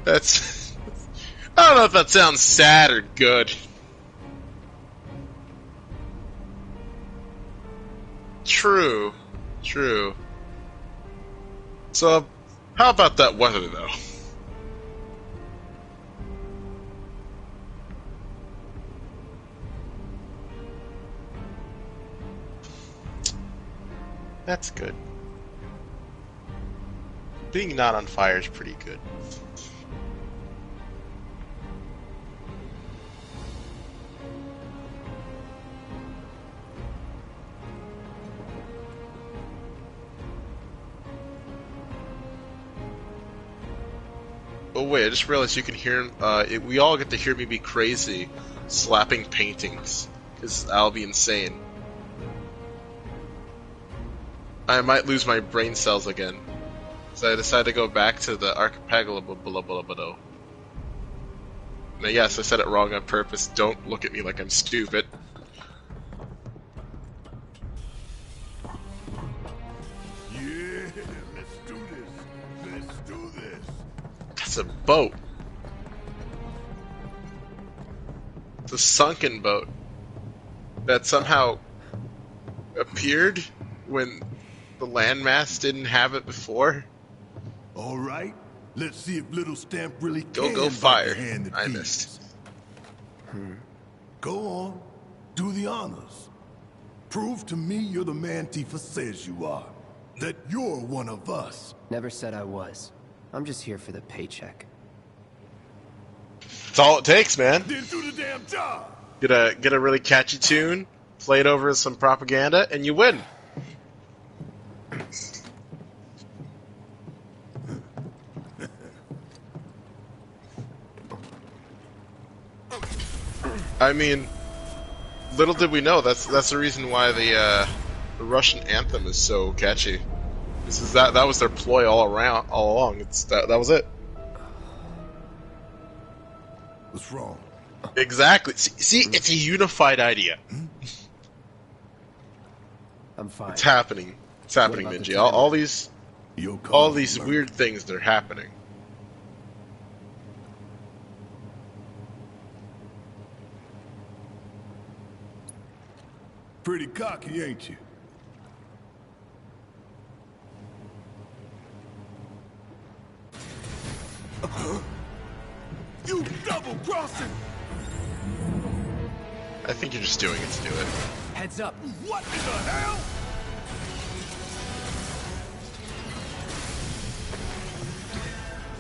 That's... I don't know if that sounds sad or good. True. True. So, how about that weather, though? That's good. Being not on fire is pretty good. Oh wait, I just realized you can hear, we all get to hear me be crazy slapping paintings, because I'll be insane. I might lose my brain cells again, so I decided to go back to the archipelago. Now yes, I said it wrong on purpose, don't look at me like I'm stupid. It's a boat. It's a sunken boat that somehow appeared when the landmass didn't have it before. All right, let's see if little Stamp really can go bite fire. the hand that I feeds. missed. Go on, do the honors. Prove to me you're the man Tifa says you are. That you're one of us. Never said I was. I'm just here for the paycheck. That's all it takes, man. Then do the damn job. Get a really catchy tune, play it over some propaganda, and you win. I mean, little did we know that's the reason why the Russian anthem is so catchy. That was their ploy all along. That was it. What's wrong? Exactly. See, it's a unified idea. I'm fine. It's happening. It's happening, What about Minji. the All these All these weird things that are happening. Pretty cocky, ain't you? You double-crossing! I think you're just doing it to do it. Heads up. What in the hell?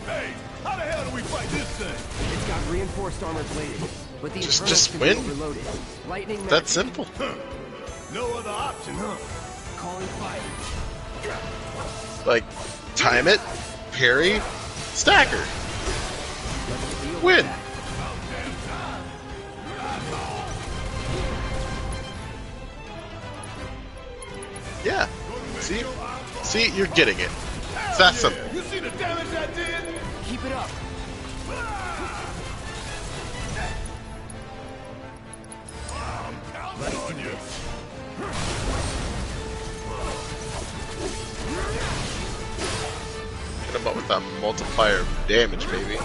Hey, how the hell do we fight this thing? It's got reinforced armor plating, but the Just internals can win. be overloaded. Lightning That's magic. simple. No other option, huh? Calling fire. Like, time it, parry, stagger, win. Yeah. See, you're getting it. It's that simple. You see the damage I did? Keep it up. Right on you. Hit him up with that multiplier of damage, baby.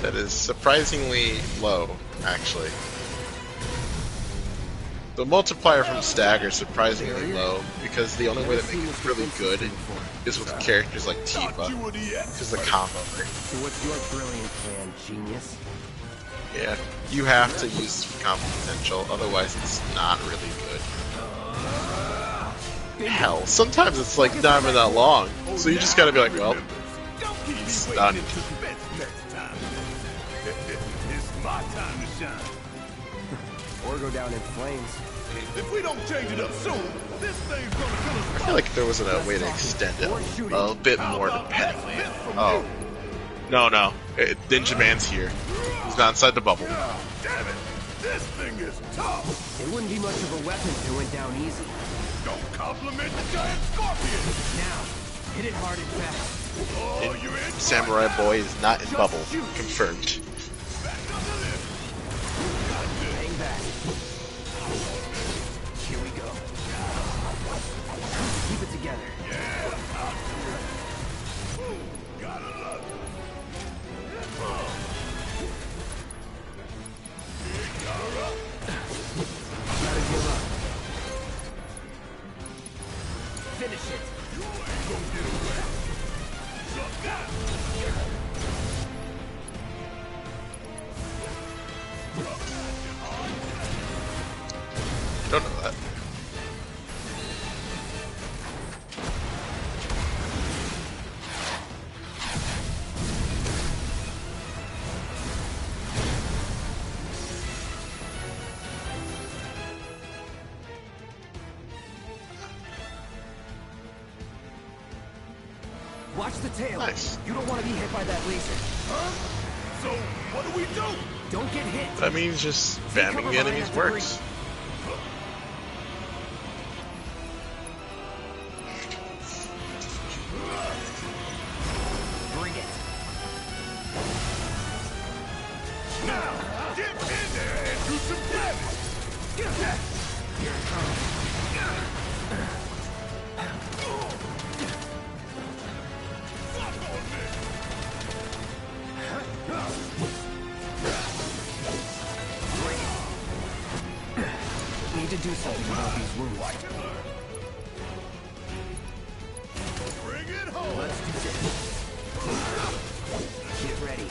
That is surprisingly low, actually. The multiplier from stagger is surprisingly low because the only way that makes it really good is with characters like Tifa, because the combo. So what's your brilliant plan, genius? Yeah, you have to use combo potential, otherwise it's not really good. Hell, sometimes it's like not even that long, so you just gotta be like, well, it's done. It's my time to shine. Or go down in flames. If we don't change it up soon, this thing's gonna kill us. I feel like there was a way to extend it a bit more dependently. Oh. No. Ninja Man's here. He's not inside the bubble. Damn it! This thing is tough! It wouldn't be much of a weapon if it went down easy. Don't compliment the giant scorpion! Now, hit it hard and fast. Oh, you in? Samurai Boy is not in bubble. Confirmed. Hang back. Here we go. Keep it together. Watch the tail. Nice. You don't want to be hit by that laser. Huh? So, what do we do? Don't get hit. That means just Take spamming cover the behind enemies that debris. works. Bring it. Now, get in there and do some damage! Here it comes. Fuck on this! Bring it. Need to do something about these wounds. Bring it home! Let's do this. Get ready.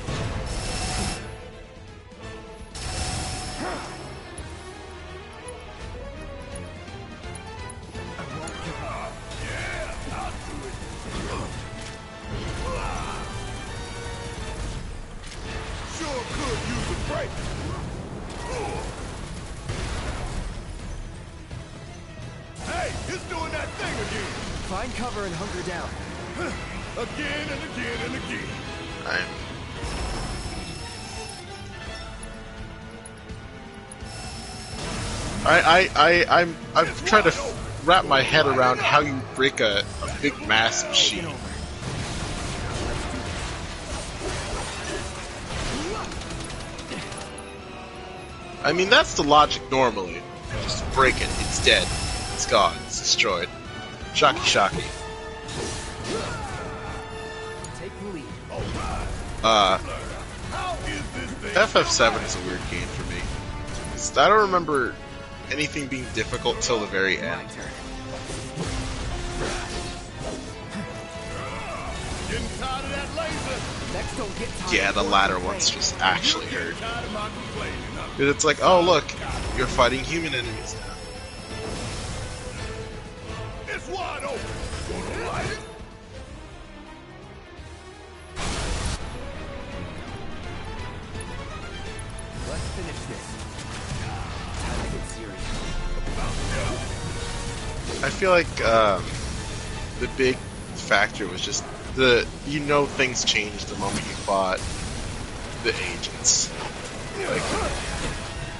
Yeah, I'll do it. Sure could use a break. Hey, it's doing that thing again. Find cover and hunker down. Again and again and again. I'm I'm trying to wrap my head around how you break a big mass machine. I mean, that's the logic normally. Just break it, it's dead, it's gone, it's destroyed. Shocky, shocky. Take the lead. How is this thing? FF7 is a weird game for me. 'Cause I don't remember anything being difficult till the very My end. turn. Getting tired of that laser. Next, don't get tired. Yeah, of the going latter to ones flame. just actually hurt. Getting tired of my complaining, huh? 'Cause it's like, oh look, you're fighting human enemies now. It's wide open. Gonna light it? Let's finish this. Time to get serious. I feel like the big factor was just things changed the moment you fought the agents. Like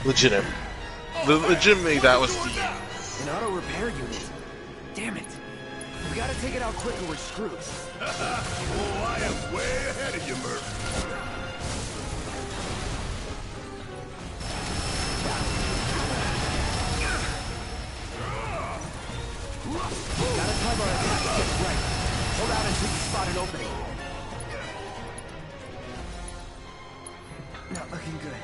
legitimately that was the An auto repair unit. Damn it. We gotta take it out quick or we're screwed. Oh, I am way ahead of you, Murph. Gotta time our attack just right. Hold out until you spot an opening. Not looking good.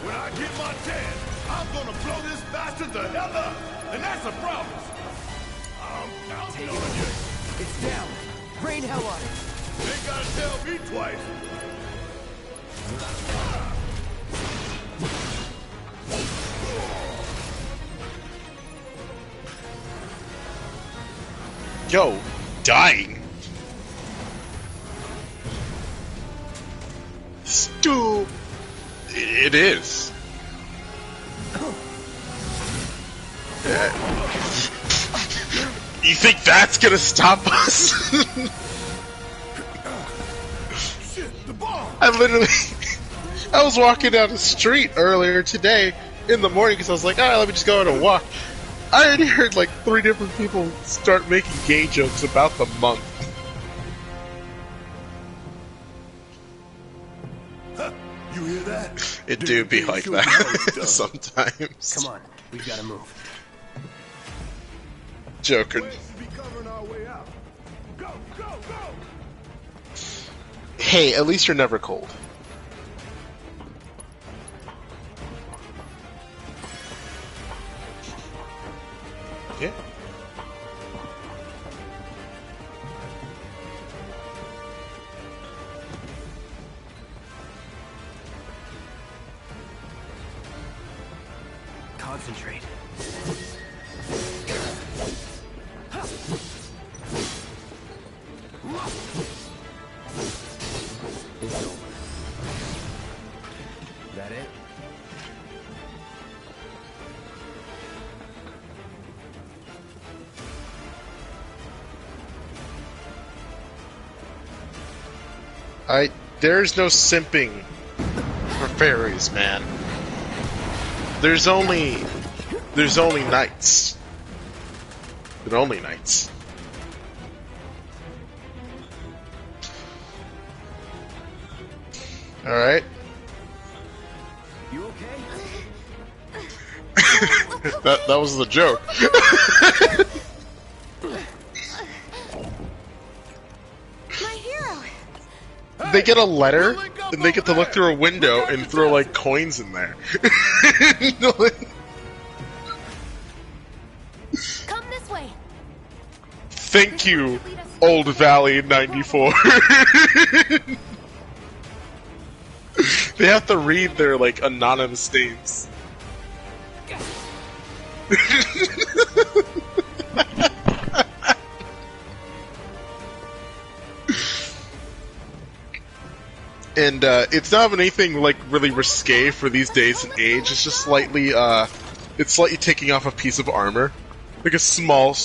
When I get my chance, I'm gonna blow this bastard the hell up. And that's a promise. I'm counting Take on it. you. It's down. Rain hell on it. Ain't gotta tell me twice. yo dying. Stu, it is. You think that's gonna stop us? Shit, the bomb. I was walking down the street earlier today in the morning because I was like, alright, let me just go on a walk. I already heard like 3 different people start making gay jokes about the month. You hear that? It do be like Sure that knows, doesn't it? sometimes. Come on. We've gotta move. Joker. We should be covering our way out. Go, go, go! Hey, at least you're never cold. Yeah. Concentrate. It's over. That it? There's no simping for fairies, man. There's only knights. They're only knights. All right. You okay? that was the joke. My hero. They get a letter, and they get to look through a window and throw like coins in there. Come this way. Thank you, Old Valley 94. They have to read their like anonymous names. And it's not anything like really risque for these days and age. It's just slightly taking off a piece of armor, like a small.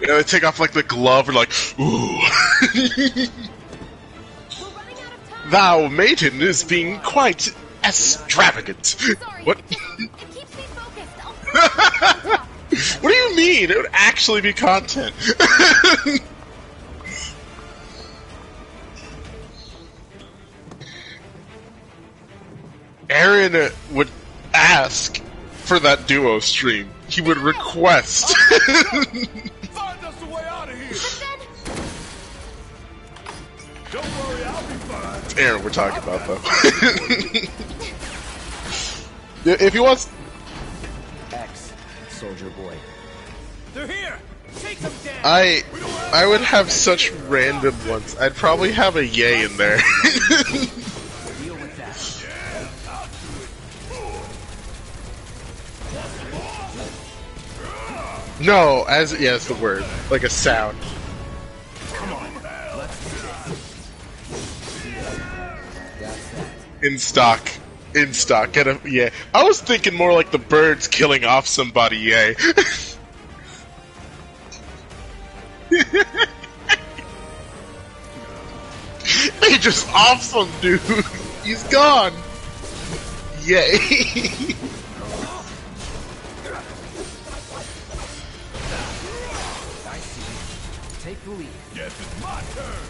You know, they take off like the glove and like, ooh. Thou maiden is being quite extravagant. Sorry. What? It keeps me focused. What do you mean? It would actually be content. Aaron would ask for that duo stream. He would request. Find us a way out of here. Don't worry, I'll be fine. It's Aaron we're talking about, though. If he wants... X, soldier boy. They're here. Take them down. I would have such random ones. I'd probably have a yay in there. Deal with that. No, it's the word. Like a sound. Come on. Let's do this. That's that. In stock. In stock. Get a yeah. I was thinking more like the birds killing off somebody, yay. They just off some dude. He's gone. Yay. I see. Take the lead. Guess it's my turn.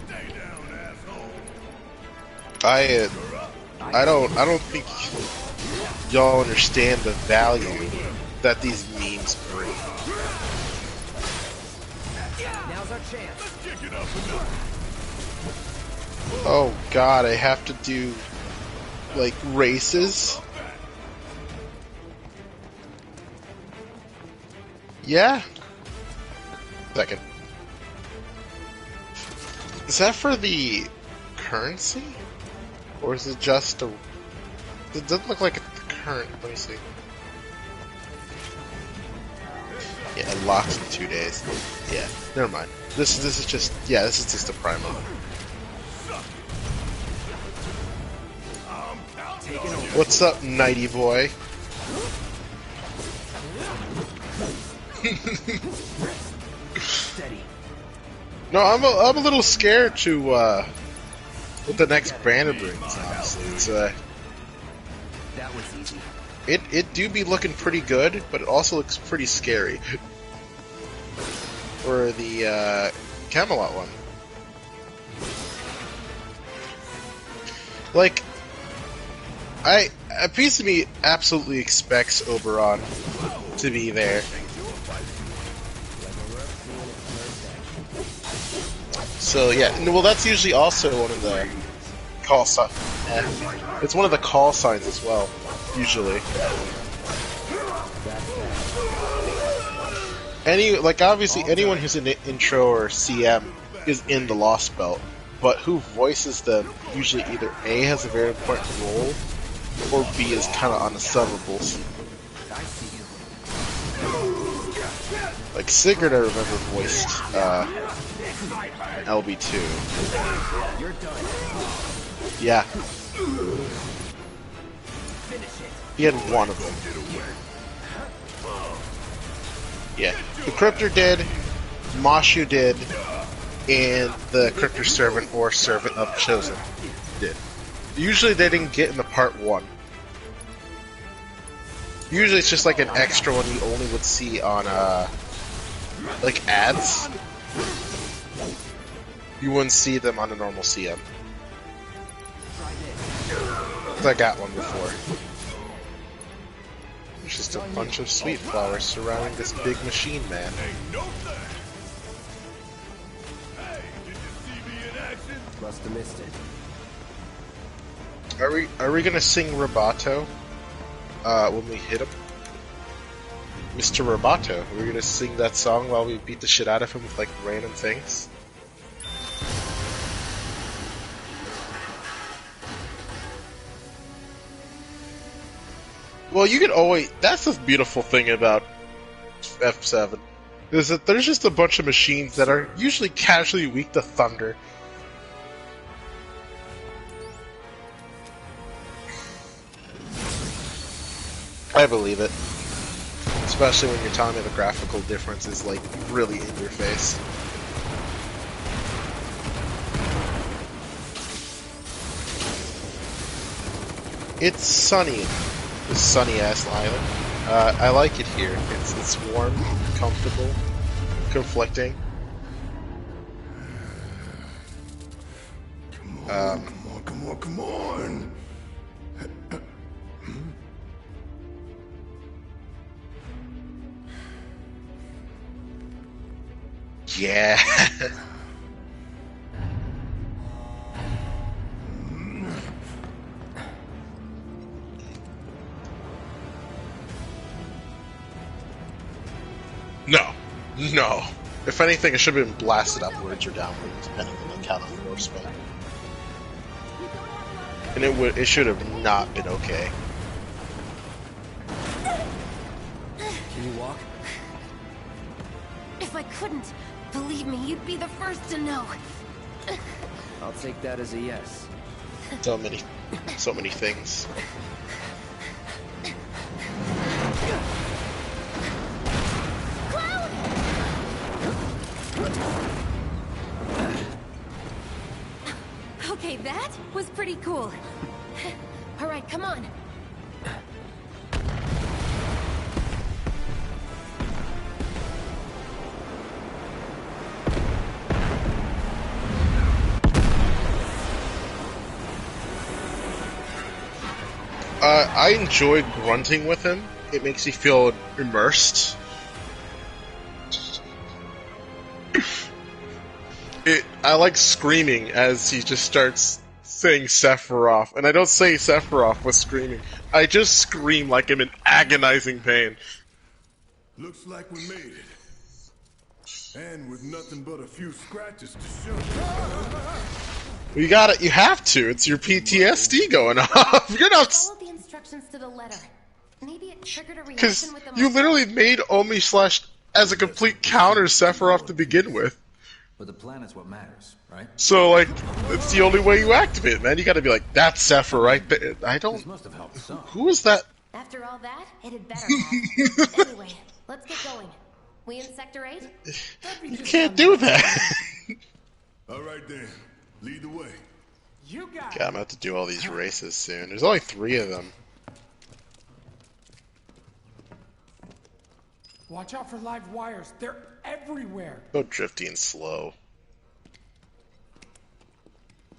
Stay down, asshole. I don't think y'all understand the value that these memes bring. Now's our chance. Let's kick it up enough. Oh god, I have to do like races. Yeah. Second. Is that for the currency? Or is it just a... It doesn't look like it's the current... Let me see. Yeah, it locks in 2 days. Yeah, never mind. This is just... Yeah, this is just a primer. What's up, Nighty Boy? Steady. No, I'm a little scared to what the next banner brings. Honestly, it's That was easy. it do be looking pretty good, but it also looks pretty scary. For the Camelot one, like a piece of me absolutely expects Oberon to be there. So yeah, well that's usually also one of the call signs. It's one of the call signs as well, usually. Obviously anyone who's in the intro or CM is in the Lost Belt, but who voices them usually either A has a very important role, or B is kind of on the subable. Like Sigurd, I remember voiced LB2. You're done. Yeah, Finish it. he had one of them. Yeah, the Cryptor did. Mashu did, and the Cryptor Servant or Servant of Chosen did. Usually they didn't get in the part 1. Usually it's just like an extra one you only would see on, like ads. You wouldn't see them on a normal CM. I got one before. There's just a bunch of sweet flowers surrounding this big machine man. Must have missed it. Are we gonna sing Roboto when we hit him? Mr. Roboto, are we gonna sing that song while we beat the shit out of him with like random things? Well, you can always. That's the beautiful thing about F7 is that there's just a bunch of machines that are usually casually weak to thunder. I believe it. Especially when you're telling me the graphical difference is like really in your face. It's sunny. This sunny ass island. I like it here. It's warm, comfortable, conflicting. Come on. Yeah. No. If anything, it should have been blasted upwards or downwards, depending on the count of floor spin. And it should have not been okay. Can you walk? If I couldn't, believe me, you'd be the first to know. I'll take that as a yes. So many things. Okay, that was pretty cool. All right, come on. I enjoy grunting with him. It makes me feel immersed. I like screaming as he just starts saying Sephiroth, and I don't say Sephiroth with screaming. I just scream like I'm in agonizing pain. Looks like we made it. And with nothing but a few scratches to show. You got it. You have to. It's your PTSD going off. You're not. Follow the instructions to the letter. Maybe it triggered a Because reaction with the you literally made Omi slash as a complete counter Sephiroth to begin with. But the planet's what matters, right? So, like, it's the only way you activate it, man. You gotta be like, that's Sephiroth right there. I don't. This must have helped some. Who is that? After all that, it had better have. Anyway, let's get going. We in Sector 8? You can't do that. All right then, lead the way. You got God, I'm gonna have to do all these races soon. There's only 3 of them. Watch out for live wires. They're everywhere. Go drifty and slow.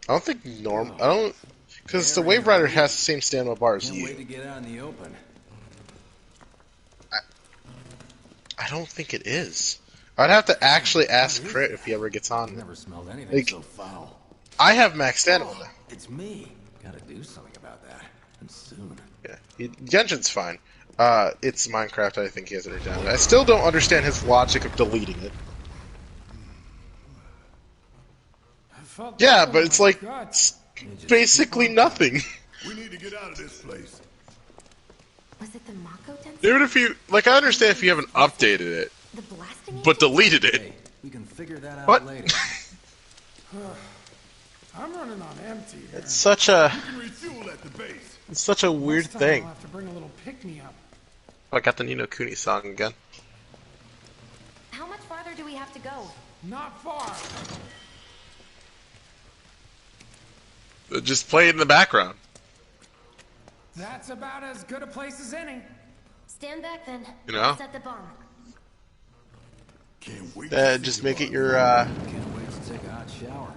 I don't think I don't. Because the Wave Rider has the same stamina bar as Can't wait to you. get out in the open. I don't think it is. I'd have to actually ask Crit if he ever gets on. Never smelled anything Like, so foul. I have max stamina. It's me. Gotta do something about that. And soon. Yeah, Genshin's fine. It's Minecraft. I think he has it down. I still don't understand his logic of deleting it. Yeah, but it's like it's basically nothing. We need to get out of this place. Was it the Mako Tensei? Even if you like, I understand if you haven't updated it, The blasting but agent? deleted it. Hey, we can figure that out What? later. I'm running on empty here. It's such a You can refuel at the base. it's such a weird Next time thing. I'll have to bring a little pick-me-up. I got the Nino Kuni song again. How much farther farther do we have to go? Not far. Just play it in the background. That's about as good a place as any. Stand back then. You know? I'll set the bomb. Can't wait to Just see make it about your Can't wait to take a hot shower.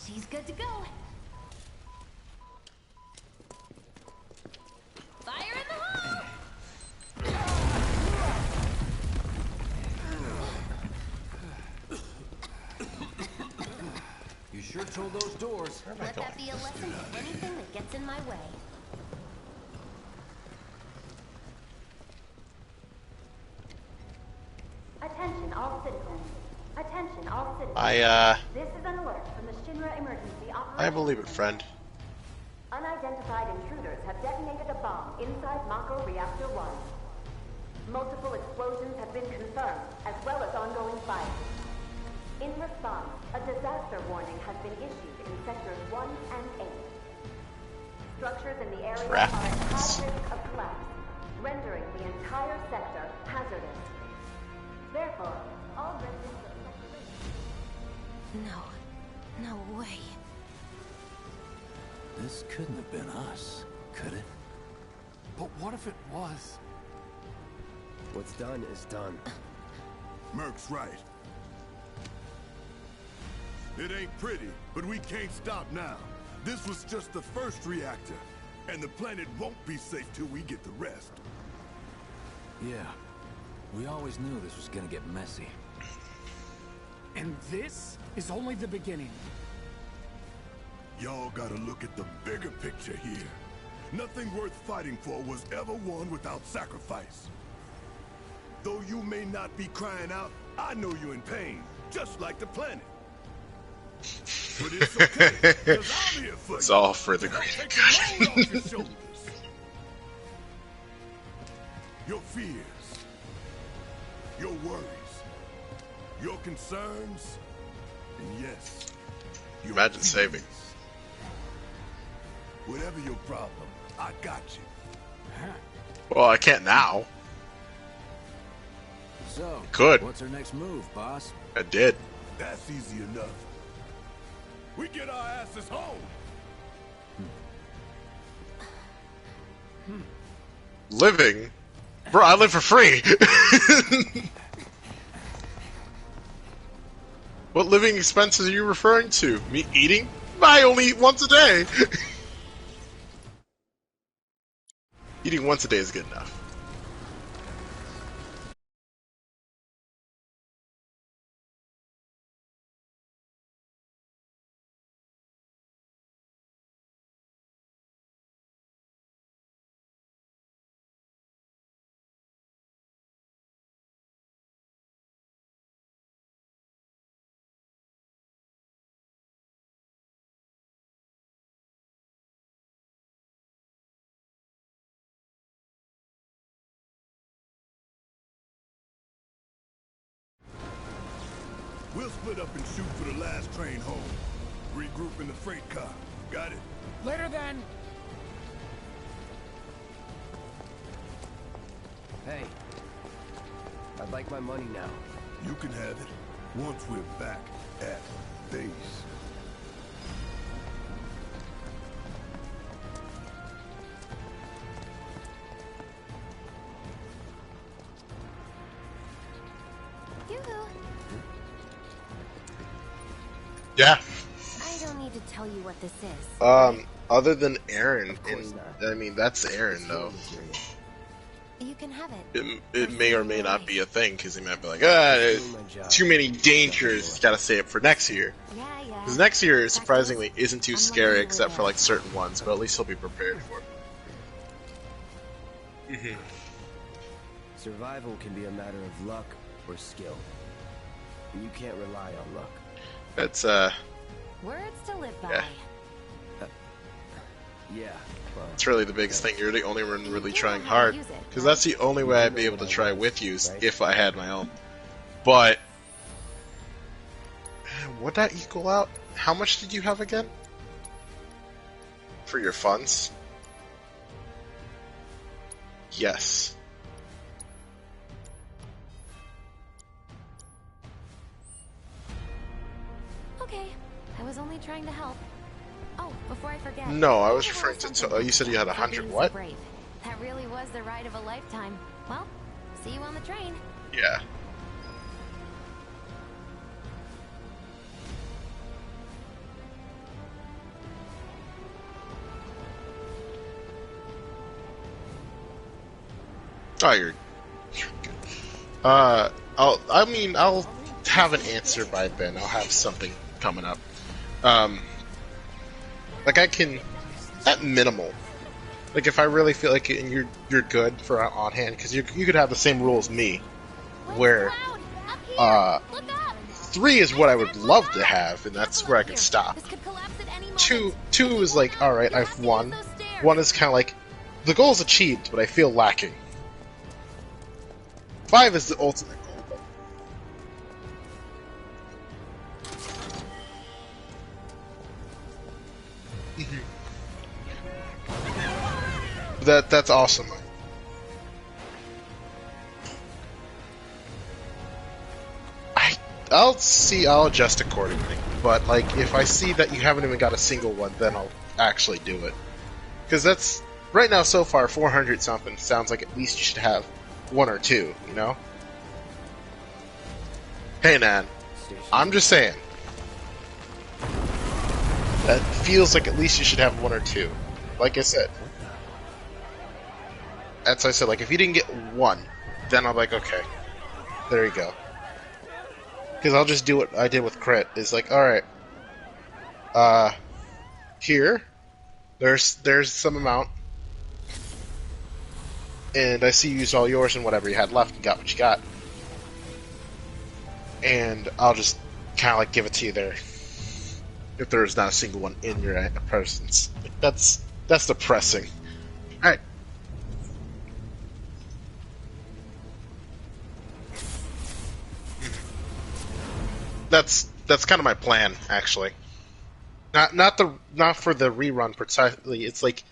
She's good to go. Fire in the hole! You sure told those doors. Let that be a lesson to anything that gets in my way. Attention all citizens. Attention all citizens. This is an alert from the Shinra Emergency Operations I believe it, Center. friend. Unidentified intruders have detonated a bomb inside Mako Reactor 1. Multiple explosions have been confirmed, as well as ongoing fire. In response, a disaster warning has been issued in sectors 1 and 8. Structures in the area are at high risk of collapse, rendering the entire sector hazardous. Therefore, all residents of Sector 8 No way. This couldn't have been us, could it? But what if it was? What's done is done. Merc's right. It ain't pretty, but we can't stop now. This was just the first reactor, and the planet won't be safe till we get the rest. Yeah. We always knew this was gonna get messy. And this is only the beginning. Y'all gotta look at the bigger picture here. Nothing worth fighting for was ever won without sacrifice. Though you may not be crying out, I know you're in pain, just like the planet. But it's okay, 'cause I'm here for It's you. all for the And I'll greater take good. the load off your shoulders. Your fears, your worries, your concerns, and yes, your Imagine saving. feelings. Whatever your problem, I got you. Well, I can't now. So, Could. what's our next move, boss? I did. That's easy enough. We get our asses home. Living? Bro, I live for free. What living expenses are you referring to? Me eating? I only eat once a day. Eating once a day is good enough. We'll split up and shoot for the last train home. Regroup in the freight car. Got it? Later then. Hey, I'd like my money now. You can have it once we're back at base. Yoo-hoo. Yeah. I don't need to tell you what this is. Other than Aaron, Of course and not. I mean that's Aaron It's though. material. You can have it. It may or may not be a thing because he might be like, too many dangers. Got to save it for next year. Yeah, yeah. Because next year, surprisingly, Practice. isn't too I'm scary looking except over for there. like certain ones. But at least he'll be prepared for it. Survival can be a matter of luck or skill. And you can't rely on luck. That's Words to live by. Yeah. Yeah, well, it's really the biggest thing. You're the only one really You trying know how to hard. use it, Because right? that's the only way I'd be able to try with you if I had my own. But would that equal out? How much did you have again? For your funds? Yes. Okay, I was only trying to help. Oh, before I forget. No, I was here's a referring little to. something You said you had for 100. being so What? brave. That really was the ride of a lifetime. Well, see you on the train. Yeah. Oh, you're good. I'll have an answer by then. I'll have something coming up. Like I can, at minimal. Like if I really feel like it and you're good for on hand, because you could have the same rule as me, where Cloud, up here. Look up. 3 is what I would love to have, and that's where I can stop. This could collapse at any moment. Two is like, all right, I've won. 1 is kind of like, the goal's achieved, but I feel lacking. 5 is the ultimate goal. That's awesome. I'll adjust accordingly. But like, if I see that you haven't even got a single one, then I'll actually do it. Because that's right now so far 400 something sounds like at least you should have 1 or 2. You know? Hey, Nan. I'm just saying. That feels like at least you should have 1 or 2. Like I said. As I said, like if you didn't get 1, then I'm like, okay, there you go. Because I'll just do what I did with crit. It's like, all right, here, there's some amount, and I see you used all yours and whatever you had left and got what you got, and I'll just kind of like give it to you there. If there's not a single one in your presence, like, that's depressing. All right. That's kind of my plan, actually. Not for the rerun precisely. It's like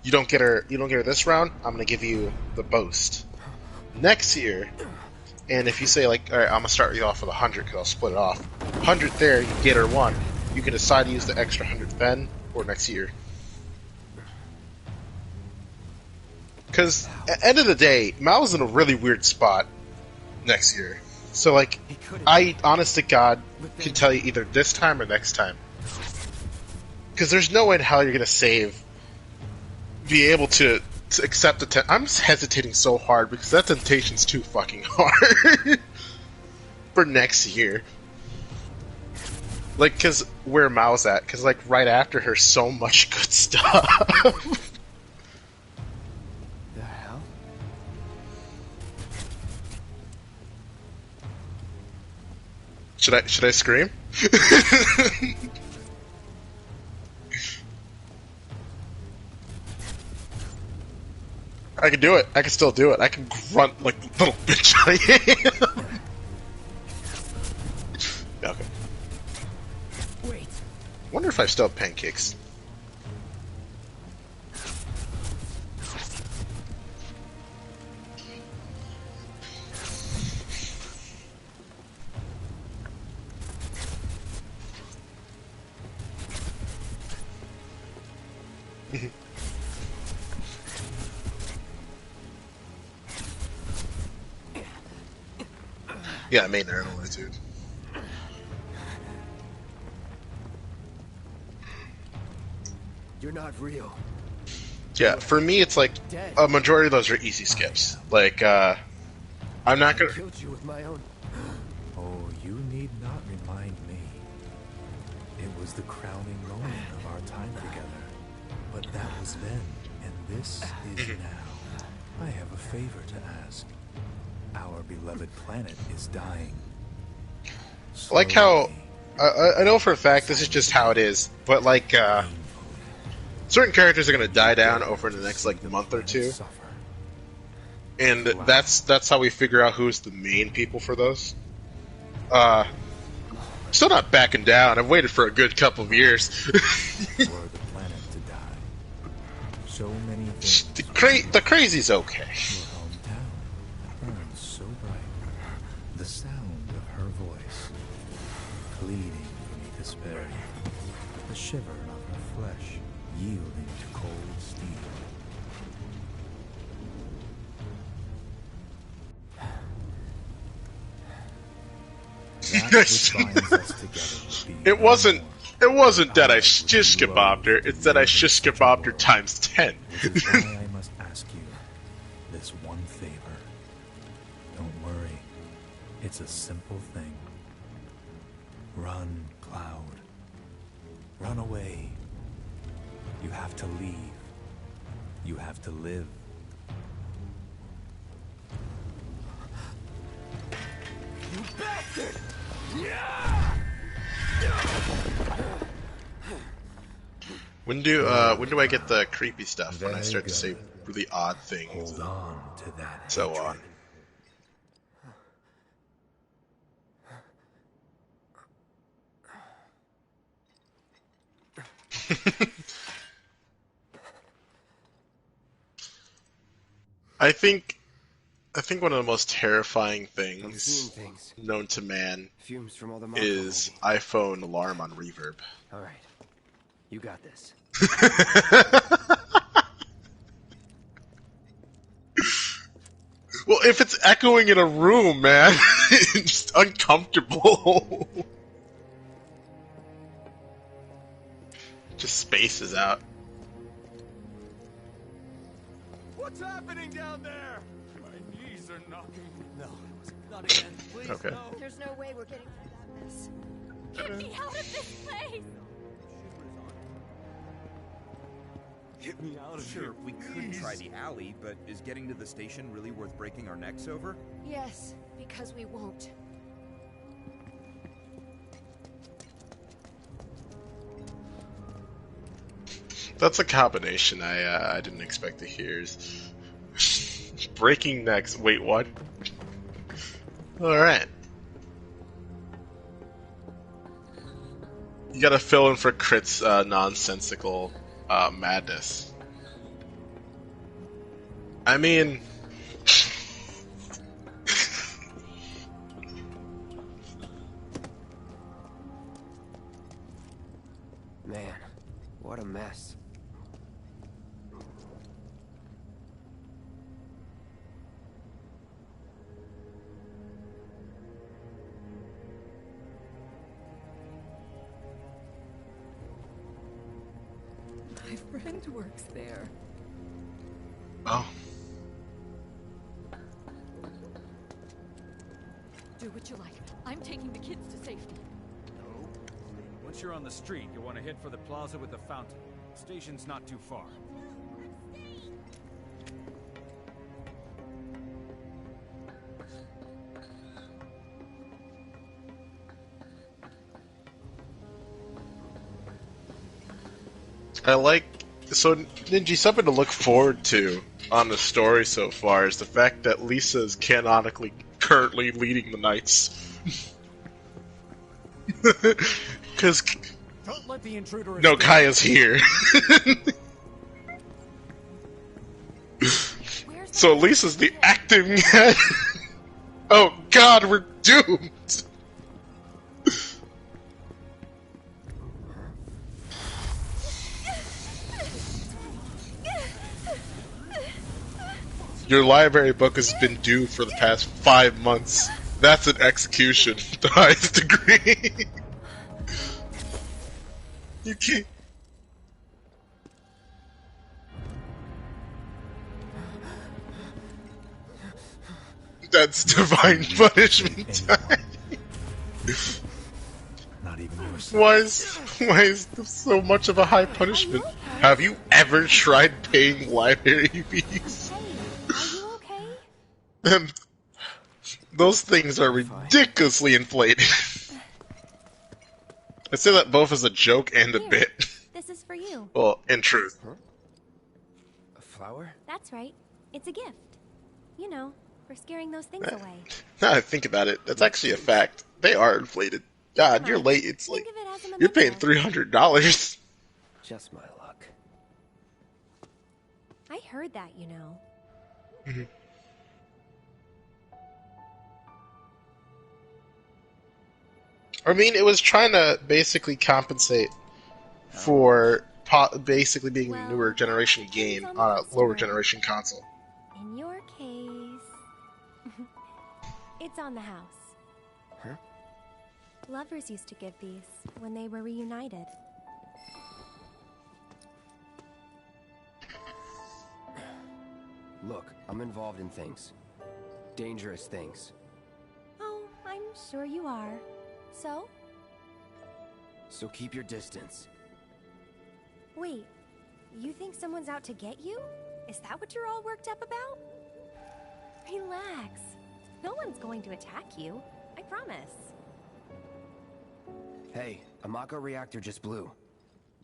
you don't get her this round. I'm gonna give you the boast next year. And if you say like, all right, I'm gonna start you off with 100 because I'll split it off. 100 there, you get her 1. You can decide to use the extra 100 then or next year. Because at the end of the day, Mal's in a really weird spot next year. So, like, I, honest to God, can tell you either this time or next time. Because there's no way in hell you're going to be able to accept the I'm hesitating so hard because that temptation's too fucking hard for next year. Like, because where Mao's at, because, like, right after her, so much good stuff. The hell? Should I scream? I can do it. I can still do it. I can grunt like the little bitch I am. Okay. Wait. Wonder if I still have pancakes. Yeah, I made an attitude. You're not real. Yeah, for me, it's like a majority of those are easy skips. Like, I'm not I gonna. killed you with my own. Oh, you need not remind me. It was the crowning moment of our time together. But that was then, and this is now. I have a favor to ask. Our beloved planet is dying. I like how I know for a fact this is just how it is, but like certain characters are gonna die down over the next like month or two, and that's how we figure out who's the main people for those. Still not backing down. I've waited for a good couple of years. For the planet to die. so many things. The crazy's okay. Your hometown burns so bright. The sound of her voice, pleading beneath despair. The shiver of her flesh, yielding to cold steel. That which binds us together will be It wasn't. more. It wasn't that I shish kebabbed her. It's that I shish kebabbed her times 10. Which is why I must ask you this one favor. Don't worry. It's a simple thing. Run, Cloud. Run away. You have to leave. You have to live. You bastard! When do I get the creepy stuff? When I start to say really odd things Hold and on to that so hatred. on. I think one of the most terrifying I'm seeing things things. known to man Fumes from all the Mako is maybe. iPhone alarm on reverb. All right. You got this. Well, if it's echoing in a room, man, it's just uncomfortable. Just spaces out. What's happening down there? My knees are knocking. No, not again. Please, Okay. no. There's no way we're getting through that mess. Get me out of this place! Get me out of Sure, here. we could try the alley, but is getting to the station really worth breaking our necks over? Yes, because we won't. That's a combination I didn't expect to hear. Is breaking necks. Wait, what? All right. You gotta fill in for Crit's nonsensical madness. I mean, Man, what a mess. My friend works there. oh, Do what you like. I'm taking the kids to safety. No. Once you're on the street, you want to head for the plaza with the fountain. Station's not too far. I like so Ninja. Something to look forward to on the story so far is the fact that Lisa is canonically currently leading the Knights. Because Don't let the intruder no, escape. Kaya's here. Where's So Lisa's the acting head. Oh God, we're doomed. Your library book has been due for the past 5 months. That's an execution, the highest degree. You can't. That's divine punishment time. Not even yourself. Why is this so much of a high punishment? Have you ever tried paying library fees? Hey, are you okay? Those things are ridiculously inflated. I say that both as a joke and a Here. bit. This is for you. Well, in truth. A flower? That's right. It's a gift. You know, for scaring those things away. Now I think about it, that's actually a fact. They are inflated. God, you're late. It's like Think of it as a you're paying memento. $300. Just my luck. I heard that, you know. Mhm. I mean, it was trying to basically compensate for basically being a newer generation game on a lower generation console. In your case, it's on the house. Huh? Lovers used to give these when they were reunited. Look, I'm involved in things. Dangerous things. Oh, I'm sure you are. So? So keep your distance. Wait, you think someone's out to get you? Is that what you're all worked up about? Relax. No one's going to attack you. I promise. Hey, a Mako reactor just blew.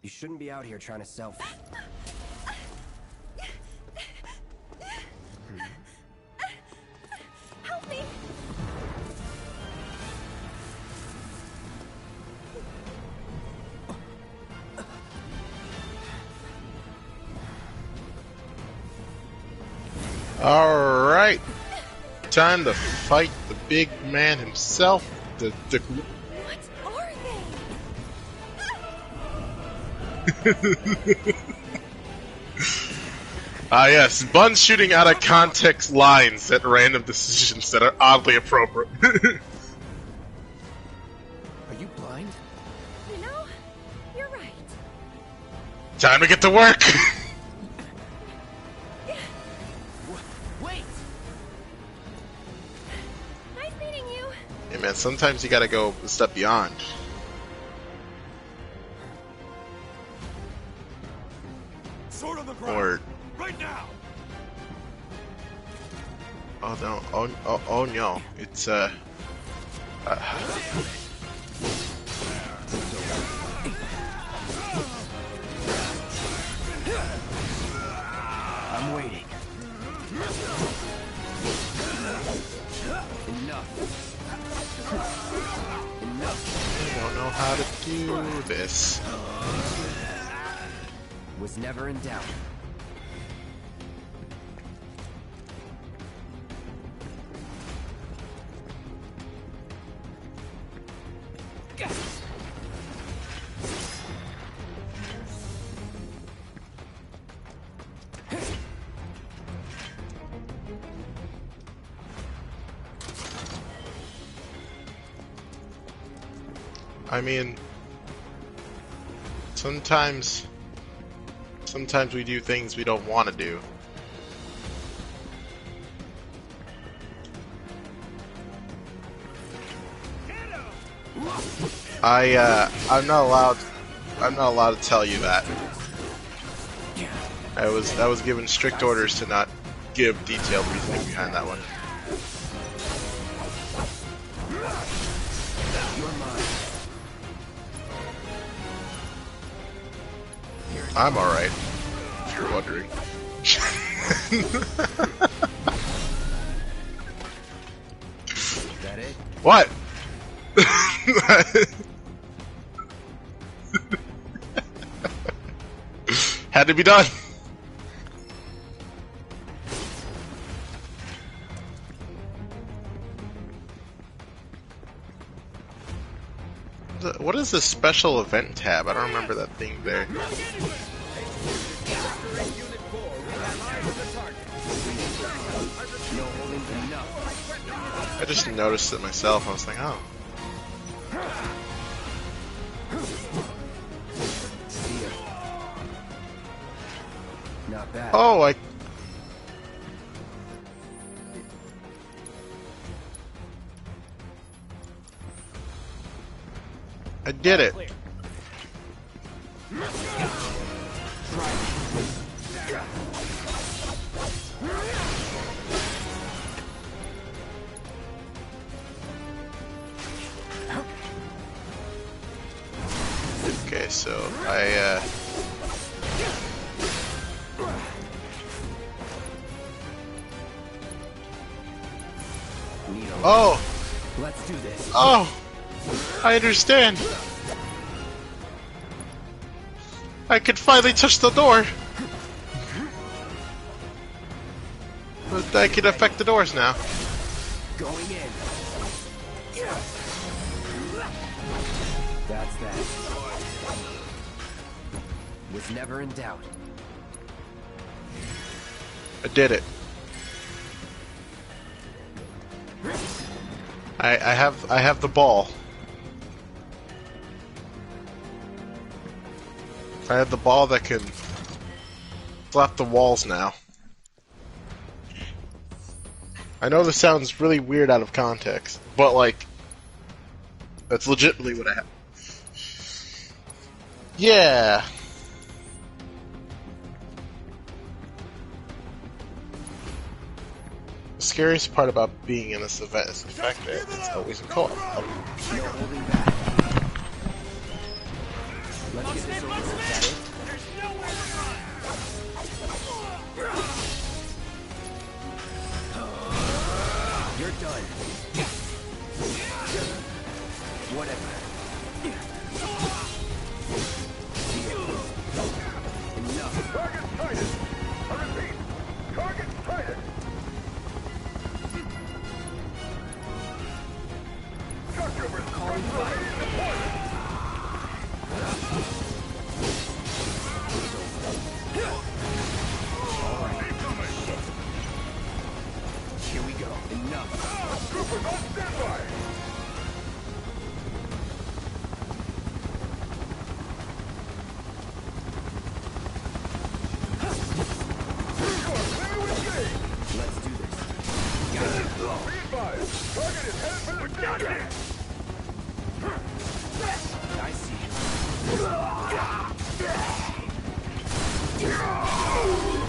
You shouldn't be out here trying to self... Help me! Alright. Time to fight the big man himself. The What are they? Ah yes, Bun's shooting out of context lines at random decisions that are oddly appropriate. Are you blind? You know, you're right. Time to get to work! Wait! Nice meeting you. Hey man, sometimes you gotta go a step beyond. Sword on the ground. Or, Right now. oh no, oh no, it's I'm waiting. Enough. Enough. I don't know how to do this. Was never in doubt. I mean, sometimes we do things we don't want to do. I'm not allowed to tell you that. I was given strict orders to not give detailed reasoning behind that one. I'm alright, if you're wondering. Is that it? What? Had to be done. What is the special event tab? I don't remember that thing there. I just noticed it myself. I was like, oh. Not bad. Oh, I did it. Okay, so oh! Let's do this. Oh! I understand. I could finally touch the door. I can affect the doors now. Going in. That's that. Was never in doubt. I did it. I have the ball. I have the ball that can slap the walls now. I know this sounds really weird out of context, but like, that's legitimately what I have. Yeah. The scariest part about being in this event is the fact that it's always in co-op. No holding back. Let's get this over with. That it? There's nowhere to run! You're done. Whatever. Enough. Target sighted. I repeat, target sighted. Shocktroopers, calling fire. Here we go. Enough. Troopers on standby. Let's do this. Got it. Be advised, target is headed for the station. I see you.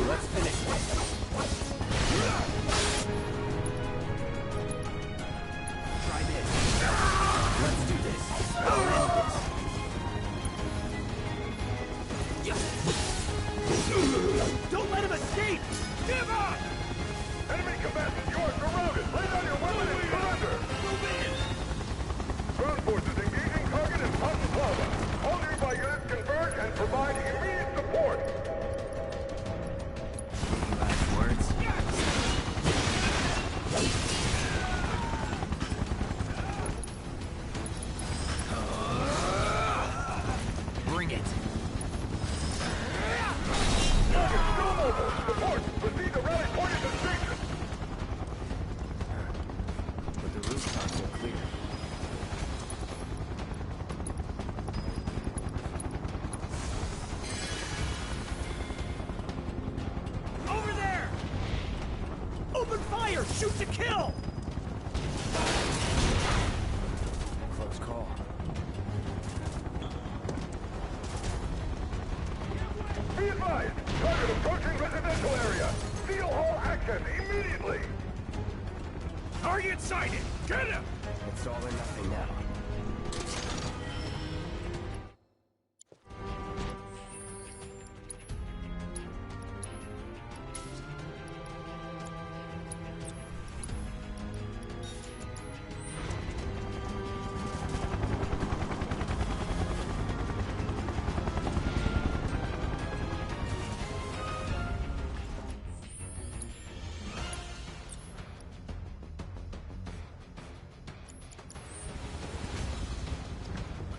Let's finish this. Try this. Let's do this. I'll end this. Don't let him escape! Give up! Enemy combatants, you are surrounded. Lay down your weapon and surrender. Move in! Ground forces engaging target in Papa Plaza. All nearby units converge and provide immediate support. Last words. Bring it. Target still mobile. Support. Proceed to rally point at the station. But the rooftops are clear. Over there! Open fire! Shoot to kill! Close call. Be advised. Target approaching residential area. Seal all access immediately. Target sighted! Get him! It's all or nothing now.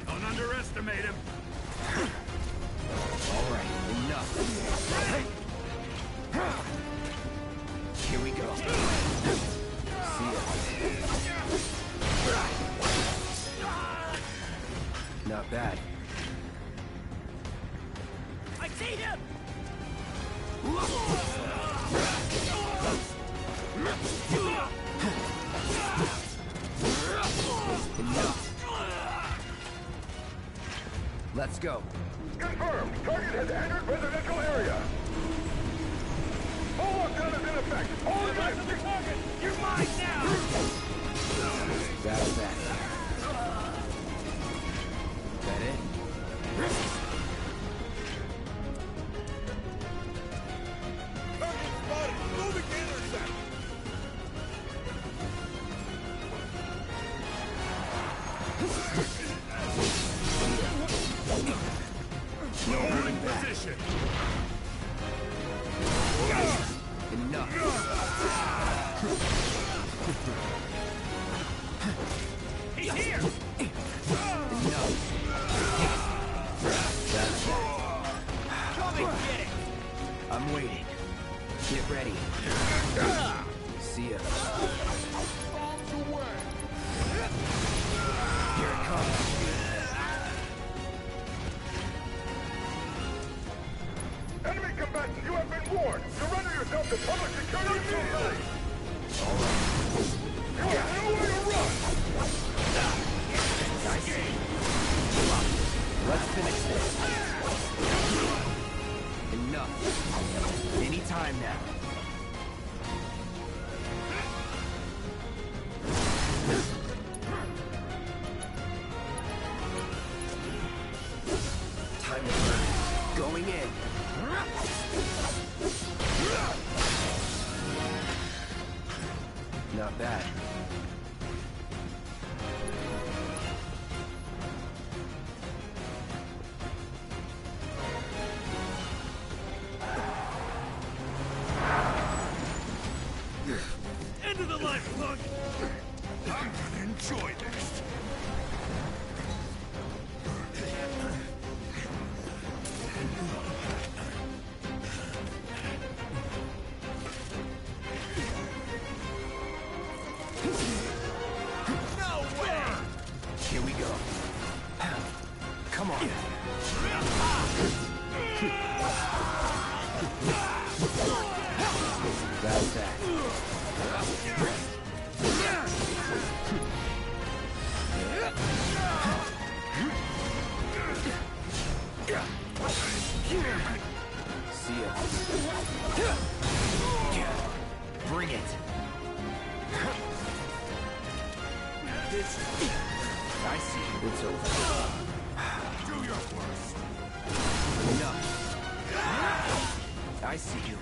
Don't underestimate him! All right, enough. Here we go. See ya. Not bad. I see him! Let's go. Confirmed. Target has entered residential area. Full lockdown is in effect. All units. The target! You're mine now! That's that. That it? Target spotted. Moving to intercept. No holding back. Position! Enough. He's here! Enough. That's that. Come and get it! I'm waiting. Get ready. See ya. Here it comes. Enemy combatants, you have been warned. Surrender yourself to public security immediately. All right. You have nowhere to run. I see. Let's finish this. Enough. Any time now. Time to burn. Going in. Not bad. End of the line, punk! I'm gonna enjoy this. No way! Here we go. Come on. That's that. See ya. Bring it. This. I see. It's over. Do your worst. Enough. I see you.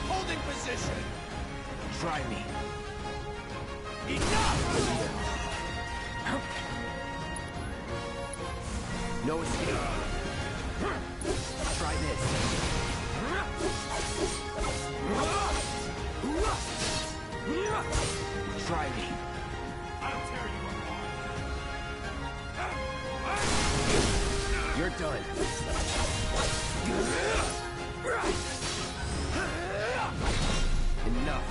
Holding position! Try me. Enough! No escape. Try this. Try me. I'll tear you apart! You're done. Enough.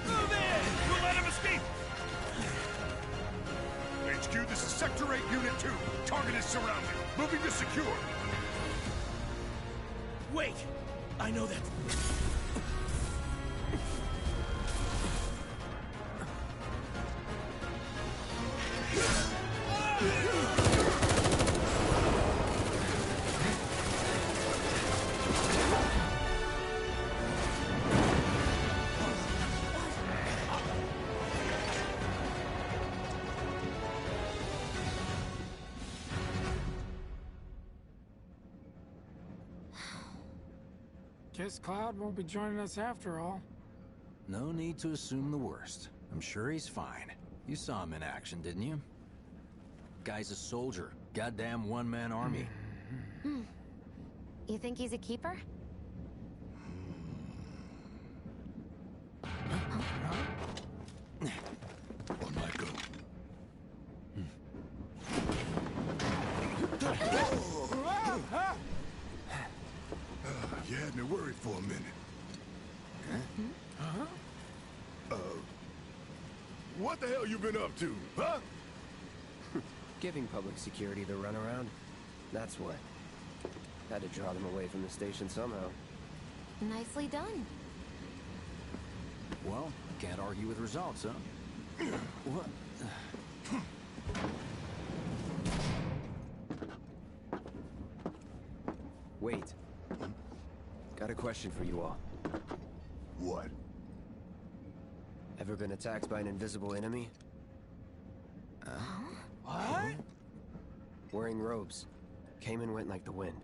Move in! We'll let him escape! HQ, this is Sector 8, Unit 2. Target is surrounded. Moving to secure. Wait! I know that. Guess Cloud won't be joining us after all. No need to assume the worst. I'm sure he's fine. You saw him in action, didn't you? Guy's a soldier. Goddamn one-man army. You think he's a keeper? On my go. You had me worried for a minute. What the hell you been up to, huh? Giving public security the runaround. That's what. Had to draw them away from the station somehow. Nicely done. Well, can't argue with results, huh? What? Wait. Got a question for you all. What? Ever been attacked by an invisible enemy? What? Wearing robes. Came and went like the wind.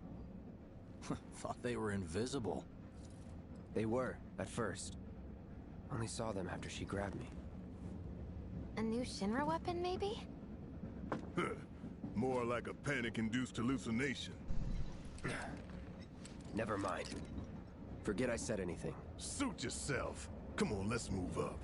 Thought they were invisible. They were, at first. Only saw them after she grabbed me. A new Shinra weapon, maybe? More like a panic-induced hallucination. Never mind. Forget I said anything. Suit yourself. Come on, let's move up.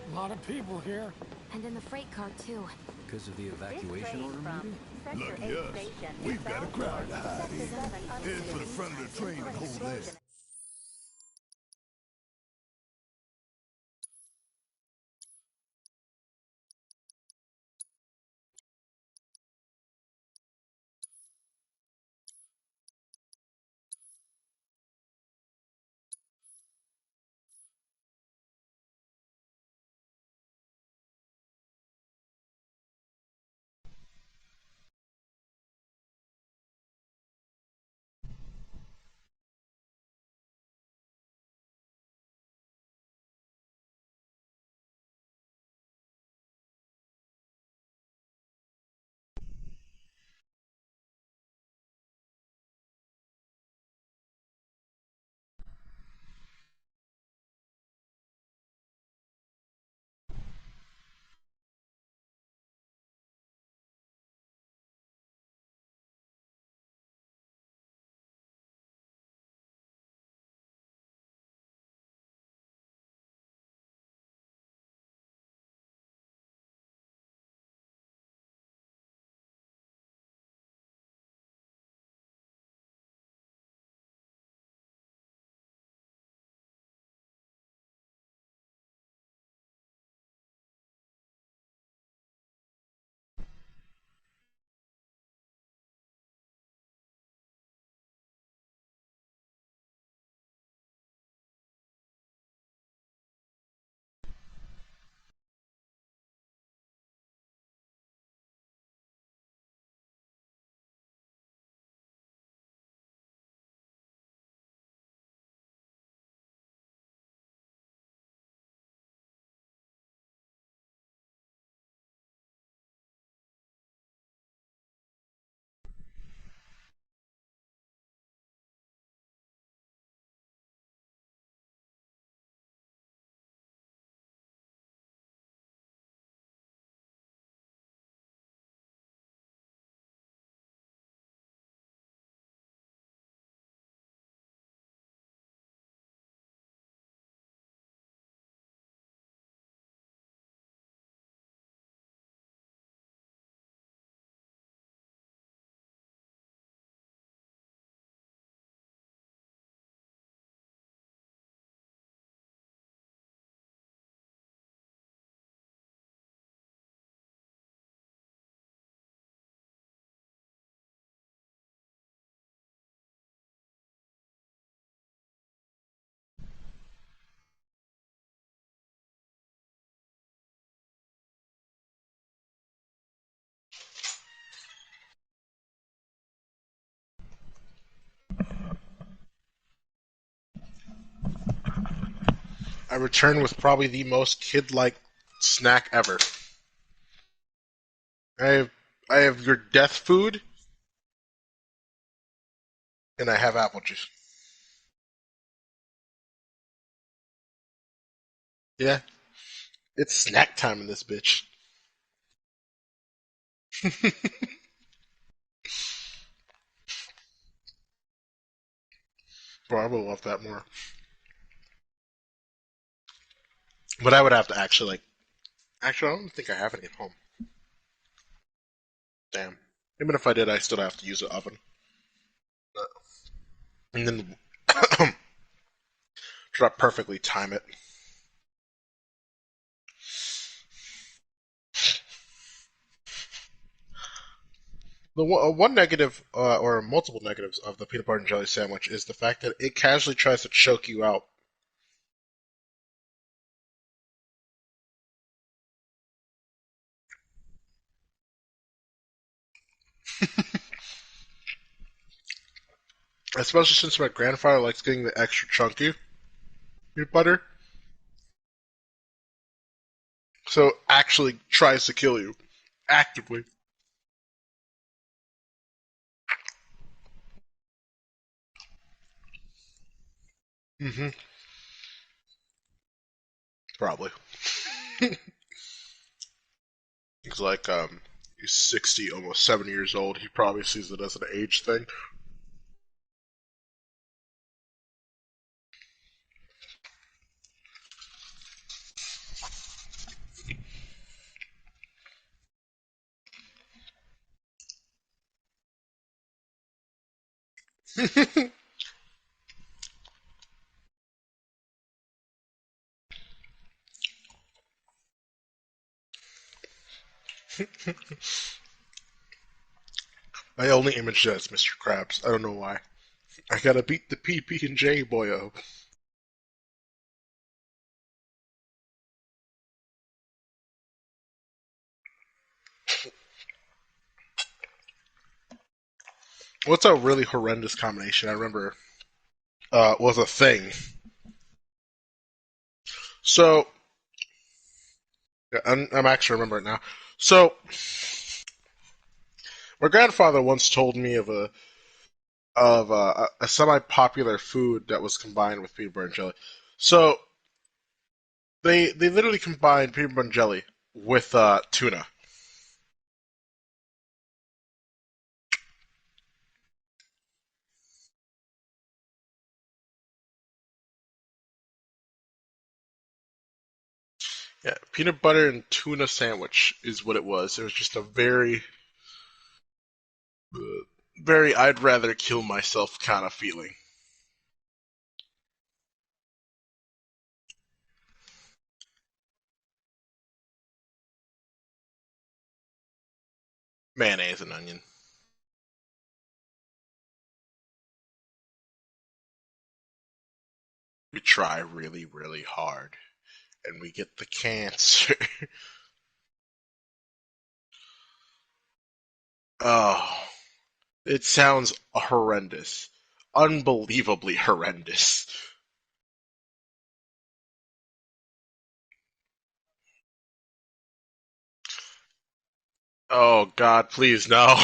A lot of people here. And in the freight car, too. Because of the evacuation order meeting? Lucky us. We've got a crowd to hide in. Head for the front of the train and hold there. I return with probably the most kid-like snack ever. I have I have your death food, and I have apple juice. Yeah, it's snack time in this bitch. Bro, I would love that more. But I would have to actually like. Actually, I don't think I have any at home. Damn. Even if I did, I still have to use an oven. And then try to perfectly time it. The one negative, or multiple negatives of the peanut butter and jelly sandwich is the fact that it casually tries to choke you out. Especially since my grandfather likes getting the extra chunky peanut butter, so actually tries to kill you actively. Hmm. Probably. He's like, he's 60, almost 70 years old. He probably sees it as an age thing. My only image is Mr. Krabs. I don't know why. I gotta beat the PP and J boyo. What's a really horrendous combination? I remember was a thing. So I'm actually remembering it now. So my grandfather once told me of a semi-popular food that was combined with peanut butter and jelly. So they literally combined peanut butter and jelly with tuna. Yeah, peanut butter and tuna sandwich is what it was. It was just a very I'd rather kill myself kind of feeling. Mayonnaise and onion. We try really, really hard, and we get the cancer. Oh, it sounds horrendous. Unbelievably horrendous. Oh God, please no.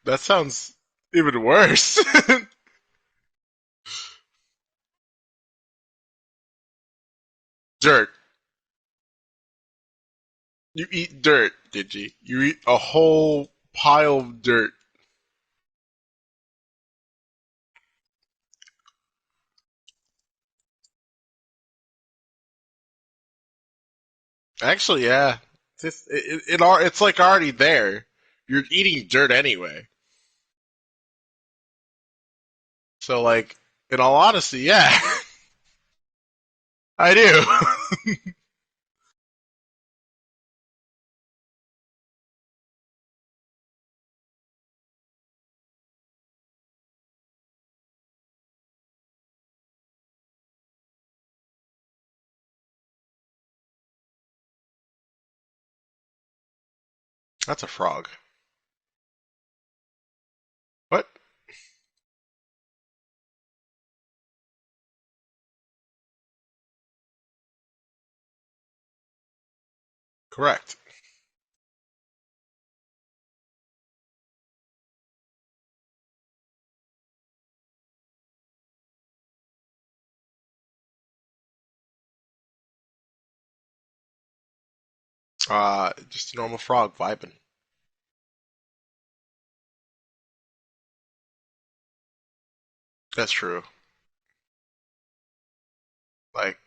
That sounds even worse. Dirt. You eat dirt, did you? You eat a whole pile of dirt. Actually, yeah. It's like already there. You're eating dirt anyway. So, like, in all honesty, yeah, I do. That's a frog. What? Correct. Just a normal frog vibing. That's true. Like,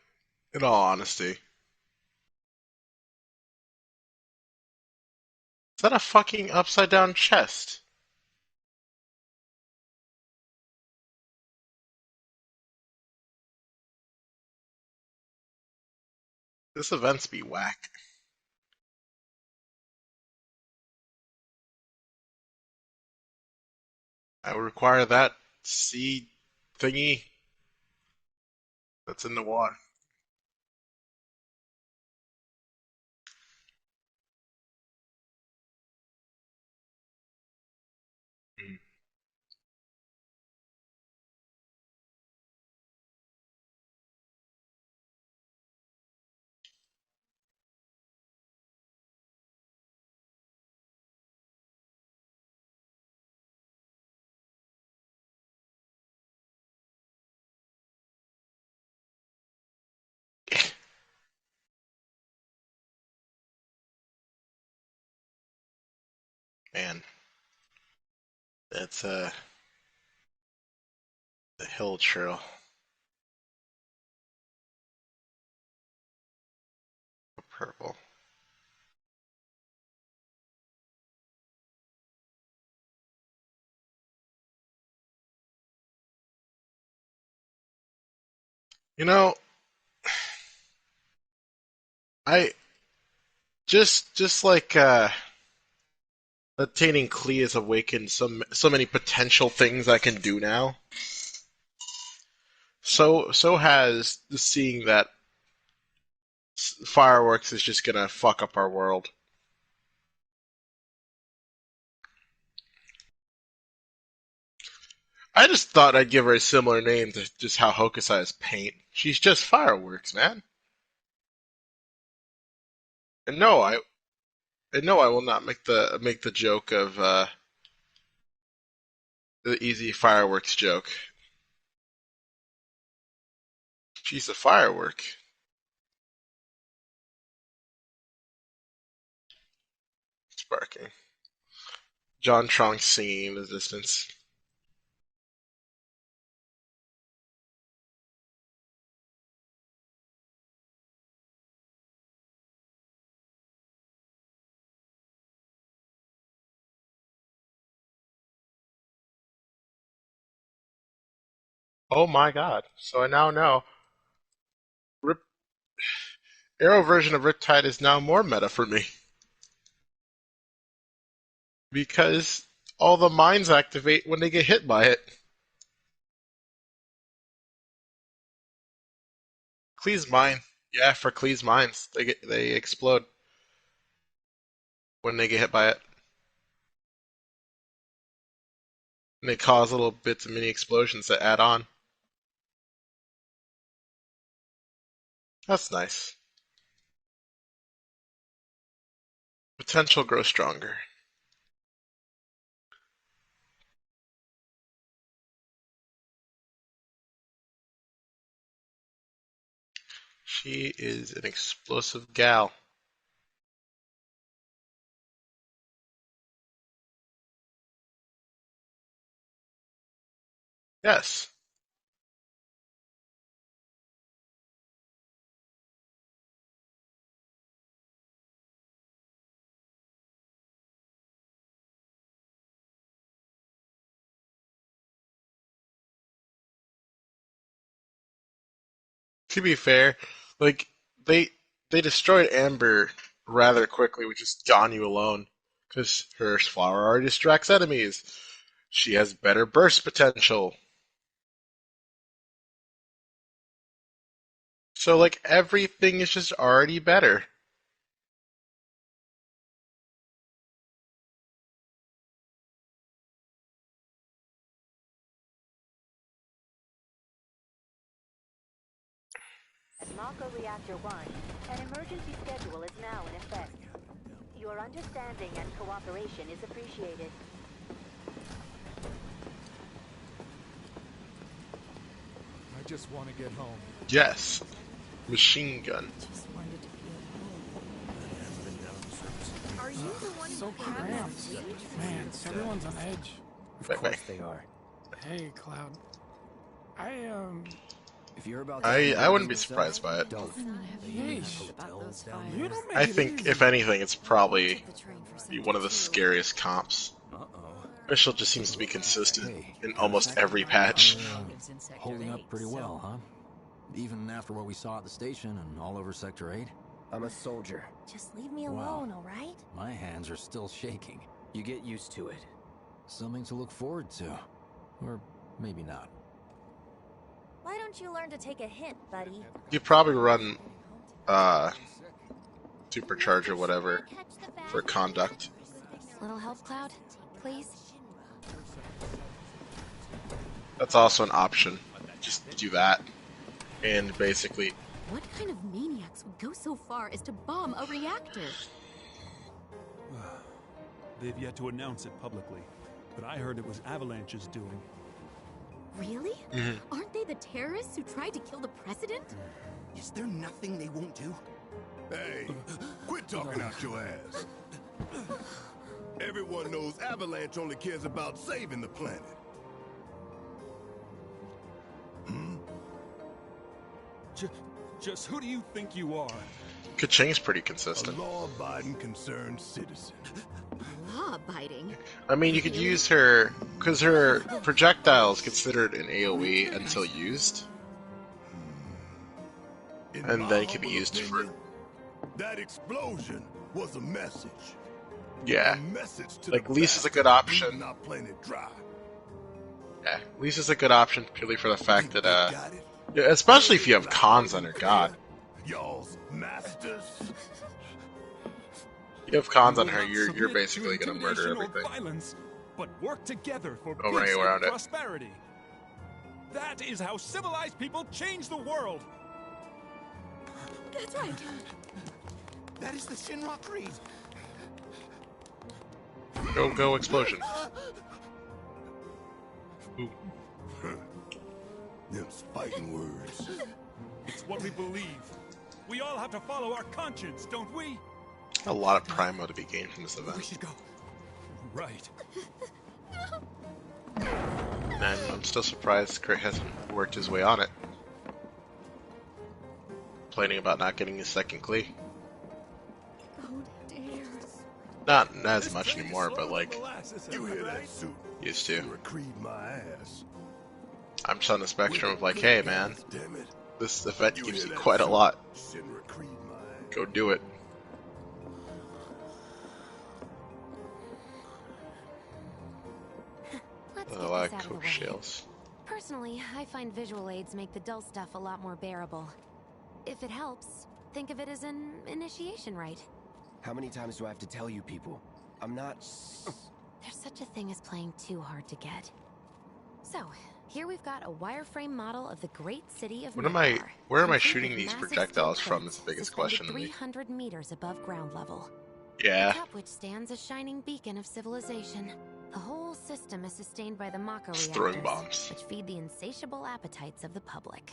in all honesty, is that a fucking upside down chest? This event's be whack. I would require that sea thingy that's in the water. Mm. Man, that's the hill trail. Purple. You know, I just like attaining Klee has awakened so many potential things I can do now. So has the seeing that fireworks is just gonna fuck up our world. I just thought I'd give her a similar name to just how Hokusai is paint. She's just fireworks, man. And no, I will not make the joke of the easy fireworks joke. She's a firework. Sparking. John Tronk singing in the distance. Oh my god. So I now know. Rip Arrow version of Riptide is now more meta for me. Because all the mines activate when they get hit by it. Klee's mine. Yeah, for Klee's mines. They explode when they get hit by it. And they cause little bits of mini explosions that add on. That's nice. Potential grows stronger. She is an explosive gal. Yes. To be fair, like they they destroyed Amber rather quickly with just Ganyu alone, because her flower already distracts enemies. She has better burst potential. So like everything is just already better. At Mako Reactor 1, an emergency schedule is now in effect. Your understanding and cooperation is appreciated. I just want to get home. Yes. Machine gun. Are you the one So who cramped. Man, everyone's on edge. Of course they are. Hey, Cloud. If you're about I wouldn't be surprised by it. don't. Yeesh. You don't make I it think easy. if anything, it's probably one of the scariest comps. Official just seems to be consistent in almost every patch. Holding up pretty well, huh? Even after what we saw at the station and all over Sector 8? I'm a soldier. Just leave me alone, alright? My hands are still shaking. You get used to it. Something to look forward to. Or maybe not. Why don't you learn to take a hint, buddy? You probably run supercharge or whatever for conduct. Little help, Cloud, please? That's also an option. Just do that. And basically What kind of maniacs would go so far as to bomb a reactor? They've yet to announce it publicly, but I heard it was Avalanche's doing. Really? Mhm. Aren't they the terrorists who tried to kill the president? Is there nothing they won't do? Hey, quit talking out your ass. Everyone knows Avalanche only cares about saving the planet. Just who do you think you are? Ka-ching's pretty consistent. A law-abiding, concerned citizen. Law-abiding? I mean, you could use her, because her projectile is considered an AoE until used. And then it can be used for... That explosion was a message. Yeah. A message to like, the Lisa's a good option. not planet dry. Yeah, Lisa's a good option purely for the fact that, yeah, especially if you have cons on her, god. Y'all's masters. You have cons on her, you're basically gonna murder everything. Violence, but work together for Go peace around and it. prosperity. That is how civilized people change the world. That's right. That is the Shinra Creed. Go explosion. Ooh. Them's fighting words. It's what we believe. We all have to follow our conscience, don't we? A lot of Primo to be gained from this event. We should go. Right. And I'm still surprised Kurt hasn't worked his way on it. Complaining about not getting his second Klee. Oh dear. Not as much anymore, but like, You hear that suit? used to. Creed my ass. I'm just on the spectrum of like, hey man, Damn it. this event gives you quite a lot. Shinra Creed my ass. Go do it. Let's A get lot this of out of the coke way. shells. Personally, I find visual aids make the dull stuff a lot more bearable. If it helps, think of it as an initiation rite. How many times do I have to tell you people? I'm not... There's such a thing as playing too hard to get. So, here we've got a wireframe model of the great city of Where am I Mekar, shooting complete with these massive projectiles steel from plates is the biggest suspended question to me. 300 meters above ground level. Yeah. Atop which stands a shining beacon of civilization. The whole system is sustained by the Mako Just reactors, throwing bombs. which feed the insatiable appetites of the public.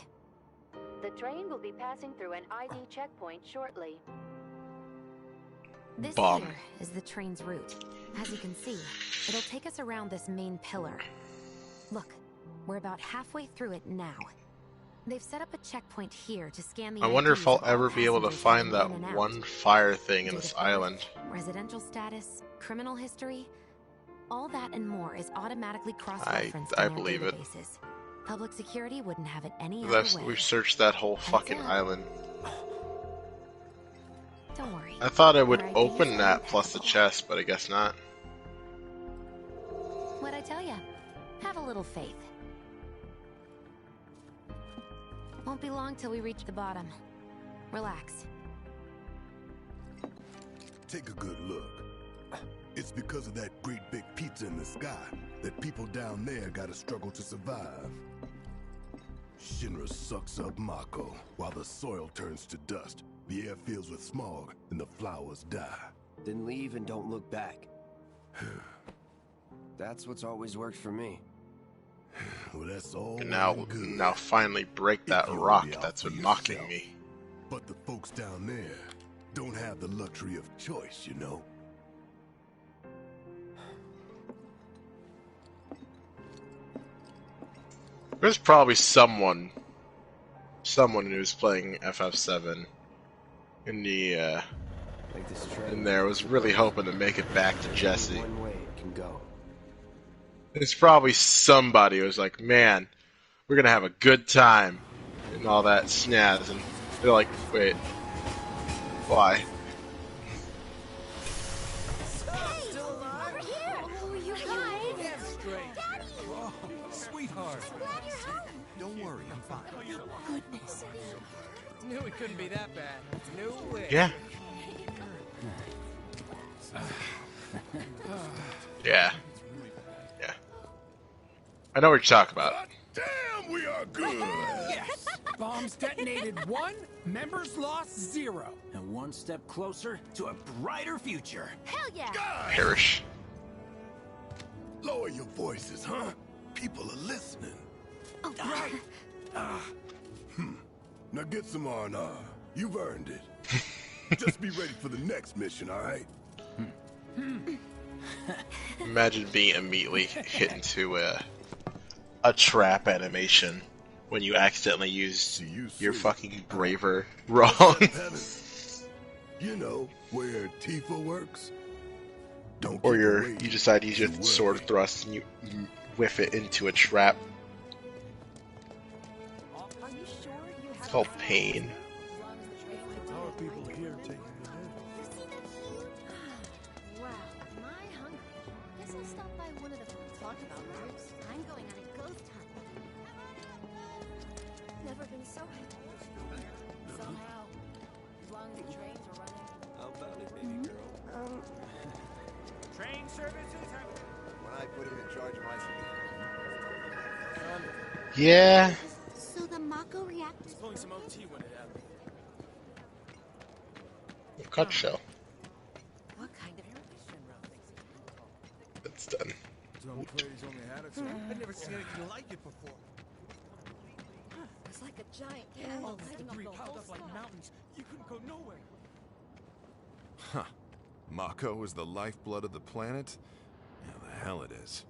The train will be passing through an ID checkpoint shortly. This Bomb. here is the train's route. As you can see, it'll take us around this main pillar. Look, we're about halfway through it now. They've set up a checkpoint here to scan the I wonder IDs if I'll of all ever be able to passengers find coming that in and out. one fire thing in Date this of birth, island. Residential status, criminal history, all that and more is automatically I cross-referenced in their believe it. databases. Public security wouldn't have it any other way. We've searched that whole fucking Until- island. Don't worry. I thought it would Our IDs open are that plus the impeccable. chest, but I guess not. What'd I tell ya? Have a little faith. Won't be long till we reach the bottom. Relax. Take a good look. It's because of that great big pizza in the sky that people down there gotta struggle to survive. Shinra sucks up Mako while the soil turns to dust, the air fills with smog, and the flowers die. Then leave and don't look back. That's what's always worked for me. Well, that's all And well and good. now finally break that If you'll rock be out that's for been mocking yourself. me. But the folks down there don't have the luxury of choice, you know. There's probably someone who's playing FF7 in the Like this train. in there was really hoping to make it back to Jesse. One way it can go. There's probably somebody who's like, man, we're gonna have a good time and all that snazz, and they're like, wait, why? Over here! Oh, you guys! Daddy! Oh, sweetheart. I'm glad you're home. Don't worry, I'm fine. Goodness. Knew it couldn't be that bad. No way. Yeah. Yeah. Yeah. I know what you're talking about. Damn, we are good! Yes! Bombs detonated 1, members lost 0. And one step closer to a brighter future. Hell yeah! Perish. Lower your voices, huh? People are listening. Oh, right. Now get some R&R. You've earned it. Just be ready for the next mission, all right? Imagine being immediately hit into a trap animation when you accidentally use your fucking braver wrong. You know where Tifa works? Don't Or keep you decide to use your sword thrust and you whiff it into a trap. It's called pain. How are people here taking it Wow, am I hungry? Guess I'll stop by one of the talk about groups. I'm going on a ghost hunt. Never been so happy. Somehow, as long as the trains are running. How about it, baby girl? Train services have... When I put him in charge of my... Yeah. So the Mako reactor... He's pulling some OT when it happened. Cut shell. What kind of... It's done. Some plays only had it, so I've never seen anything like it before. It's like a giant camel All this lighting debris up the piled whole up like sky. mountains. You couldn't go nowhere. Huh. Mako is the lifeblood of the planet? Yeah, the hell it is.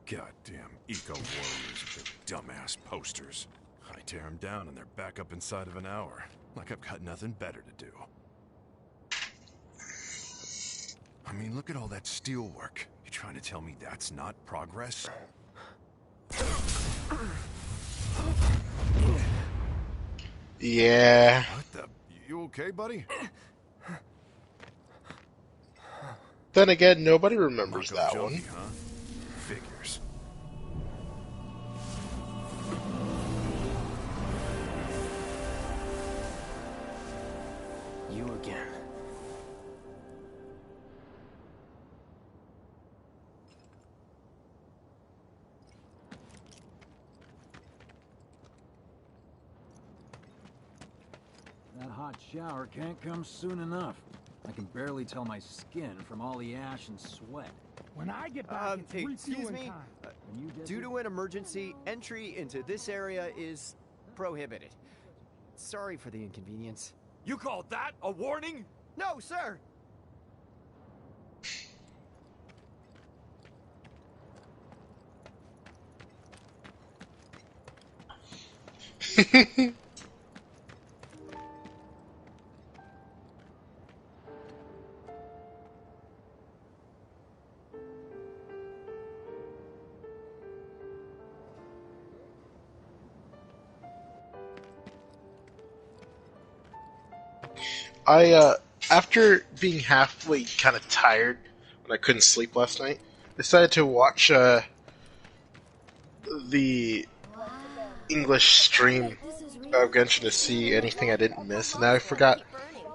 Goddamn eco-warriors with their dumbass posters. I tear them down and they're back up inside of an hour. Like I've got nothing better to do. I mean, look at all that steel work. You trying to tell me that's not progress? Yeah. What the? You okay, buddy? Then again, nobody remembers Mako that junkie, one. huh? Figures. You again. That hot shower can't come soon enough. I can barely tell my skin from all the ash and sweat. When I get back, it's Excuse refueling me. time. Due to an emergency, entry into this area is prohibited. Sorry for the inconvenience. You call that a warning? No, sir. After being halfway kind of tired when I couldn't sleep last night, decided to watch the English stream of Genshin to see anything I didn't miss, and now I forgot.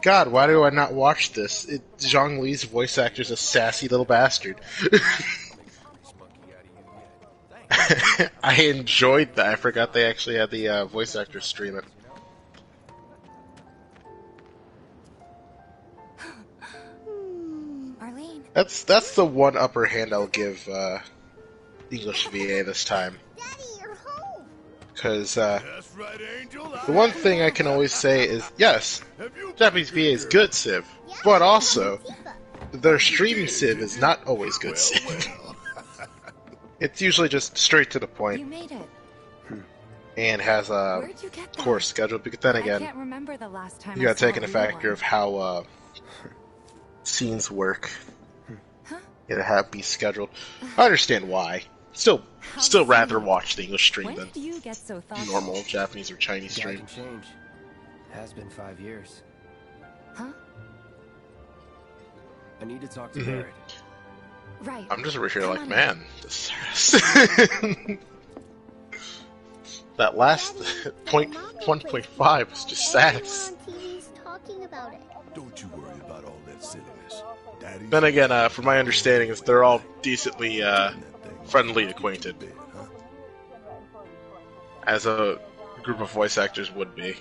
God, why do I not watch this? Zhang Li's voice actor is a sassy little bastard. I enjoyed that. I forgot they actually had the voice actor stream it. Arlene. That's the one upper hand I'll give English VA this time. Because the one thing I can always say is, yes, Japanese VA is good Civ, but also their streaming Civ is not always good Civ. It's usually just straight to the point. You made it. And has a course schedule. But then I again, can't remember the last time you gotta I saw take in a a factor real of how scenes work. It'll have be scheduled. I understand why. Still rather watch the English stream When than did you get so thoughtful? normal Japanese or Chinese That stream. can change. Has been 5 years. Huh? I need to talk to Mhm. Barrett. Right. I'm just over here Come like, on man, this that last point 1.5 was just sass. Talking about it. Don't you worry about all that silliness. Daddy. Then again, from my understanding, is they're all decently friendly acquainted, as a group of voice actors would be.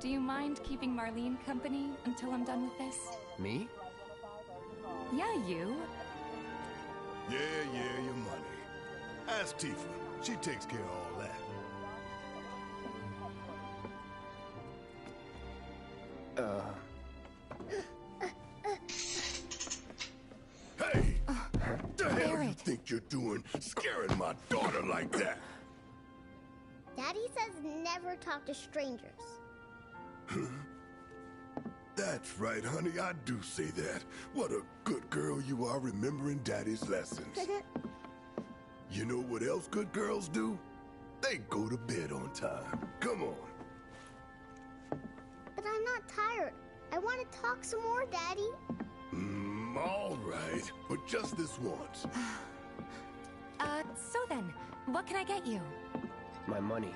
Do you mind keeping Marlene company until I'm done with this? Me? Yeah, you. Yeah, your money. Ask Tifa. She takes care of all that. Hey! What the hell you think you're doing scaring my daughter like that? Daddy says never talk to strangers. That's right, honey. I do say that. What a good girl you are remembering Daddy's lessons. You know what else good girls do? They go to bed on time. Come on. But I'm not tired. I want to talk some more, Daddy. All right. But just this once. So then, what can I get you? My money.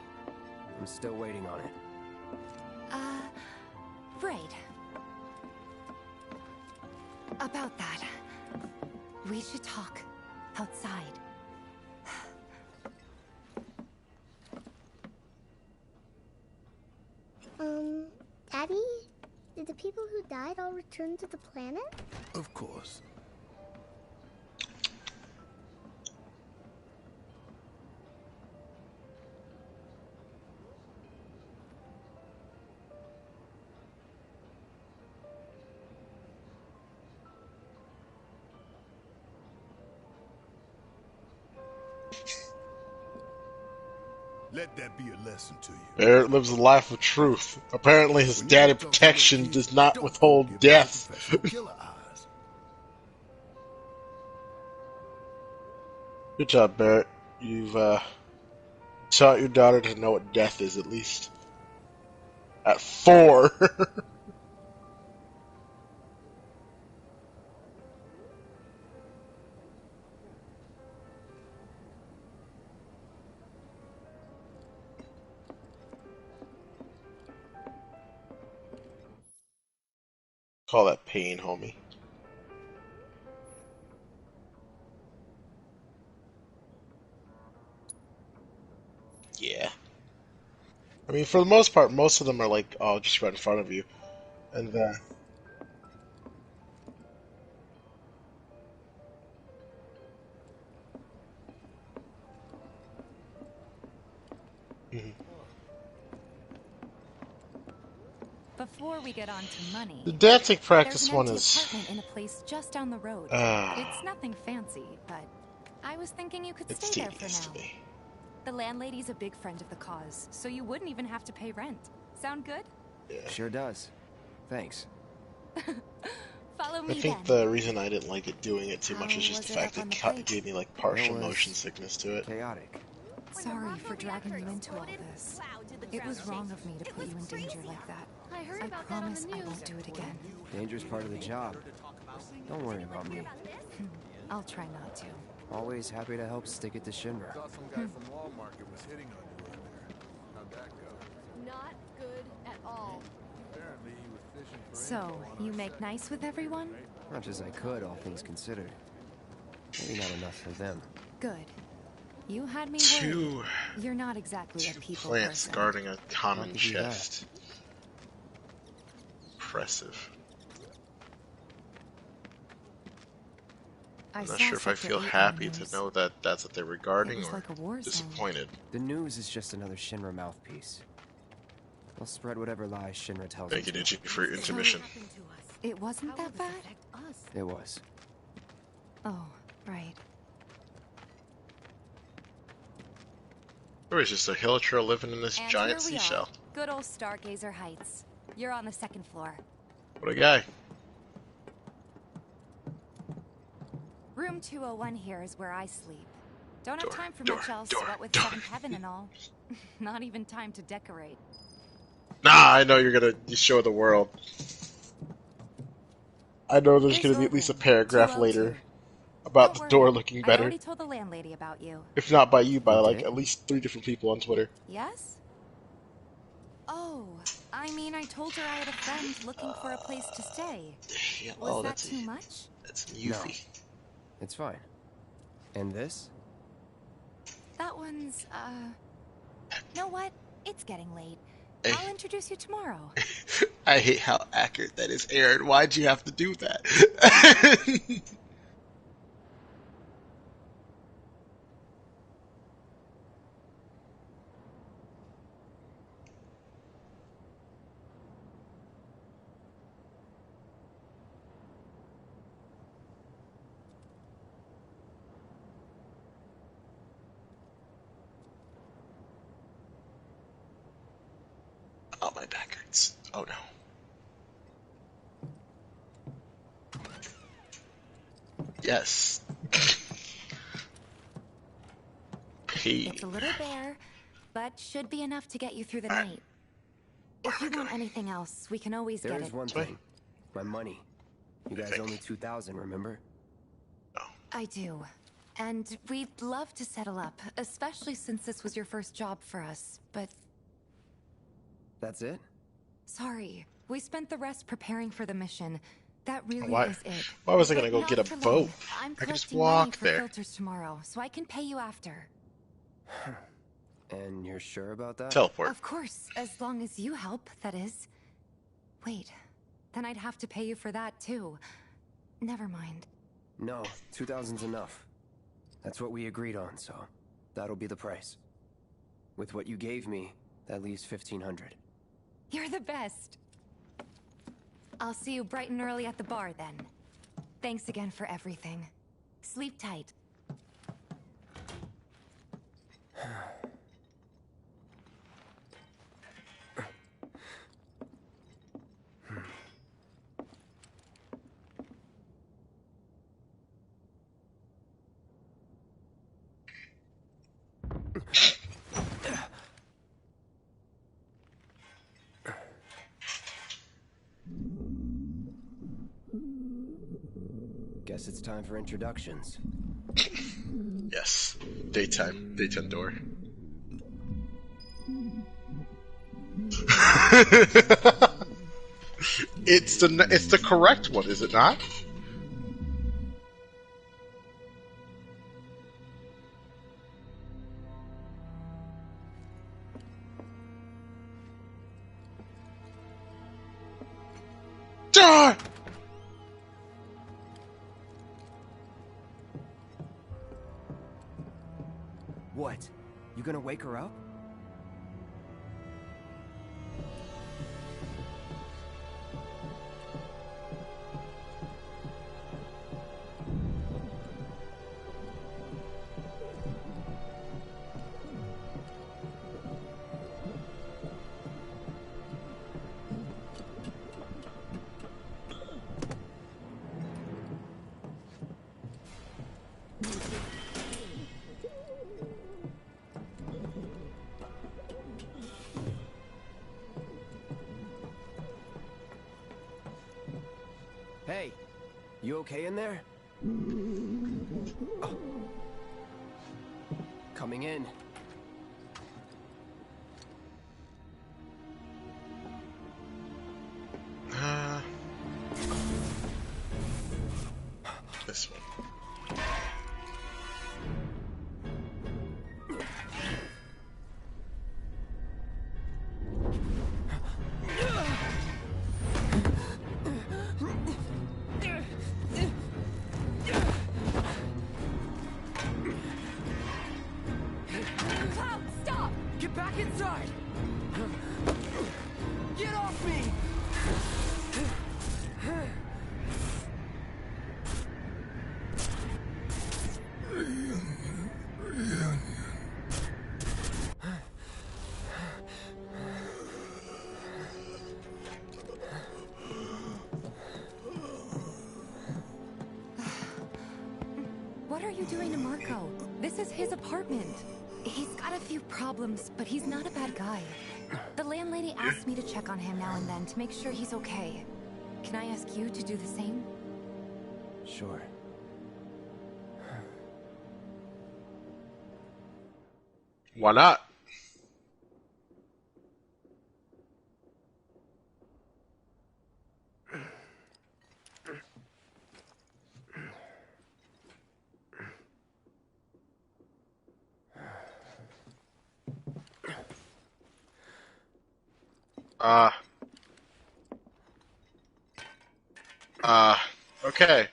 I'm still waiting on it. Right. About that, we should talk outside. Daddy? Did the people who died all return to the planet? Of course. Let that be a lesson to you. Barrett lives a life of truth. Apparently his daddy protection does not withhold death. Good job, Barrett. You've taught your daughter to know what death is, at least. At 4. Call that pain, homie. Yeah. I mean, for the most part, most of them are like, oh, just right in front of you. And Before we get on to money, the dancing practice there's an one empty is. apartment in a place just down the road. It's nothing fancy, but I was thinking you could It's stay there for tedious now. to me. The landlady's a big friend of the cause, so you wouldn't even have to pay rent. Sound good? Yeah. Sure does. Thanks. Follow I me think then. the reason I didn't like it doing it too much is just the fact that it gave me like partial motion sickness to it. Chaotic. Sorry for dragging you into all this. It was wrong of me to put you in danger like that. I promise I won't do it again. Danger's part of the job. Don't worry about me. I'll try not to. Always happy to help stick it to Shinra. Thought some guy from Walmart was hitting on you over there. How'd that go? Not good at all. Apparently he was fishing for So, you make nice with everyone? Much as I could, all things considered. Maybe not enough for them. Good. You had me Two worried. You're not exactly a people plants person. guarding a common How could you do that? chest. Impressive. I'm not sure if I feel happy to know that that's what they're regarding or like a war zone. disappointed. The news is just another Shinra mouthpiece. They'll spread whatever lies Shinra tells Thank you, them to. Digi, for your intermission. It wasn't that bad? It was. Oh, right. Or is just a hill trail living in this And giant here we seashell? are. Good old Stargazer Heights. You're on the second floor. What a guy. Room 201 here is where I sleep. Don't have time for door, much else, door, what with door. seventh heaven and all. Not even time to decorate. Nah, I know you're gonna show the world. I know there's gonna be at least a paragraph later about the door looking I better. already told the landlady about you. If not by you, by You like did? at least 3 different people on Twitter. Yes? Oh, I mean, I told her I had a friend looking for a place to stay. Yeah, Was oh, that that's too much? That's No. Yuffie. It's fine. And this? That one's, know what? It's getting late. Hey. I'll introduce you tomorrow. I hate how accurate that is, Aaron. Why'd you have to do that? my back hurts. Oh no. Yes. It's a little bare, but should be enough to get you through the night. If you want anything else, we can always get it. There is one thing. My money. You guys owe me 2,000, remember? I do. And we'd love to settle up, especially since this was your first job for us, but... That's it? Sorry. We spent the rest preparing for the mission. That really Why? is it. Why was I gonna But go not get a for boat? long. I'm I could just collecting money walk for there. filters tomorrow, so I can pay you after. And you're sure about that? Teleport. Of course, as long as you help, that is. Wait, then I'd have to pay you for that too. Never mind. No, 2,000's enough. That's what we agreed on, so that'll be the price. With what you gave me, that leaves 1,500. You're the best. I'll see you bright and early at the bar then. Thanks again for everything. Sleep tight. Guess it's time for introductions. Yes. Daytime door. It's the correct one, is it not? Ah! What? You gonna wake her up? Hey, you okay in there? Oh. Coming in. This one. Cloud, stop! Get back inside! Get off me! What are you doing to Marco? This is his apartment. He's got a few problems, but he's not a bad guy. The landlady asked me to check on him now and then to make sure he's okay. Can I ask you to do the same? Sure. Why not? Okay.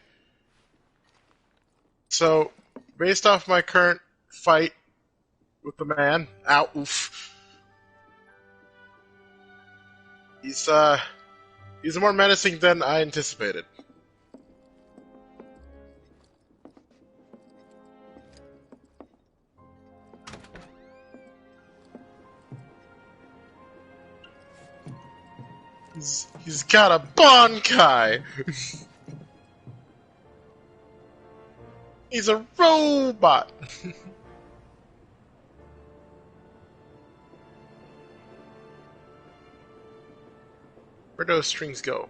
So, based off my current fight with the man, oof. He's more menacing than I anticipated. He's got a Bankai! He's a robot! Where do those strings go?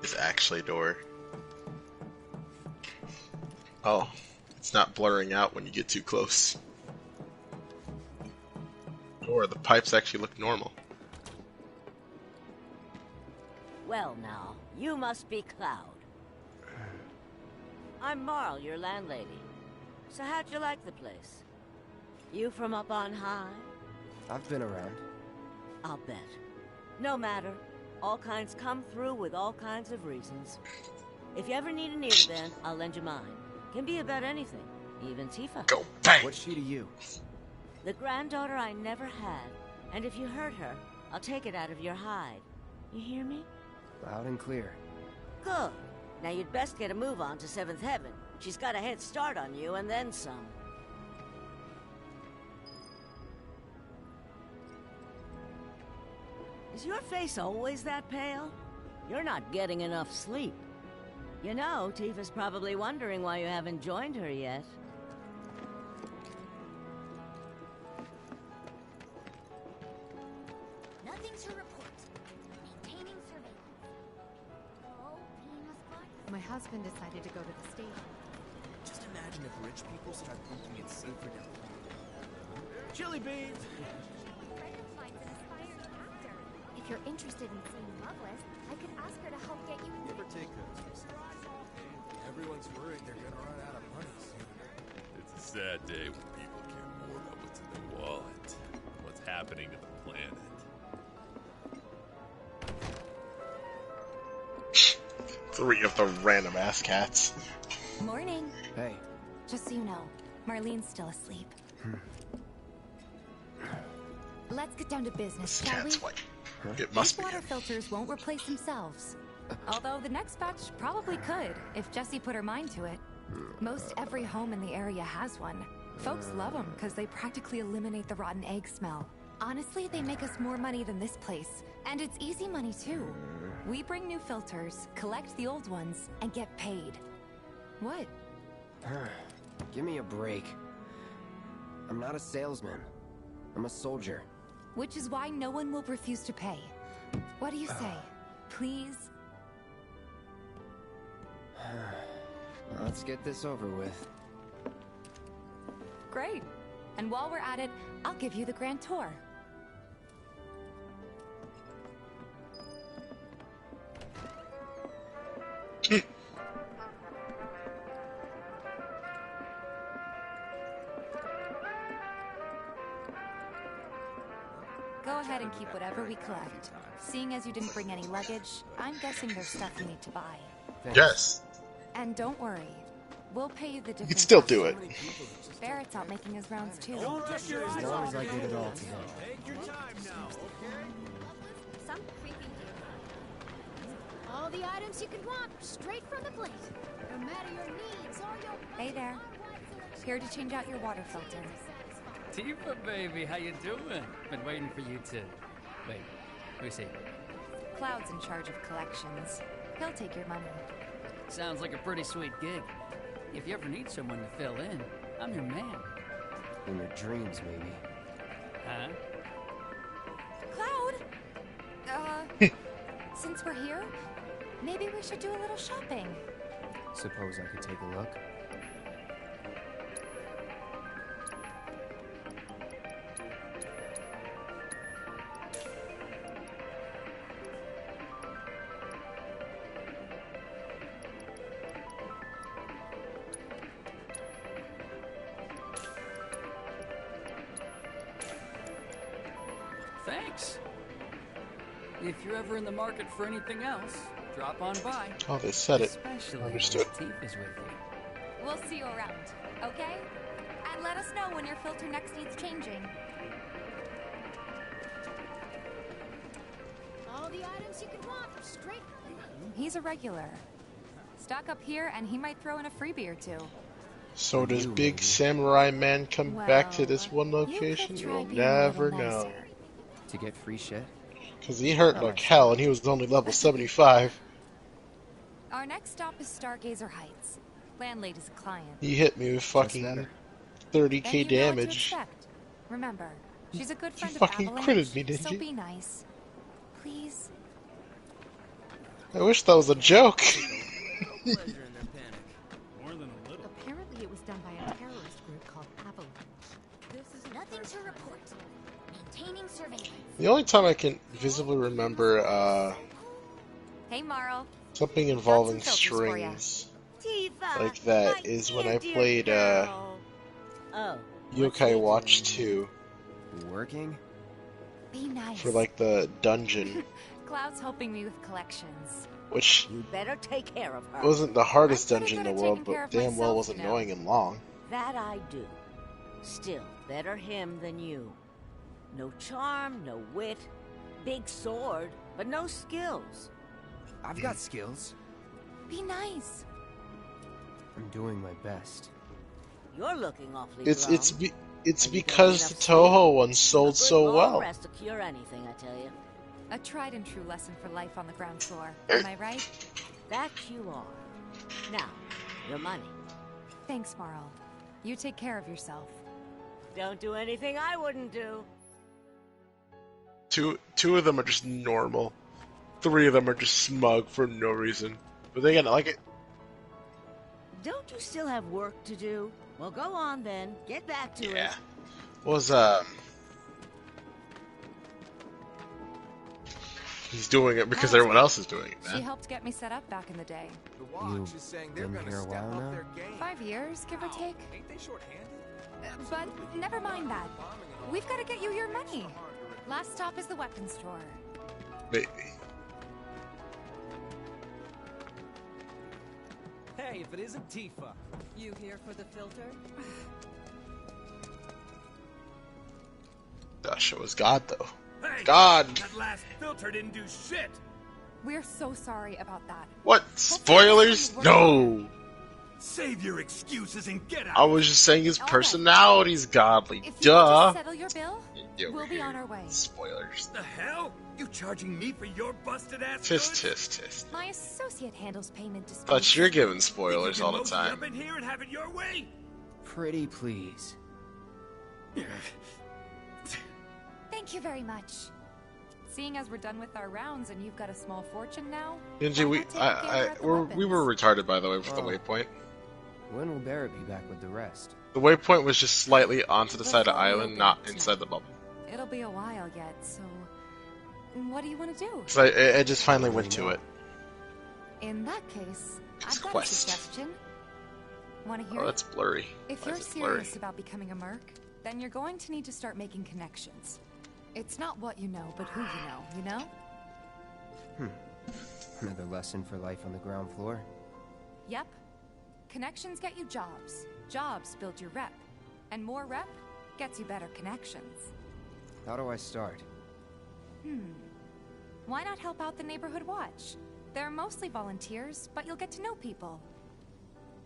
It's actually a door. Oh, it's not blurring out when you get too close. Or the pipes actually look normal. Well now, you must be Cloud. I'm Marl, your landlady. So how'd you like the place? You from up on high? I've been around. I'll bet. No matter. All kinds come through with all kinds of reasons. If you ever need an ear to bend, I'll lend you mine. Can be about anything, even Tifa. Go bang! What's she to you? The granddaughter I never had, and if you hurt her, I'll take it out of your hide. You hear me? Loud and clear. Good. Now you'd best get a move on to 7th Heaven. She's got a head start on you, and then some. Is your face always that pale? You're not getting enough sleep. You know, Tifa's probably wondering why you haven't joined her yet. Nothing to report. Maintaining surveillance. Oh, penis butt. My husband decided to go to the station. Just imagine if rich people start thinking it's safer down there. Chili beans! If you're interested in seeing Loveless, I could ask her to help get you in. Never take those. Everyone's worried they're gonna run out of money soon. It's a sad day when people care more about what's in their wallet, what's happening to the planet. 3 of the random ass cats. Morning. Hey. Just so you know, Marlene's still asleep. Let's get down to business, shall we? Cat's white. It must These be. water filters won't replace themselves. Although the next batch probably could, if Jessie put her mind to it. Most every home in the area has one. Folks love them because they practically eliminate the rotten egg smell. Honestly, they make us more money than this place. And it's easy money too. We bring new filters, collect the old ones, and get paid. What? Give me a break. I'm not a salesman. I'm a soldier. Which is why no one will refuse to pay. What do you say? Please? Let's get this over with. Great. And while we're at it, I'll give you the grand tour. Go ahead and keep whatever we collect. Seeing as you didn't bring any luggage, I'm guessing there's stuff you need to buy. Yes. And don't worry, we'll pay you the difference. You can still do it. Barrett's out making his rounds too. As long as I get it all today. Take your time now, okay? Some creepy dude. All the items you could want, straight from the plate. No matter your needs or your... Hey there. Here to change out your water filter. Tifa, baby, how you doing? Been waiting for you to... Wait, who's he? Cloud's in charge of collections. He'll take your money. Sounds like a pretty sweet gig. If you ever need someone to fill in, I'm your man. In your dreams, maybe. Huh? Cloud! Since we're here, maybe we should do a little shopping. Suppose I could take a look? Thanks. If you're ever in the market for anything else, drop on by. Oh, they said it. Especially Understood. if Tifa's with you. We'll see you around, okay? And let us know when your filter next needs changing. All the items you could want, straight from the... He's a regular. Stock up here and he might throw in a freebie or two. So does Big Samurai Man come back to this one location? We'll never know. To get free shit? Because he hurt like hell and he was only level 75. Our next stop is Stargazer Heights. Landlady's a client. He hit me with fucking 30k damage. Remember, she's a good friend You of fucking Avalanche, critted me, didn't so you? be nice. Please. I wish that was a joke. Apparently it was done by a terrorist group called Avalanche. This is nothing to report. Maintaining surveillance. The only time I can visibly remember Hey, Marl. something involving strings like that is when I played Yokai Watch 2. Working? Be nice. For like the dungeon, Cloud's helping me with collections. which You better take care of her. wasn't the hardest I'm pretty dungeon in good the at world, taking care but of damn well myself, was you know. annoying and long. That I do. Still, better him than you. No charm, no wit. Big sword, but no skills. I've got skills. Be nice. I'm doing my best. You're looking awfully It's because the Toho one sold so well. Rest to cure anything, I tell you. A tried and true lesson for life on the ground floor. Am I right? That you are. Now, your money. Thanks, Marl. You take care of yourself. Don't do anything I wouldn't do. Two of them are just normal. 3 of them are just smug for no reason. But they gotta like it. Don't you still have work to do? Well, go on then. Get back to Yeah. it. Was he's doing it because everyone else is doing it, She man. helped get me set up back in the day. The Watch is saying they're been gonna here a step while up now? their game. 5 years, give or take. Ain't they short-handed? But never mind that. We've got to get you your money. Last stop is the weapons store. Maybe. Hey, if it isn't Tifa. You here for the filter? Gosh, it was God though. Hey, God. that last filter didn't do shit. We're so sorry about that. What? Spoilers? No. Save your excuses and get out. I was just saying his personality's godly. If you could Duh. just settle your bill, Yeah, we'll be on our way. Spoilers. The hell? You charging me for your busted ass Tisk, goods? tisk, tisk. My associate handles payment disputes. But you're giving spoilers all the Mosey time. up in here and have it your way? Pretty please. Thank you very much. Seeing as we're done with our rounds and you've got a small fortune now, Ninja, we were retarded by the way for the waypoint. When will Barrett be back with the rest? The waypoint was just slightly onto the side of the island, not inside the bubble. it'll be a while yet, so what do you want to do? So I just finally went to it. In that case, It's I've got quest. a suggestion. Want to hear Oh, it? that's blurry. If Why you're is it blurry? serious about becoming a merc, then you're going to need to start making connections. It's not what you know, but who you know, Another lesson for life on the ground floor. Yep. Connections get you jobs. Jobs build your rep. And more rep gets you better connections. How do I start? Why not help out the neighborhood watch? They're mostly volunteers, but you'll get to know people.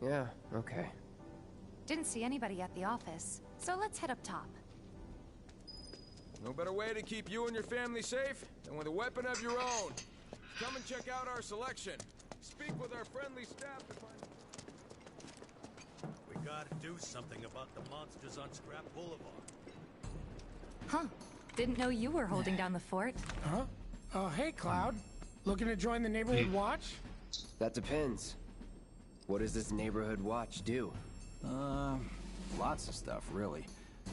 Yeah, okay. Didn't see anybody at the office, so let's head up top. No better way to keep you and your family safe than with a weapon of your own. Come and check out our selection. Speak with our friendly staff to find... We gotta do something about the monsters on Scrap Boulevard. Huh. Didn't know you were holding down the fort. Huh? Oh, hey, Cloud. Looking to join the neighborhood watch? That depends. What does this neighborhood watch do? Lots of stuff, really.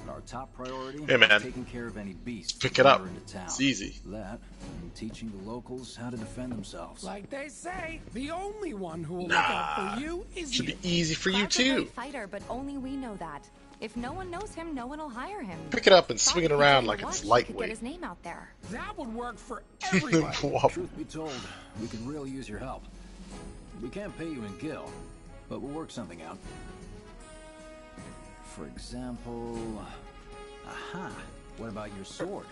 But our top priority Hey, man. is taking care of any beasts Pick that it up. wander into town. It's easy. That, and teaching the locals how to defend themselves. Like they say, the only one who will look out for you is Should you. be easy for you Cloud's a great too. fighter, but only we know that. If no one knows him, no one will hire him. Pick it up and Thought swing it if he around joined like the it's watch, he could get lightweight. his name out there. That would work for everybody. Truth be told, we could really use your help. We can't pay you in gil, but we'll work something out. for example... Aha! What about your sword?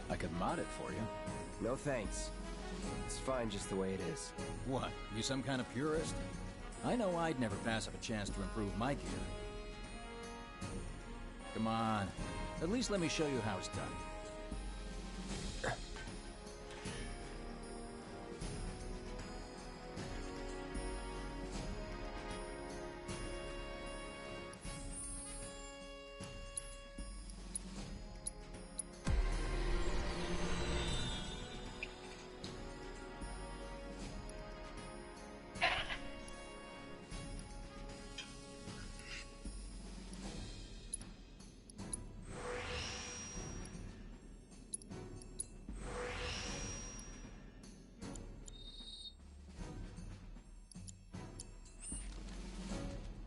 I could mod it for you. No thanks. It's fine just the way it is. What? You some kind of purist? I know I'd never pass up a chance to improve my gear. Come on. At least let me show you how it's done.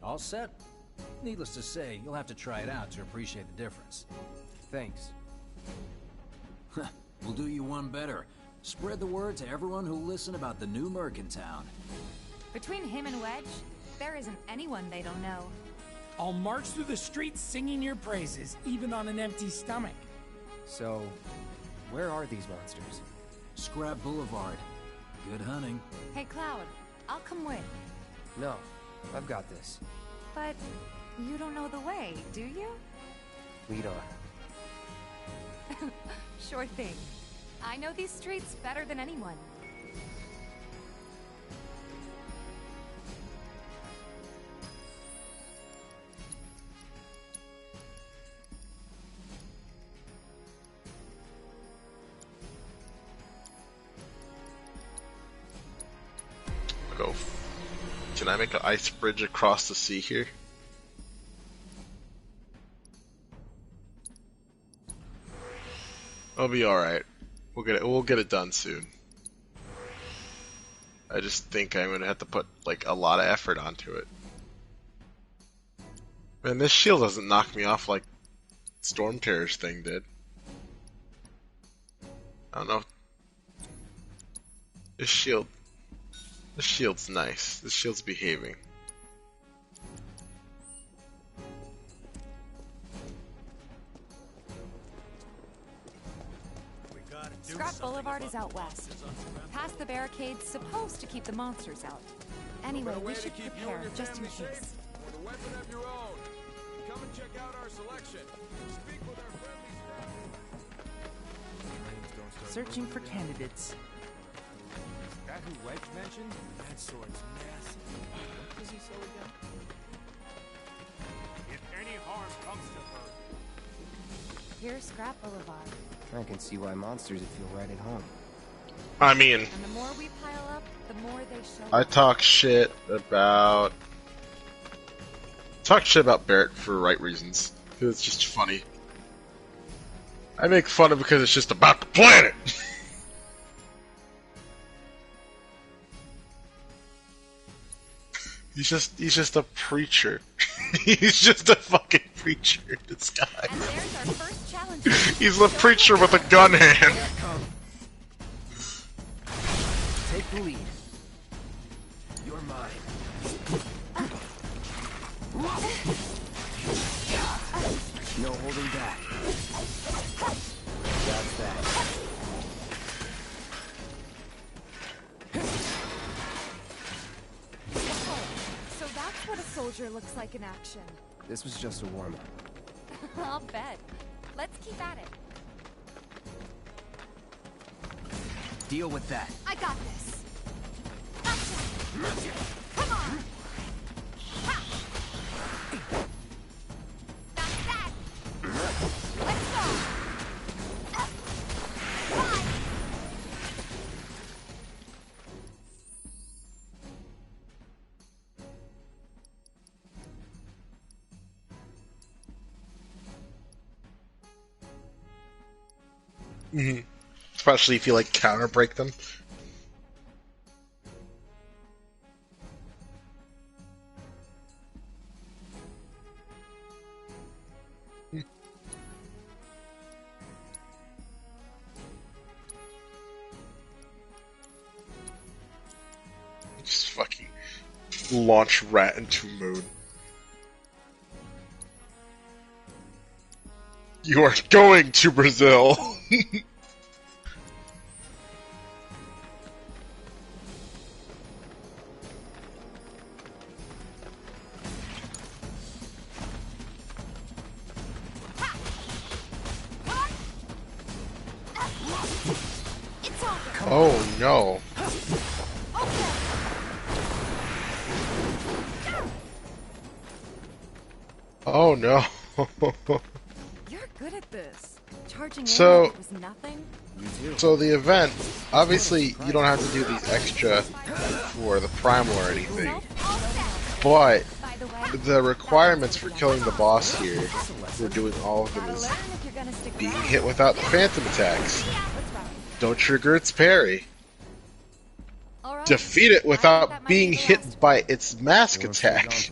All set? Needless to say, you'll have to try it out to appreciate the difference. Thanks. We'll do you one better. Spread the word to everyone who'll listen about the new Merc in town. Between him and Wedge, there isn't anyone they don't know. I'll march through the streets singing your praises, even on an empty stomach. So, where are these monsters? Scrap Boulevard. Good hunting. Hey, Cloud, I'll come with. No, I've got this. But you don't know the way, do you? Lead on. Sure thing. I know these streets better than anyone. Go. Can I make an ice bridge across the sea here? I'll be alright. We'll get it done soon. I just think I'm gonna have to put like a lot of effort onto it. Man, this shield doesn't knock me off like Storm Terror's thing did. I don't know. This shield's nice. This shield's behaving. Scrap Boulevard is out west. Past the barricades, supposed to keep the monsters out. Anyway, we should prepare just in case. With a weapon of your own. Come and check out our selection. Speak with our friendly. Searching for candidates. That who Wedge mentioned? That sword's massive. What does he sell again? If any harm comes to her. Here's Scrap Boulevard. I can see why monsters would feel right at home. I mean, And the more we pile up, the more they show I talk shit about Barrett for right reasons. Because it's just funny. I make fun of it because it's just about the planet. He's just a preacher. He's just a fucking preacher, this guy. And there's our first challenge. He's the preacher with a gun hand. Take the lead. You're mine. No holding back. That's that. So that's what a soldier looks like in action. This was just a warm-up. I'll bet. Let's keep at it. Deal with that. I got this. Gotcha. Come on. Ha. That's that. Let's go. Bye. Mm-hmm. Especially if you like counter break them. Just fucking launch rat into mode. You are going to Brazil. Oh no. Oh no. You're good at this. Charging So- in like it was nothing. So the event, obviously you don't have to do these extra for the primal or anything, but the requirements for killing the boss here, for doing all of them, is being hit without the phantom attacks. Don't trigger its parry. Defeat it without being hit by its mask attack.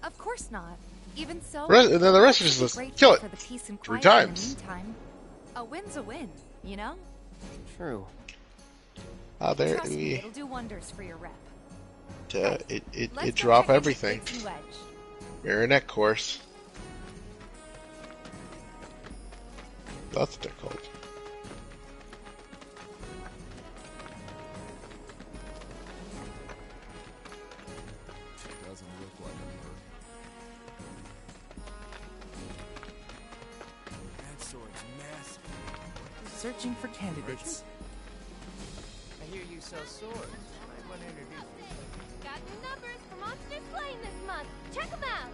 Of course not. Even so, And then the rest is just kill it for the peace and 3 quiet in the times. meantime. A win's a win, you know? True. Ah, there Trust me, we. it'll do wonders for your rep. It drop everything. Marionette course. That's what they're called. Doesn't look like a merc. That sword's massive. Searching for candidates. I hear you sell swords. Might want to introduce me. Got new numbers for Monster Slaying this month. Check them out.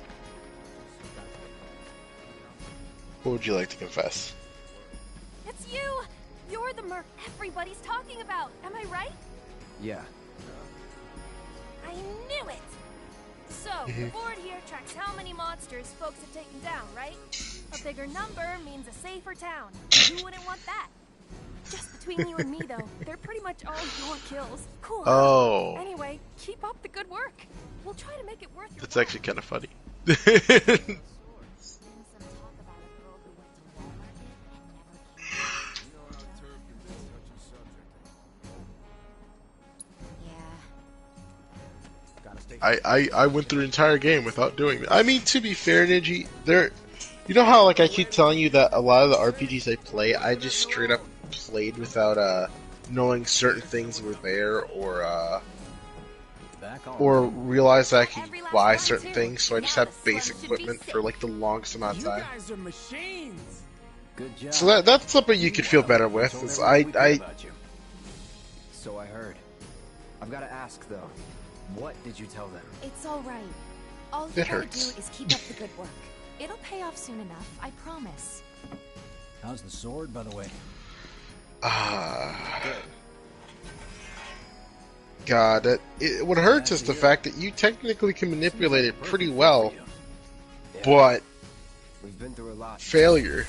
What would you like to confess? It's you! You're the merc everybody's talking about. Am I right? Yeah. I knew it! So, the board here tracks how many monsters folks have taken down, right? A bigger number means a safer town. Who wouldn't want that? Just between you and me, though, they're pretty much all your kills. Cool. huh? Oh. Anyway, keep up the good work. We'll try to make it worth your That's actually kind of funny. I went through the entire game without doing that. I mean, to be fair, Niji, you know how like I keep telling you that a lot of the RPGs I play, I just straight up played without knowing certain things were there or realized I could buy certain things, so I just had basic equipment for like the longest amount of You time. guys are machines. Good job. So that's something you could feel better with. Is I So I heard. I've got to ask though. What did you tell them? It's all right. All you It gotta hurts. do is keep up the good work. It'll pay off soon enough, I promise. How's the sword, by the way? God, what hurts is the fact that you technically can manipulate it pretty well, but We've been through a lot. failure.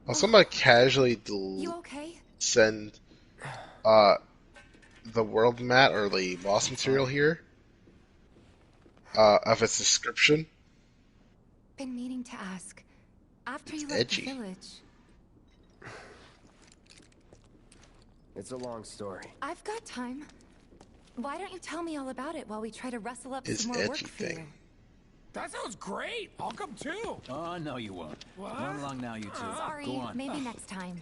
Also, I'm gonna casually You okay? send the world mat or the boss material here of its description. Been meaning to ask. After you It's left edgy. the village, It's a long story. I've got time. Why don't you tell me all about it while we try to rustle up His some more work edgy for you? thing. That sounds great. I'll come too. Oh, no, you won't. What? Run along now, you two. Sorry, Go on. maybe next time.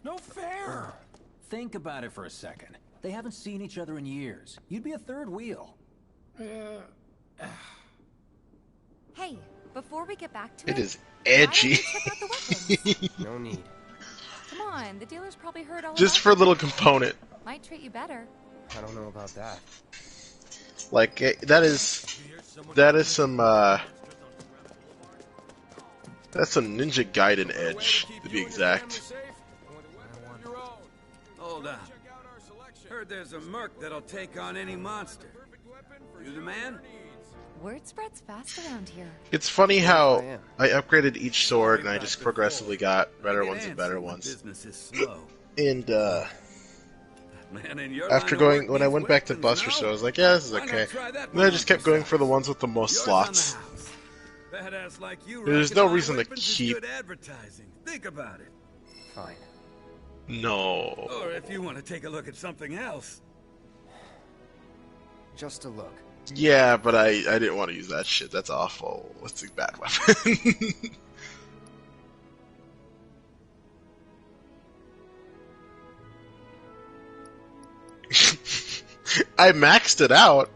No fair. Think about it for a second. They haven't seen each other in years. You'd be a third wheel. Hey, before we get back to It it, is edgy. No need. come on, the dealer's probably heard all Just about for a little component. it. Might treat you better. I don't know about that. Like that is some that's some Ninja Gaiden edge to be exact. Hold on. Heard there's a merc that'll take on any monster. You the man? Word spreads fast around here. It's funny how I upgraded each sword and I just progressively got better ones and better ones. Business is slow. And Man, in your after line of going work when I needs went back to weapons, Buster no? Stone, I was like, yeah, this is Why not okay. try that And then I one just on kept going yourself? for the ones with the most Yours slots. on the house. Badass like you There's rocking no my reason to weapons is keep. good advertising. Think about it. Fine. No. Or if you want to take a look at something else. Just a look. Yeah, but I didn't want to use that shit. That's awful. That's a bad weapon. I maxed it out,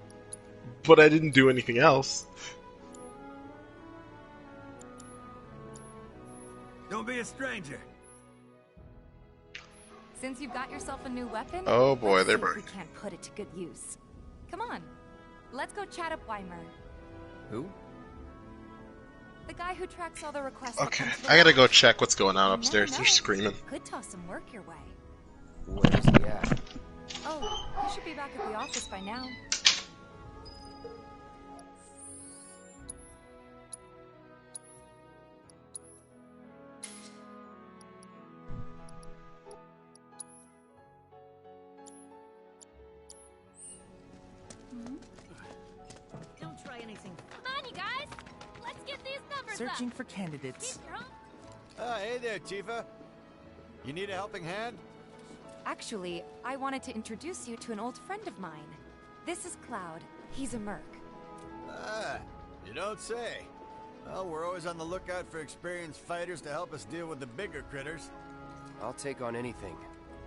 but I didn't do anything else. Don't be a stranger. Since you've got yourself a new weapon, Oh boy, let's they're see if we burning. can't put it to good use. Come on, let's go chat up Weimer, Who? the guy who tracks all the requests. Okay, that come to the I gotta lodge. go check what's going on You upstairs. never They're know. screaming. Could toss some work your way. Where's he at? Oh, he should be back at the office by now. Don't try anything. Come on, you guys. Let's get these numbers Searching up. for candidates. Keep your home. Hey there, Tifa. You need a helping hand? Actually, I wanted to introduce you to an old friend of mine. This is Cloud. He's a merc. Ah, you don't say. Well, we're always on the lookout for experienced fighters to help us deal with the bigger critters. I'll take on anything.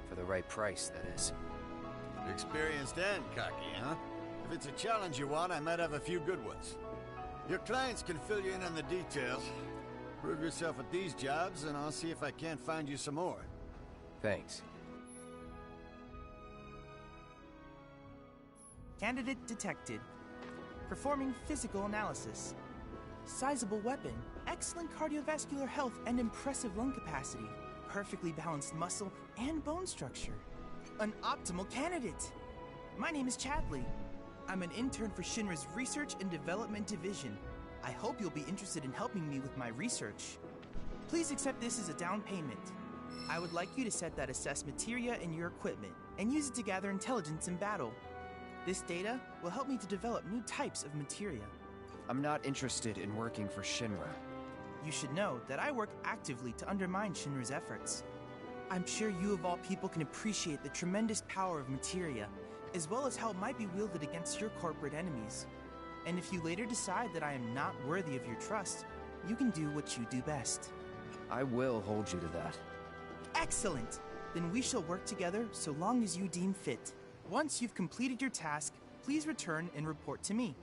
For the right price, that is. Experienced and cocky, huh? If it's a challenge you want, I might have a few good ones. Your clients can fill you in on the details. Prove yourself at these jobs, and I'll see if I can't find you some more. Thanks. Candidate detected. Performing physical analysis. Sizable weapon, excellent cardiovascular health and impressive lung capacity. Perfectly balanced muscle and bone structure. An optimal candidate. My name is Chadley. I'm an intern for Shinra's Research and Development Division. I hope you'll be interested in helping me with my research. Please accept this as a down payment. I would like you to set that assess materia in your equipment and use it to gather intelligence in battle. This data will help me to develop new types of materia. I'm not interested in working for Shinra. You should know that I work actively to undermine Shinra's efforts. I'm sure you of all people can appreciate the tremendous power of materia, as well as how it might be wielded against your corporate enemies. And if you later decide that I am not worthy of your trust, you can do what you do best. I will hold you to that. Excellent! Then we shall work together so long as you deem fit. Once you've completed your task, please return and report to me.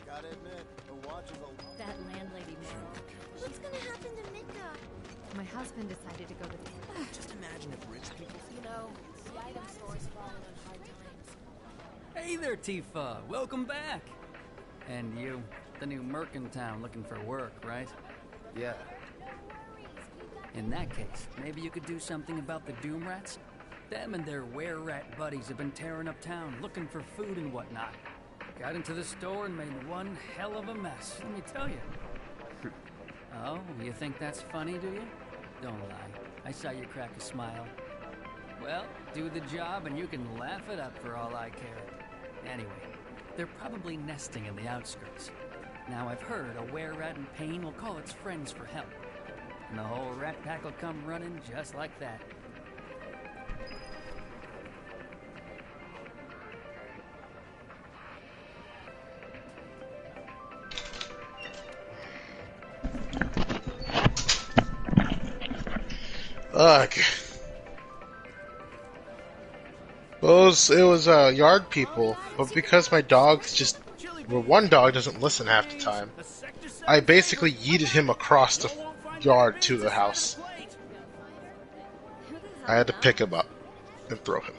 Gotta admit, the watch is a... That landlady Mel. What's gonna happen to Mika? My husband decided to go to the... Just imagine if rich people... You know, the item store's fallen on hard times. Hey there, Tifa. Welcome back. And you, the new merc in town looking for work, right? Yeah. In that case, maybe you could do something about the Doom Rats? Them and their were-rat buddies have been tearing up town, looking for food and whatnot. Got into the store and made one hell of a mess, let me tell you. Oh, you think that's funny, do you? Don't lie. I saw you crack a smile. Well, do the job and you can laugh it up for all I care. Anyway, they're probably nesting in the outskirts. Now I've heard a were-rat in pain will call its friends for help. And the whole rat pack will come running just like that. Ugh. It was yard people, but because my dogs just... Well, one dog doesn't listen half the time, I basically yeeted him across the yard to the house. I had to pick him up and throw him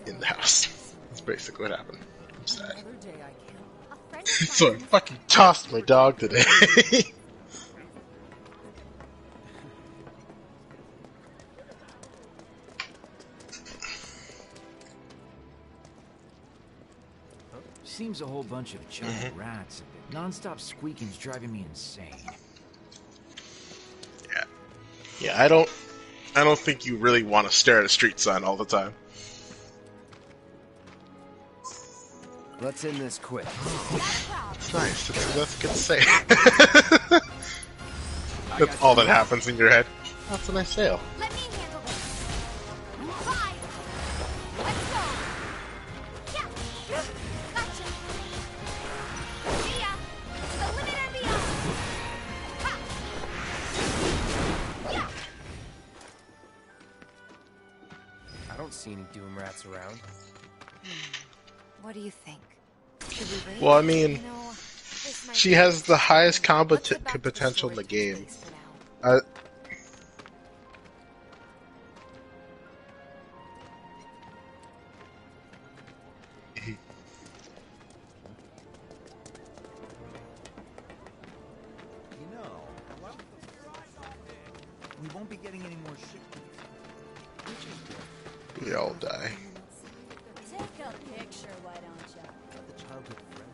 in the house. That's basically what happened. I'm sad. So I fucking tossed my dog today. seems a whole bunch of giant rats. Non-stop squeaking's driving me insane. Yeah, I don't think you really want to stare at a street sign all the time. Let's end this quick. Nice. That's good to say. That's all that happens in your head. That's a nice sale. Let me handle this. Bye. Let's go. Yeah. Gotcha. See ya. To the limit and beyond. Ha. Yeah. I don't see any doom rats around. What do you think? Should we raid? Well, I mean, No, this might she be has the highest combo Let's head back to the potential in the storage game. place for now. You know, we won't be getting any more shipments. Which is good. We all die. Take a picture, why don't you? The childhood friend.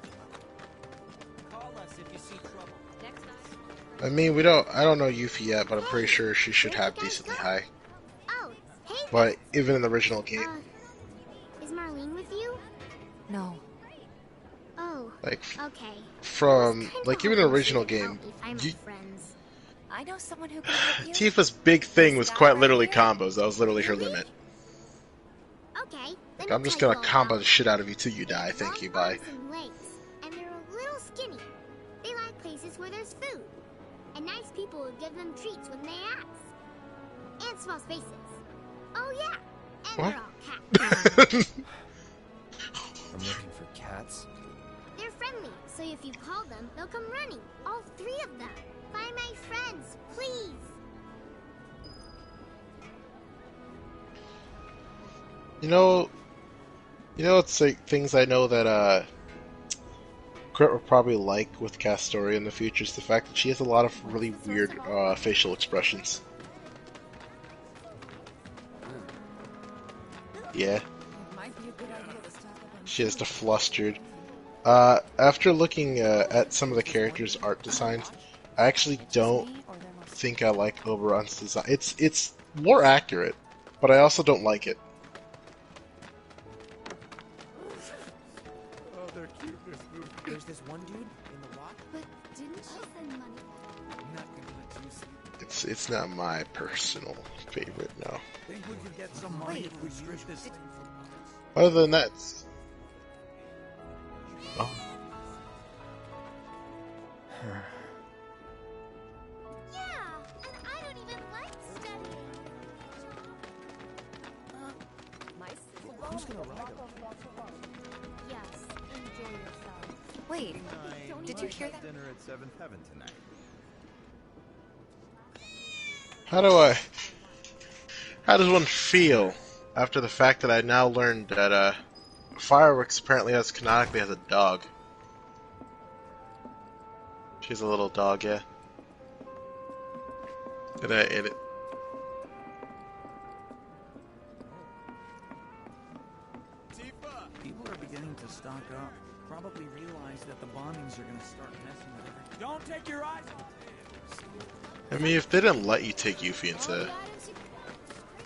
Call us if you see trouble. Next time. I mean, I don't know Yuffie yet, but I'm pretty sure she should have decently high. Oh, hey. But even in the original game, Is Marlene with you? No. Oh. Like, Okay. from like even in the original game, Friends. I know someone who can help you. Tifa's big thing was quite literally combos. That was literally her limit. Okay. Like, I'm just gonna combo the shit out of you till you die. Thank you, bye. And legs, and they're a little skinny. They like places where there's food, and nice people will give them treats when they ask. And small spaces. Oh yeah. And What? they're all cats. I'm looking for cats. They're friendly, so if you call them, they'll come running. All 3 of them. Find my friends, please. You know, it's like things I know that Crit will probably like with Castoria in the future is the fact that she has a lot of really weird facial expressions. Yeah. She has the flustered. After looking at some of the characters' art designs, I actually don't think I like Oberon's design. It's more accurate, but I also don't like it. Oh, they're cute. There's this one dude in the walk. But didn't she send money? Not gonna let you see. It's not my personal favorite, no. Think we could get some money if we strip this thing for parts? Other than that, oh. Yeah, and I don't even like studying. Who's gonna ride him? Yes, enjoy yourself. Wait, did you hear that? Dinner at 7th Heaven tonight. How does one feel after the fact that I now learned that Fireworks apparently canonically has a dog? She's a little dog, yeah. And it. People are beginning to stock up. Probably realize that the bombings are gonna start messing with everything. Don't take your eyes off. I mean, if they didn't let you take Yuffie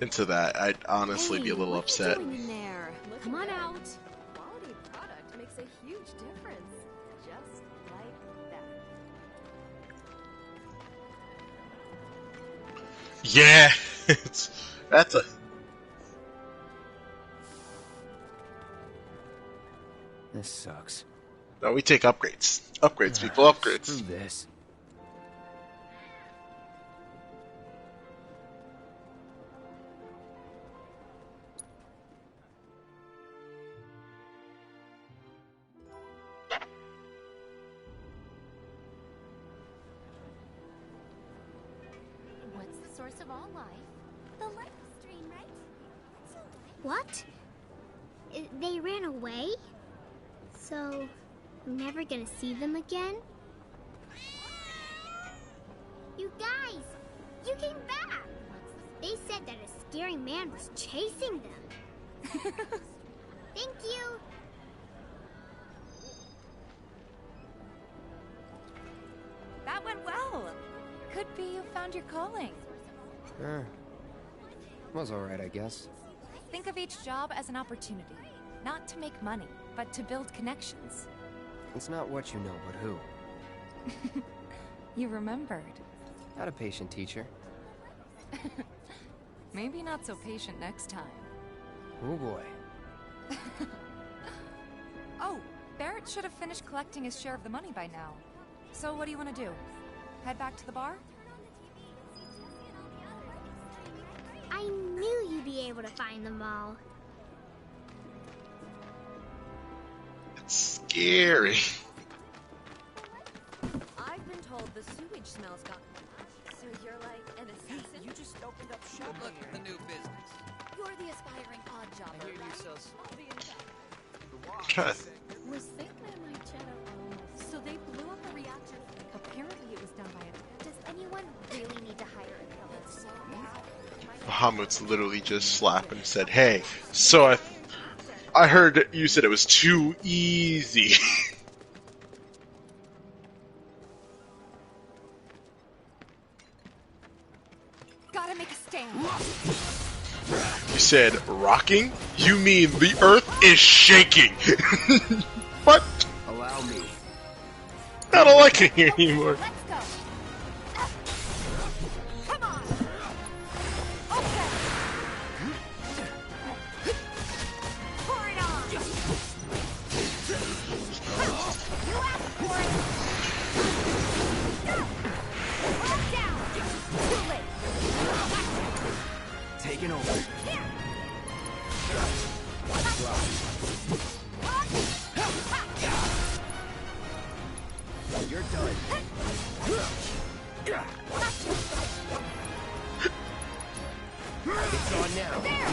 into that, I'd honestly be a little upset. What are you doing in there? Come on out. Quality product makes a huge difference. Just like that. Yeah, that's a. This sucks. No, we take upgrades. Upgrades, people, upgrades. Screw this. What's the source of all life? The life stream, right? What? They ran away? So, I'm never gonna see them again? You guys! You came back! They said that a scary man was chasing them. Thank you! found your calling. Was alright, I guess. Think of each job as an opportunity. Not to make money, but to build connections. It's not what you know, but who. You remembered. Not a patient teacher. Maybe not so patient next time. Oh boy. Oh, Barrett should have finished collecting his share of the money by now. So what do you want to do? Head back to the bar? I knew you'd be able to find them all. It's scary. I've been told the sewage smells got. So you're like an assassin? You just opened up shop. Look at the new business. You're the aspiring odd jobber, I hear you right? sell. God. Was thinking I might chat up. So they blew up a reactor. Apparently it was done by a... Does anyone really need to hire a killer? Bahamut's literally just slapped and said, "Hey, so I heard you said it was too easy." Gotta make a stand. You said rocking? You mean the earth is shaking? What? Allow me. I don't like it here anymore. Let's go. Come on. Okay. Pour it on. You asked for it. Hold down. Too late. Taking over. You're done. It's on now. There.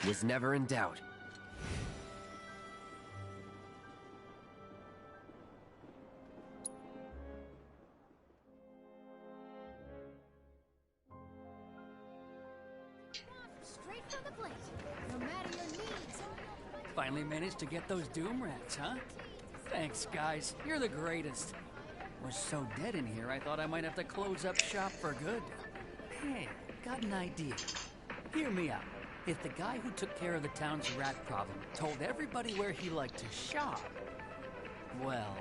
Was never in doubt. Straight from the plate, no matter your needs. Finally managed to get those doom rats, huh? Thanks, guys. You're the greatest. Was so dead in here, I thought I might have to close up shop for good. Hey, got an idea. Hear me out. If the guy who took care of the town's rat problem told everybody where he liked to shop, well,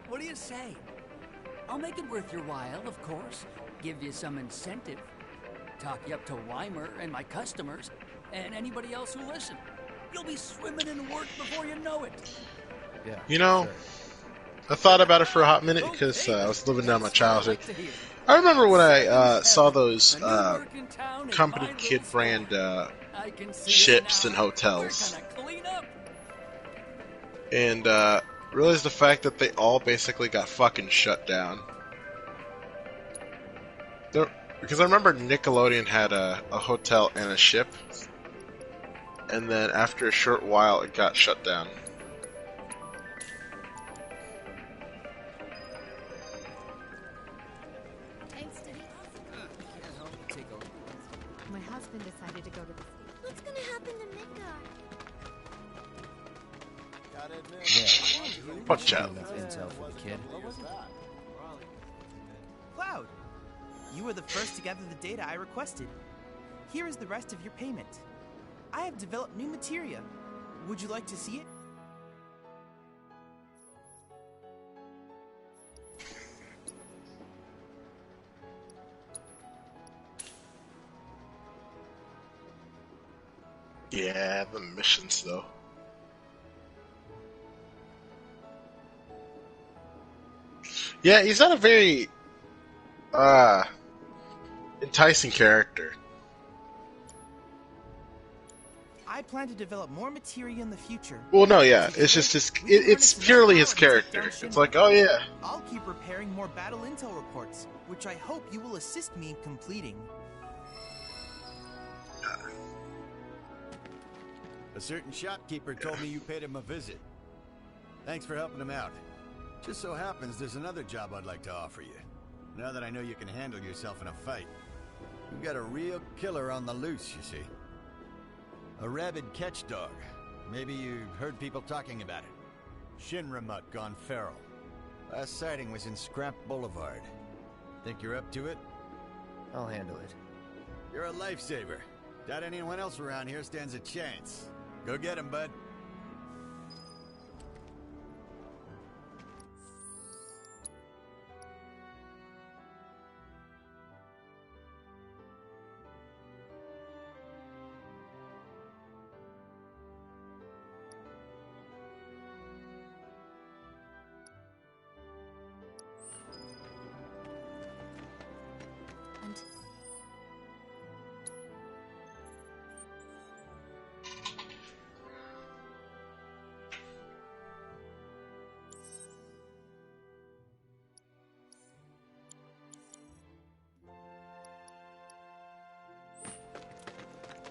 what do you say? I'll make it worth your while, of course. Give you some incentive. Talk you up to Weimer and my customers, and anybody else who listen. You'll be swimming in work before you know it. Yeah. You know, I thought about it for a hot minute because I was living down my childhood. I remember when I saw those company kid brand ships and hotels, and realized the fact that they all basically got fucking shut down. Because I remember Nickelodeon had a hotel and a ship, and then after a short while it got shut down. My husband decided to go to the... What's gonna happen to Midgar? Watch out. Enough intel for the kid. Cloud, you were the first to gather the data I requested. Here is the rest of your payment. I have developed new materia. Would you like to see it? Yeah, the missions though. Yeah, he's not a very enticing character. I plan to develop more materia in the future. Well, no, yeah, it's just it's purely his character. It's like, oh yeah. I'll keep preparing more battle intel reports, which I hope you will assist me in completing. A certain shopkeeper told me you paid him a visit. Thanks for helping him out. Just so happens there's another job I'd like to offer you. Now that I know you can handle yourself in a fight. You've got a real killer on the loose, you see. A rabid catch dog. Maybe you've heard people talking about it. Shinramut gone feral. Last sighting was in Scrap Boulevard. Think you're up to it? I'll handle it. You're a lifesaver. Doubt anyone else around here stands a chance. Go get him, bud.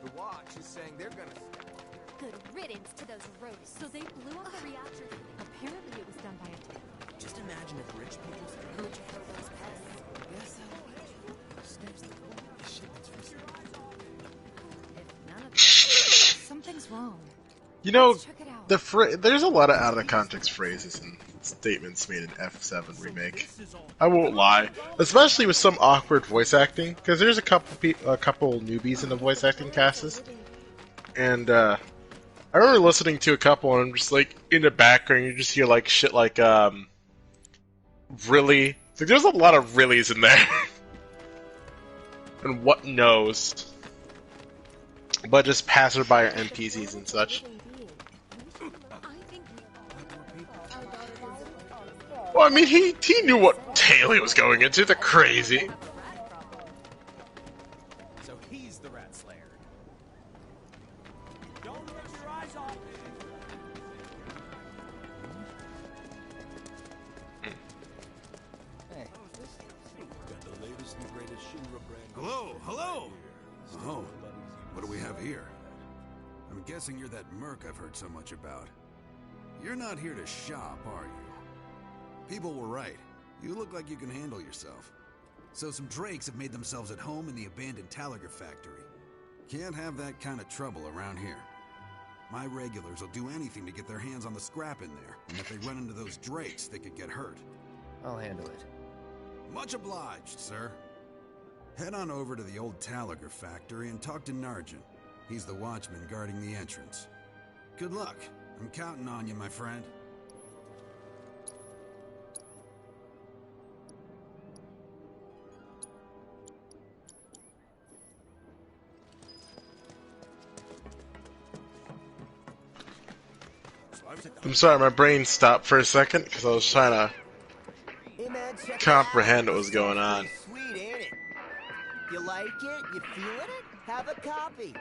The watch is saying they're gonna... Good riddance to those rodents. So they blew up the reactor. Apparently it was done by a... Just imagine if rich people said, Rich people's pests. yes, Snape's the coolest shit that's for sale. None of Something's wrong. You know, Let's check it out. there's a lot of out of context phrases and statements made in F7 Remake. I won't lie, especially with some awkward voice acting, because there's a couple newbies in the voice acting casts, and I remember listening to a couple, and I'm just like in the background, you just hear like shit like really. Like, there's a lot of reallys in there, and what knows, but just passerby or NPCs and such. Well, I mean, he knew what tale he was going into. They're crazy. So he's the rat slayer. Don't take your eyes off Hey. Got the latest and greatest Shinra brand. Hello, hello! Oh, what do we have here? I'm guessing you're that merc I've heard so much about. You're not here to shop, are you? People were right. You look like you can handle yourself. So some drakes have made themselves at home in the abandoned Talager factory. Can't have that kind of trouble around here. My regulars will do anything to get their hands on the scrap in there, and if they run into those drakes, they could get hurt. I'll handle it. Much obliged, sir. Head on over to the old Talager factory and talk to Narjan. He's the watchman guarding the entrance. Good luck. I'm counting on you, my friend. I'm sorry, my brain stopped for a second because I was trying to comprehend what was going on. Sweet, ain't it? You like it? You feeling it? Have a copy.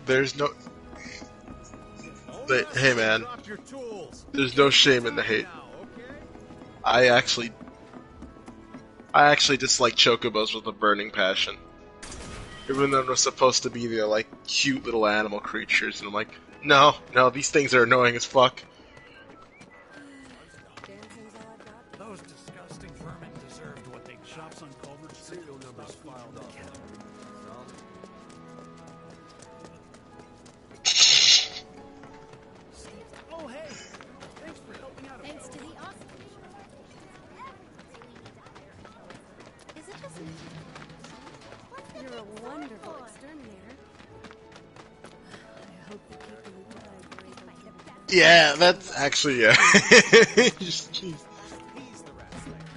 There's no... Hey man, there's no shame in the hate. I actually dislike chocobos with a burning passion. Even though they're supposed to be the like cute little animal creatures, and I'm like, no, these things are annoying as fuck. Those disgusting vermin deserved what they shops on Culver serial numbers filed off. Oh hey, thanks for helping out. Thanks to the awesome. Is it just me? You're a wonderful exterminator. I hope the people who died were able to... Yeah, that's actually yeah. He's the rat slayer.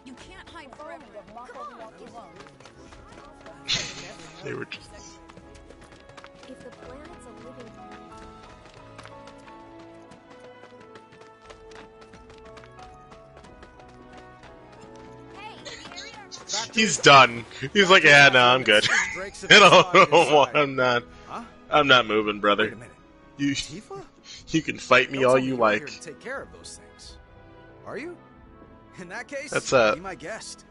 You can't hide forever. Come on. They were just... If the planet's a living... He's done. He's like, yeah, no, I'm good. I'm not moving, brother. You can fight me all you like. To take care of those things. Are you? In that case, That's be my guest.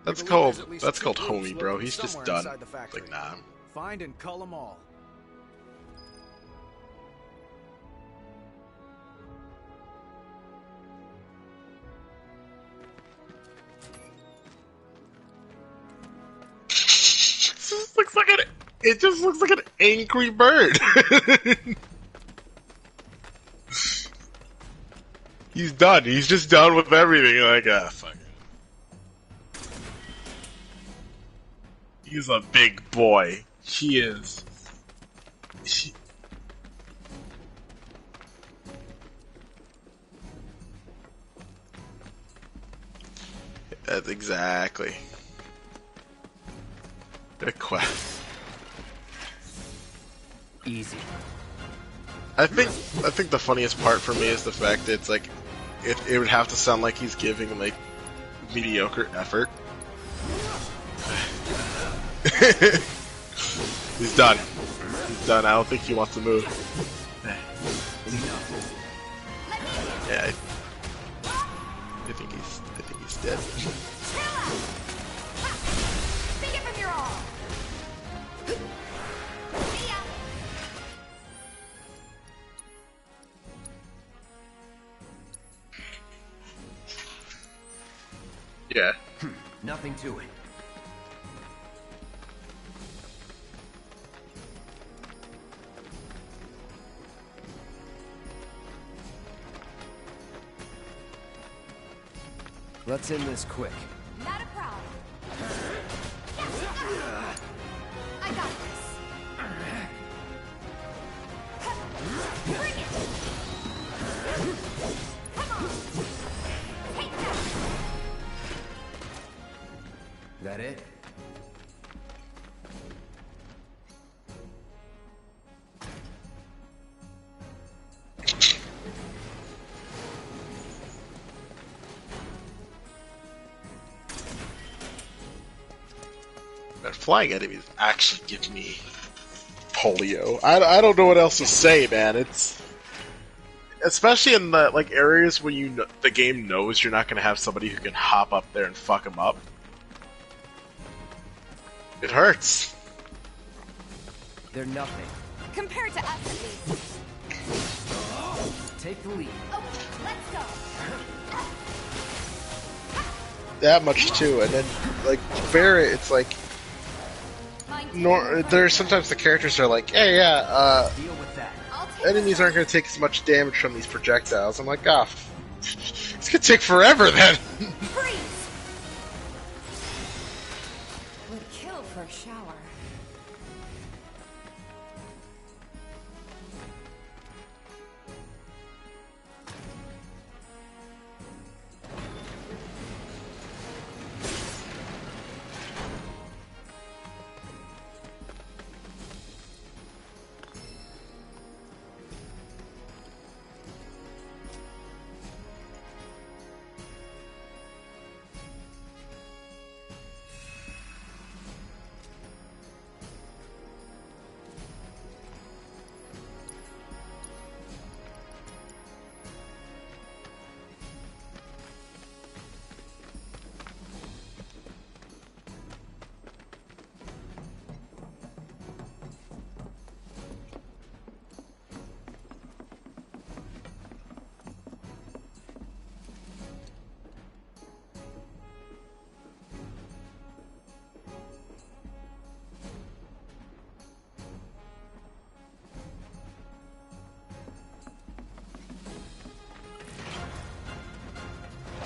That's We believe there's at called least that's two called groups homie, bro. lurking He's just somewhere done. inside the factory. Like, nah. Find and cull them all. looks like it just looks like an angry bird. He's done. He's just done with everything. Like, ah, fuck it. He's a big boy. He is. That's exactly. The quest. Easy. I think the funniest part for me is the fact that it's like it would have to sound like he's giving like mediocre effort. He's done. He's done. I don't think he wants to move. Yeah, I think he's dead. Give him your all. See ya. Yeah. Nothing to it. Let's end this quick. Not a problem. I got this. Bring it. Come on. Take that. That it? That flying enemies actually give me polio. I don't know what else to say, man. It's especially in the like areas where you know, the game knows you're not going to have somebody who can hop up there and fuck them up. It hurts. They're nothing. Compared to us, at least. Take the lead. Okay, let's go. That much too, and then like Barrett, it's like there's sometimes the characters are like, hey, yeah, enemies aren't going to take as much damage from these projectiles. I'm like, ah, it's going to take forever then. Freeze! Would kill for a shower.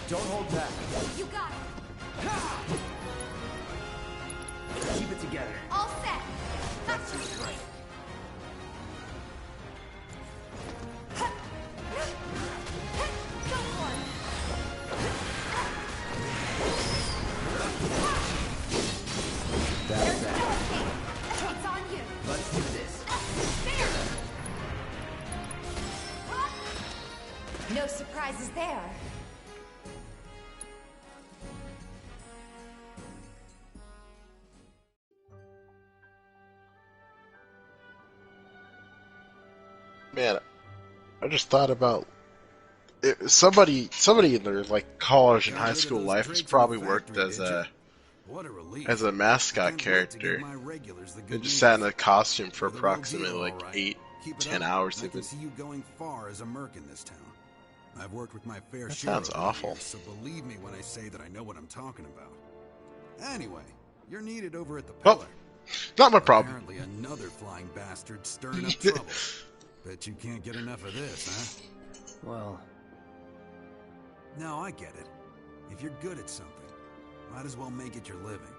Don't hold back. You got it. Keep it together. All set. That's right. Go for it. That's that. It's on you. Let's do this. There. No surprises there. Man, I just thought about somebody in their like college and high school life has probably worked as a mascot character and just sat in a costume for approximately like 8-10 hours. I can see you going far as a merc in this town. I've worked with my fair That share. sounds awful. So believe me when I say that I know what I'm talking about. Anyway, you're needed over at the Well, Pillar. Not my problem. Apparently another flying bastard stirring up trouble. Bet you can't get enough of this, huh? Well... No, I get it. If you're good at something, might as well make it your living.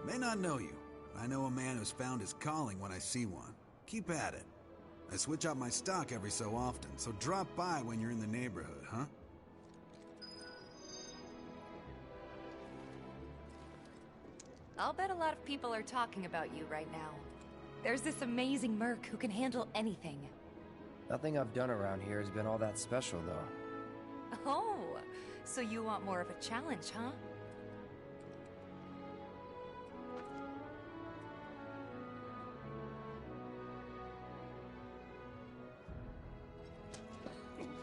May not know you, but I know a man who's found his calling when I see one. Keep at it. I switch out my stock every so often, so drop by when you're in the neighborhood, huh? I'll bet a lot of people are talking about you right now. There's this amazing merc who can handle anything. Nothing I've done around here has been all that special, though. Oh, so you want more of a challenge, huh?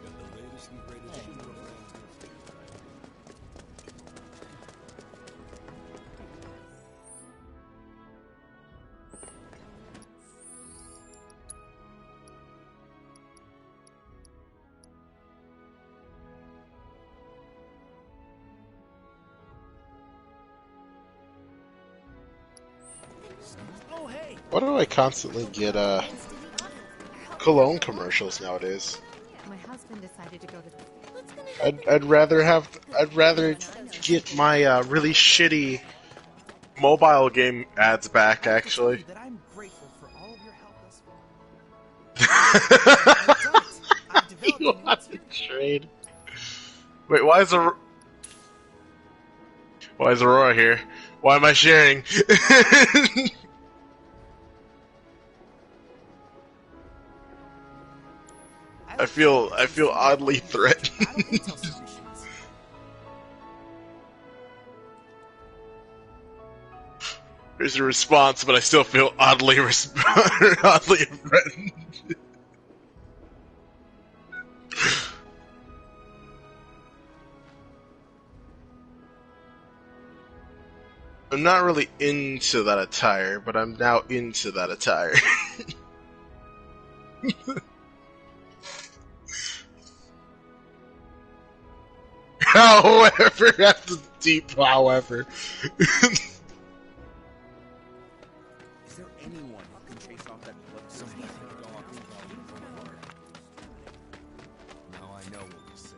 Got the latest and greatest Shinra brand. Oh, hey! Why do I constantly get cologne commercials nowadays? My husband decided to go to... I'd rather get my really shitty mobile game ads back, actually. That I'm grateful for all of your help thus far. You want to trade? Wait, why is Aurora here? Why am I sharing? I feel oddly threatened. There's a response, but I still feel oddly oddly threatened. I'm not really into that attire, but I'm now into that attire. However, that's a deep however. Is there anyone who can chase off that blood? Somebody can go off Now I know what we say.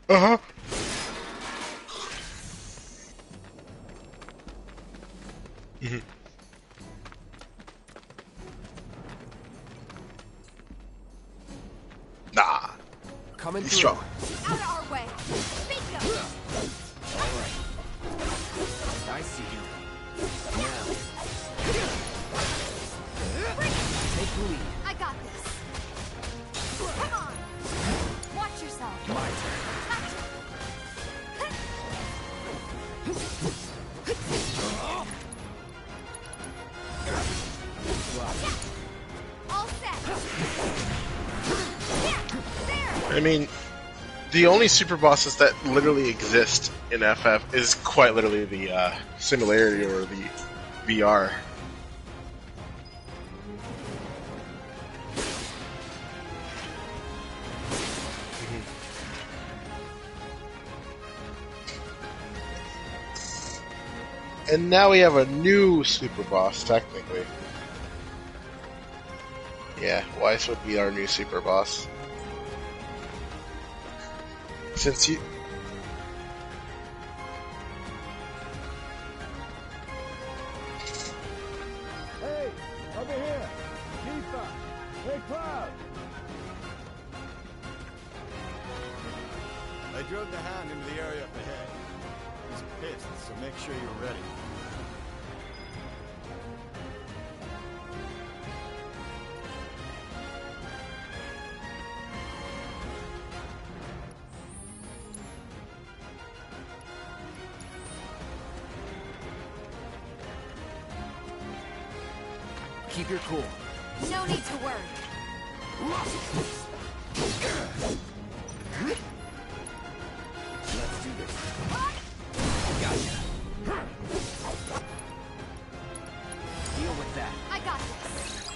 Uh-huh. Mm-hmm. Nah. Coming He's through. strong. Out of our way. Bingo. I see you. Now. Take the lead. I got this. Come on. Watch yourself. My turn. All set. Yeah, there. I mean, the only super bosses that literally exist in FF is quite literally the similarity or the VR. And now we have a new super boss, technically. Yeah, Weiss would be our new super boss. Since you... Hey, over here! Tifa! Hey, Cloud! I drove the Hound into the area up ahead. He's pissed, so make sure you're ready. Keep your cool. No need to worry. Let's do this. Gotcha. Deal with that. I got this.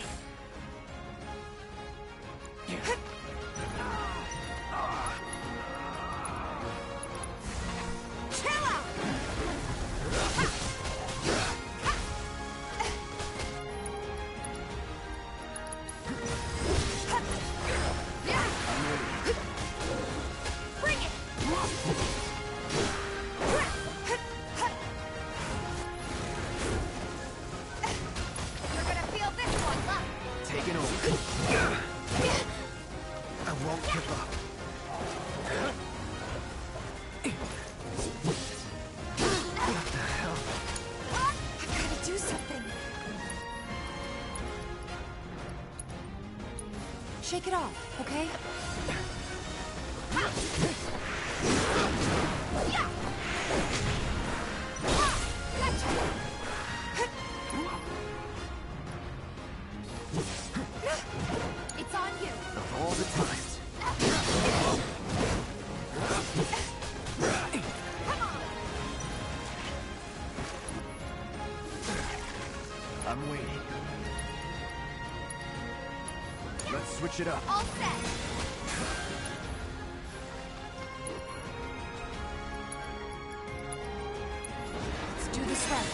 Shake it off, okay? It's on you. Of all the times. I'm waiting. Let's switch it up. All set. Let's do this right.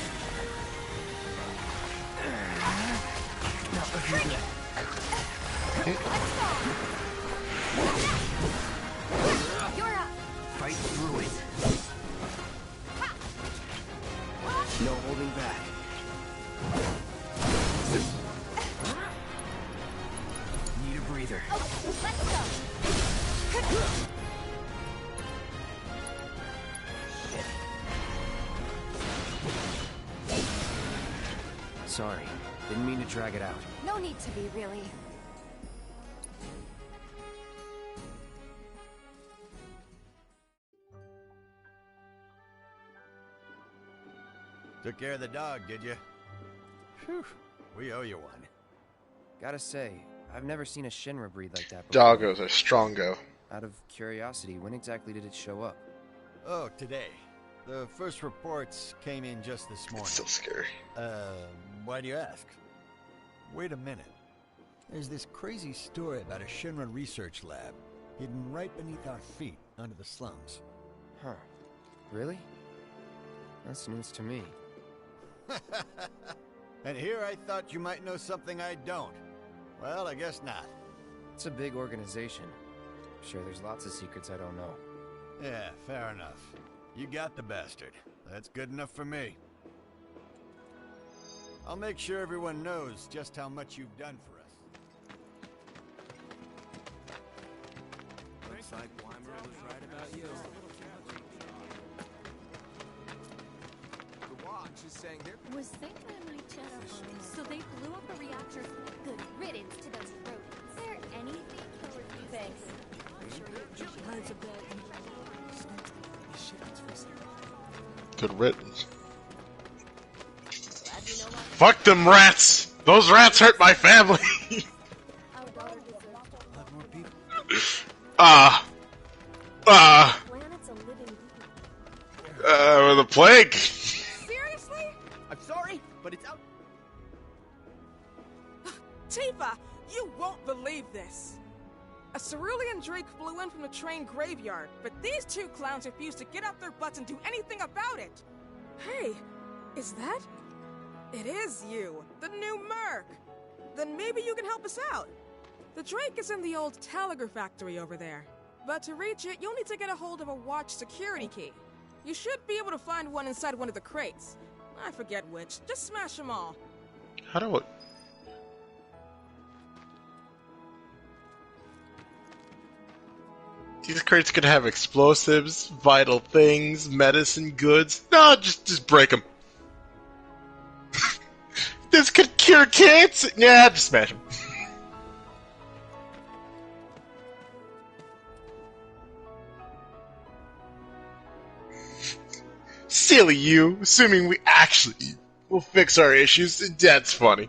Bring it. Let's go. You're up. Fight through it. No holding back. Need a breather. Okay, let's go. Sorry, didn't mean to drag it out. No need to be, really. Took care of the dog, did you? Phew, we owe you one. Gotta say, I've never seen a Shinra breed like that before. Doggos are strongo. Out of curiosity, when exactly did it show up? Oh, today. The first reports came in just this morning. It's still scary. Why do you ask? Wait a minute. There's this crazy story about a Shinra research lab hidden right beneath our feet under the slums. Huh. Really? That's news to me. And here I thought you might know something I don't. Well, I guess not. It's a big organization. Sure, there's lots of secrets I don't know. Yeah, fair enough. You got the bastard. That's good enough for me. I'll make sure everyone knows just how much you've done for us. Looks like Weimer was right about you. The watch is saying they're... Was thinking I might chat up on it. So they blew up the reactor. Good riddance to those rodents. Is there anything for you? Thanks. I'm sure you appreciate it. Good riddance. Fuck them rats! Those rats hurt my family! The plague! Seriously? I'm sorry, but it's out. Tifa, you won't believe this. A cerulean drake flew in from the train graveyard, but these two clowns refused to get up their butts and do anything about it. Hey, is that? It is you, the new Merc. Then maybe you can help us out. The drake is in the old telegraph factory over there. But to reach it, you'll need to get a hold of a watch security key. You should be able to find one inside one of the crates. I forget which. Just smash them all. How do I... These crates could have explosives, vital things, medicine goods. No, just break them. This could cure cancer. Yeah, just smash them. Silly you, assuming we actually will fix our issues. That's funny.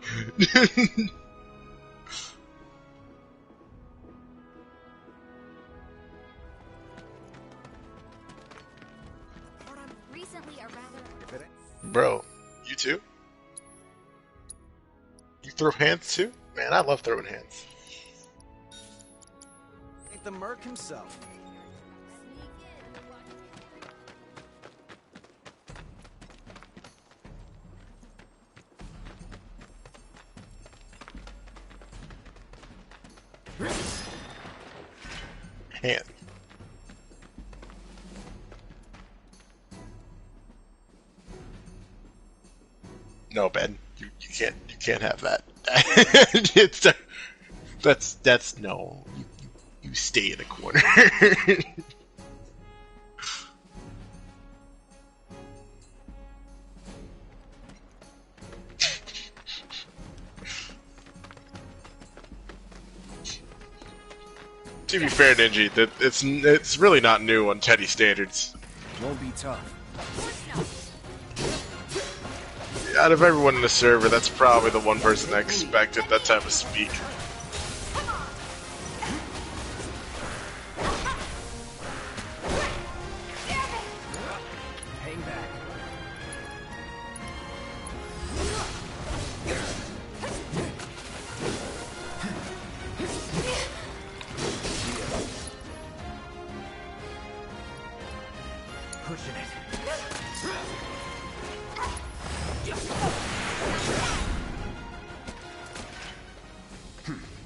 Bro, you too? You throw hands too? Man, I love throwing hands. the Merc himself. Hand. No, Ben, you can't have that. it's that's no. You stay in the corner. To be fair, Ninja, that it's really not new on Teddy standards. Won't be tough. Out of everyone in the server, that's probably the one person I expected that type of speak. Hang back. Pushing it.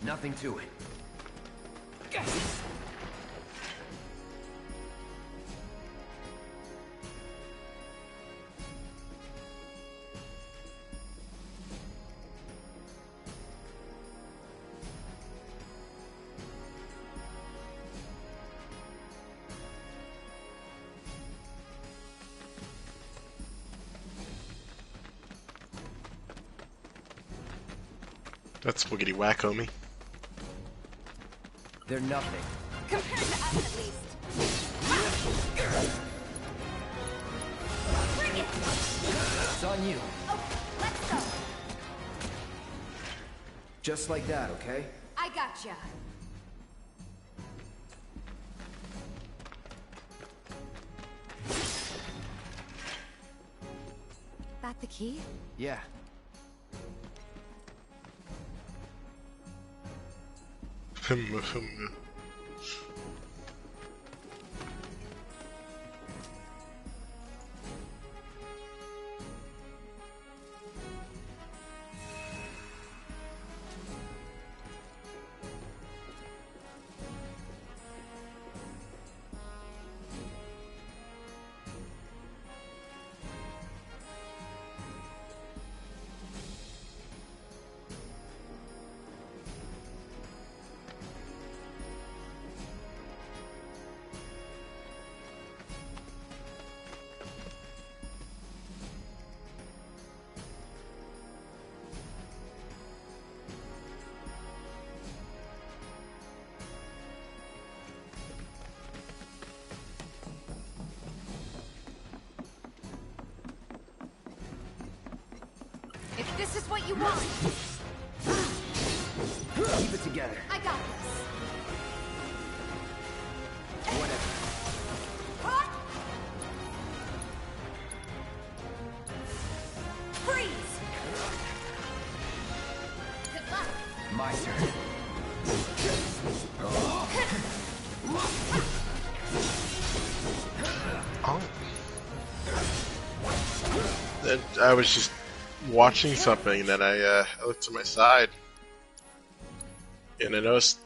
Nothing to it. That's wiggity whack, homie. They're nothing. Compared to us, at least. Bring it! It's on you. Oh, let's go. Just like that, okay? I gotcha. That the key? Yeah. If this is what you want, Keep it together. I got this. Whatever. Freeze! Good luck. My turn. Oh. Then I was just watching something, and then I looked to my side, and I noticed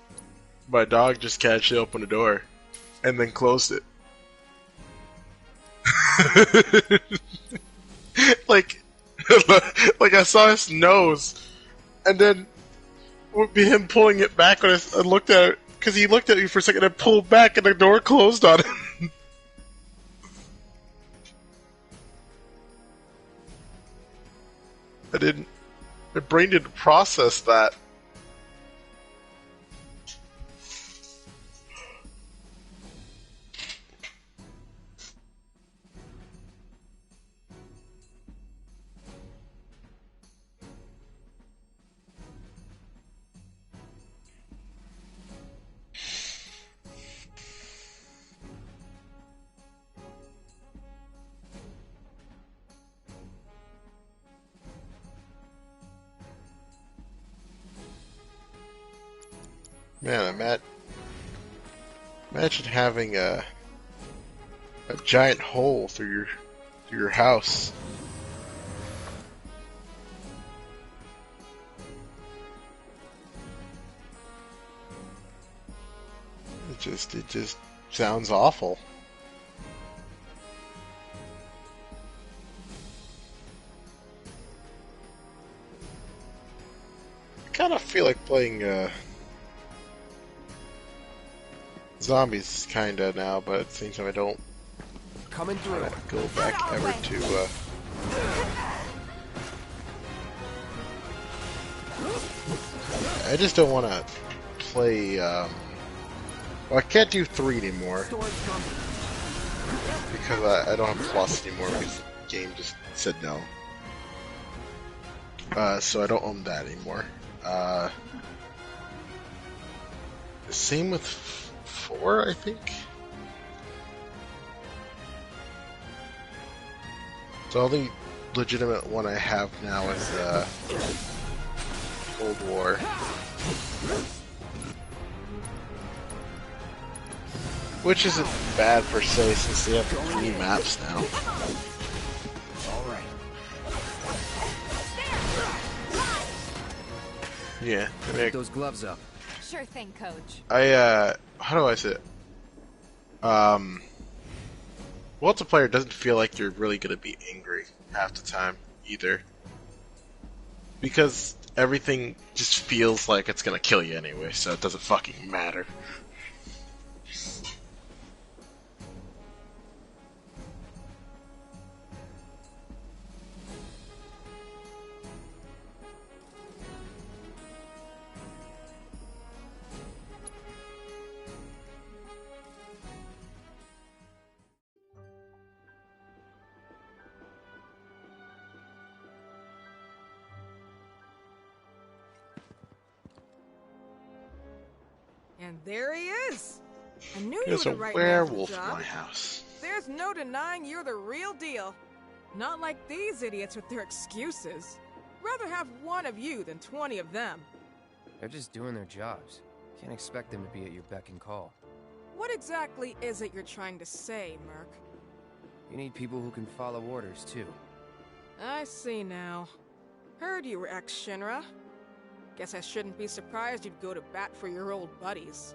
my dog just casually opened the door, and then closed it. like, like I saw his nose, and then would be him pulling it back when I looked at it, because he looked at me for a second and pulled back, and the door closed on him. My brain didn't process that. Man, I'm at Imagine having a giant hole through your house. It just sounds awful. I kind of feel like playing zombies kinda now, but at the same time I don't coming through. Go back ever to I just don't want to play well, I can't do 3 anymore because I don't have Plus anymore because the game just said no. So I don't own that anymore. Same with 4, I think. The only legitimate one I have now is Cold War. Which isn't bad per se since they have 3 maps now. Alright. Yeah, I mean, those gloves up. Sure thing, Coach. How do I say it? Multiplayer doesn't feel like you're really gonna be angry half the time either. Because everything just feels like it's gonna kill you anyway, so it doesn't fucking matter. And there he is! I knew you There's were a the right man for the werewolf in job. my house. There's no denying you're the real deal. Not like these idiots with their excuses. Rather have one of you than 20 of them. They're just doing their jobs. Can't expect them to be at your beck and call. What exactly is it you're trying to say, Merc? You need people who can follow orders, too. I see now. Heard you were ex-Shinra. Guess I shouldn't be surprised you'd go to bat for your old buddies.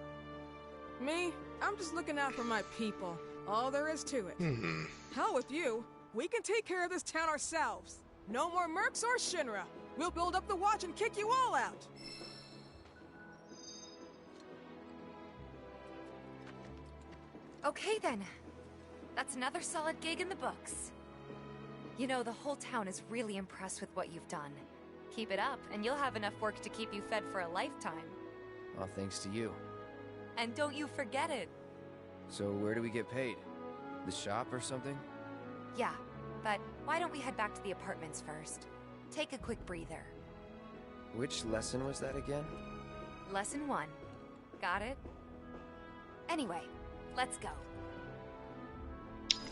Me, I'm just looking out for my people. All there is to it. Hell with you. We can take care of this town ourselves. No more Mercs or Shinra. We'll build up the watch and kick you all out. Okay then. That's another solid gig in the books. You know, the whole town is really impressed with what you've done. Keep it up, and you'll have enough work to keep you fed for a lifetime. All thanks to you. And don't you forget it. So where do we get paid? The shop or something? Yeah, but why don't we head back to the apartments first? Take a quick breather. Which lesson was that again? Lesson 1. Got it? Anyway, let's go.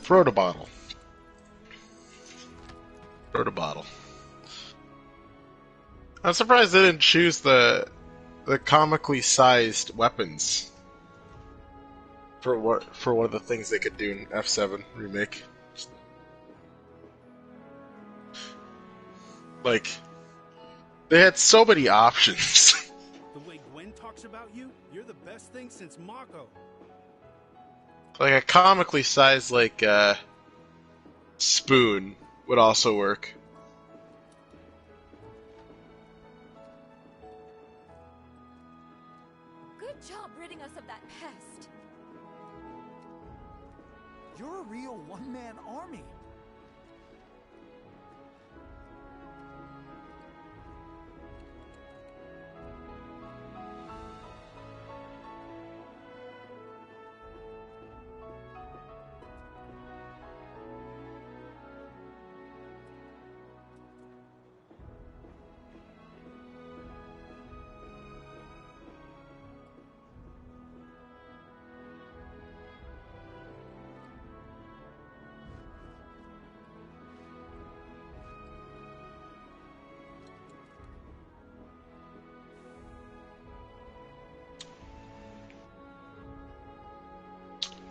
Throw the bottle. Throw the bottle. I'm surprised they didn't choose the comically sized weapons for one of the things they could do in F7 Remake. Like, they had so many options. The way Gwen talks about you, you're the best thing since Mako. Like a comically sized spoon would also work. Good job ridding us of that pest. You're a real one-man army.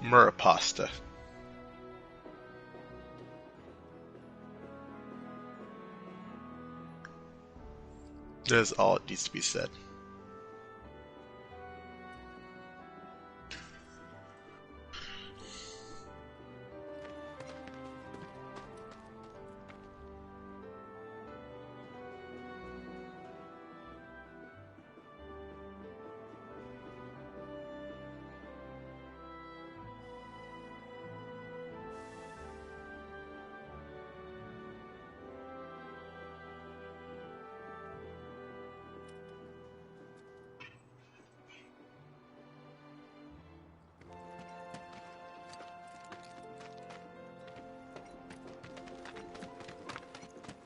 Murapasta. That's all it needs to be said.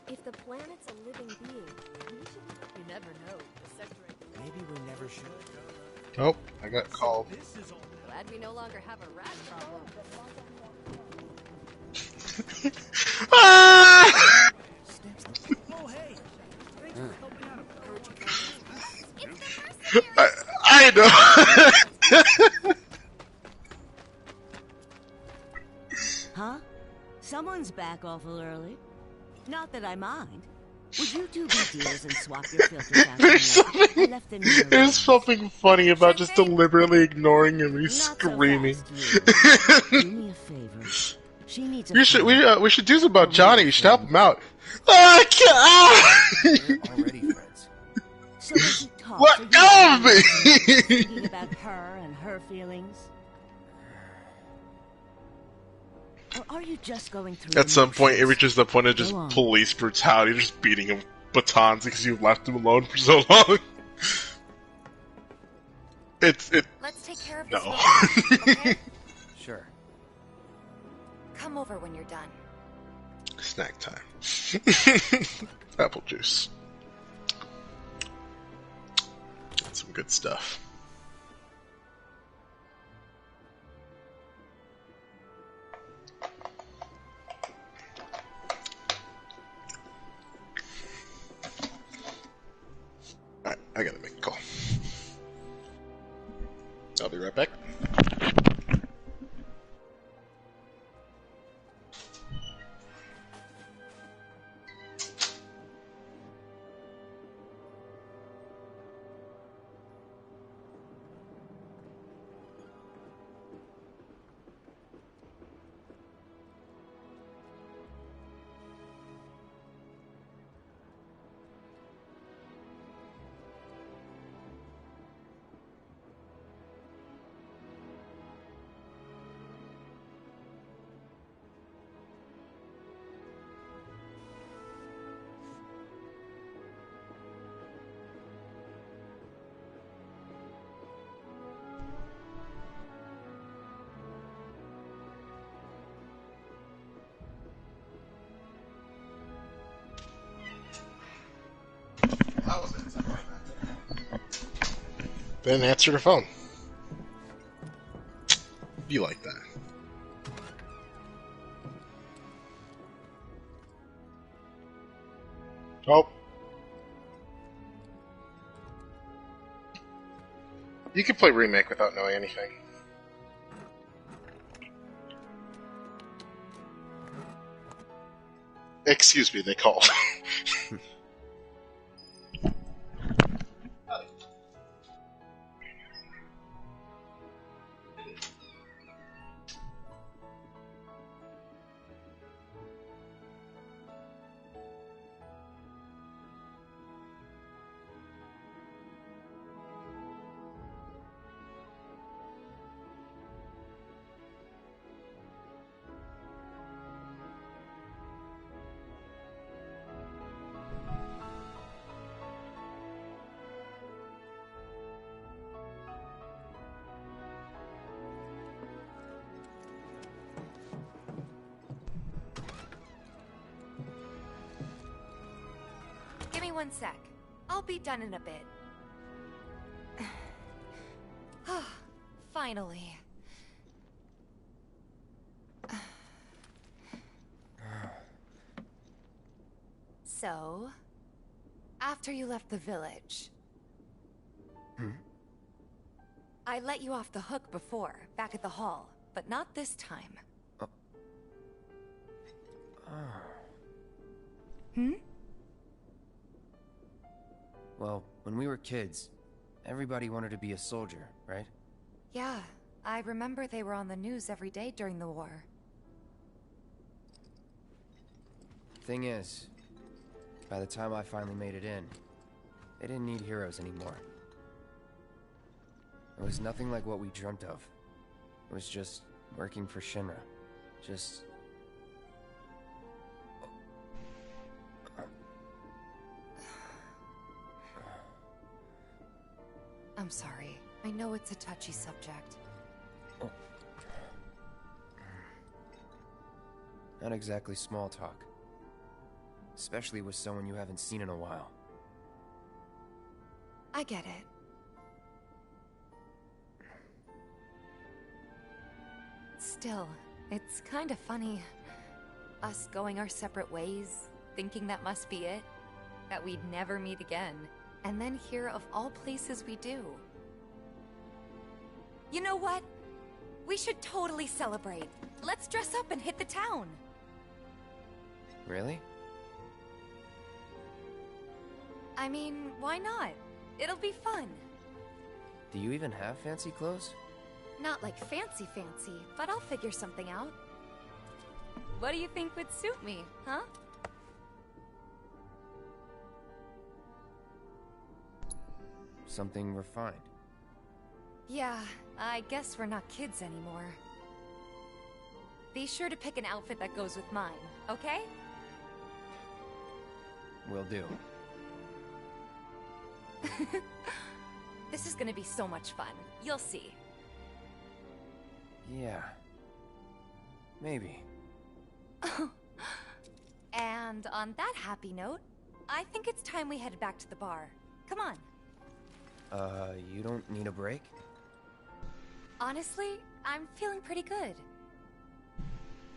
If the planet's a living being, we should... You never know. The sector... Maybe we never should. Oh, I got called. Glad we no longer have a rat problem. Ah! Oh, hey! Thanks for helping out. I know. Huh? Someone's back awful early. Not that I mind. Would you two be dears and swap your filters out? There's something funny about just deliberately ignoring him and he's screaming. Do me a favor. She needs a we should do something about Johnny. We should help him out. Ah, already friends. So as you talk, let go of me! Thinking about her and her feelings? Or are you just going through... At some point, it reaches the point of just police brutality, just beating him with batons because you left him alone for so long. Let's take care of no. this. Okay? Sure. Come over when you're done. Snack time. Apple juice. That's some good stuff. Alright, I gotta make a call. I'll be right back. Then answer the phone. Be like that. Oh. You can play Remake without knowing anything. Excuse me, they called. Give me 1 sec. I'll be done in a bit. Finally. So, after you left the village, I let you off the hook before, back at the hall. but not this time. Hmm? Well, when we were kids, everybody wanted to be a soldier, right? Yeah, I remember they were on the news every day during the war. Thing is, by the time I finally made it in, they didn't need heroes anymore. It was nothing like what we dreamt of. It was just working for Shinra. Just... I'm sorry. I know it's a touchy subject. Not exactly small talk. Especially with someone you haven't seen in a while. I get it. Still, it's kind of funny. Us going our separate ways, thinking that must be it. That we'd never meet again. And then here, of all places, we do. You know what? We should totally celebrate. Let's dress up and hit the town. Really? I mean, why not? It'll be fun. Do you even have fancy clothes? Not like fancy, but I'll figure something out. What do you think would suit me, huh? Something refined. Yeah, I guess we're not kids anymore. Be sure to pick an outfit that goes with mine, okay? Will do. This is gonna be so much fun. You'll see. Yeah. Maybe. And on that happy note, I think it's time we head back to the bar. Come on. You don't need a break? Honestly, I'm feeling pretty good.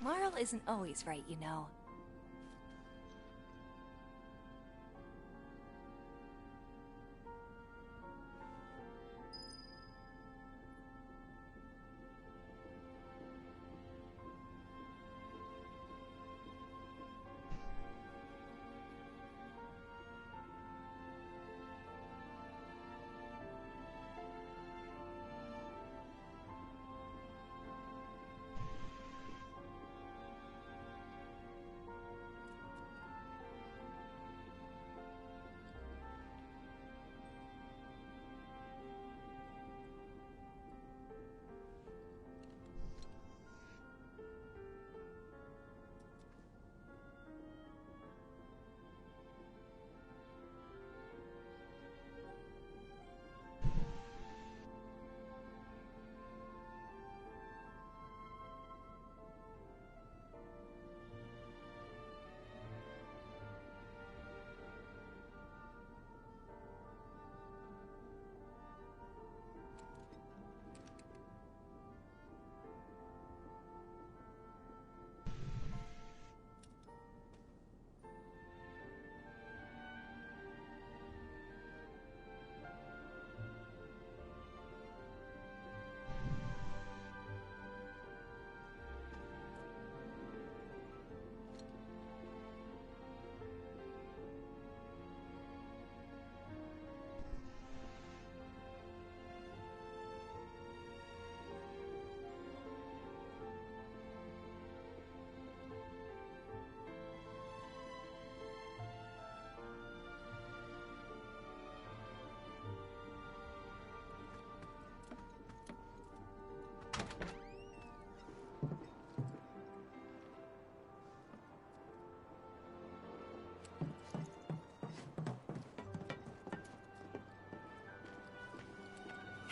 Marl isn't always right, you know.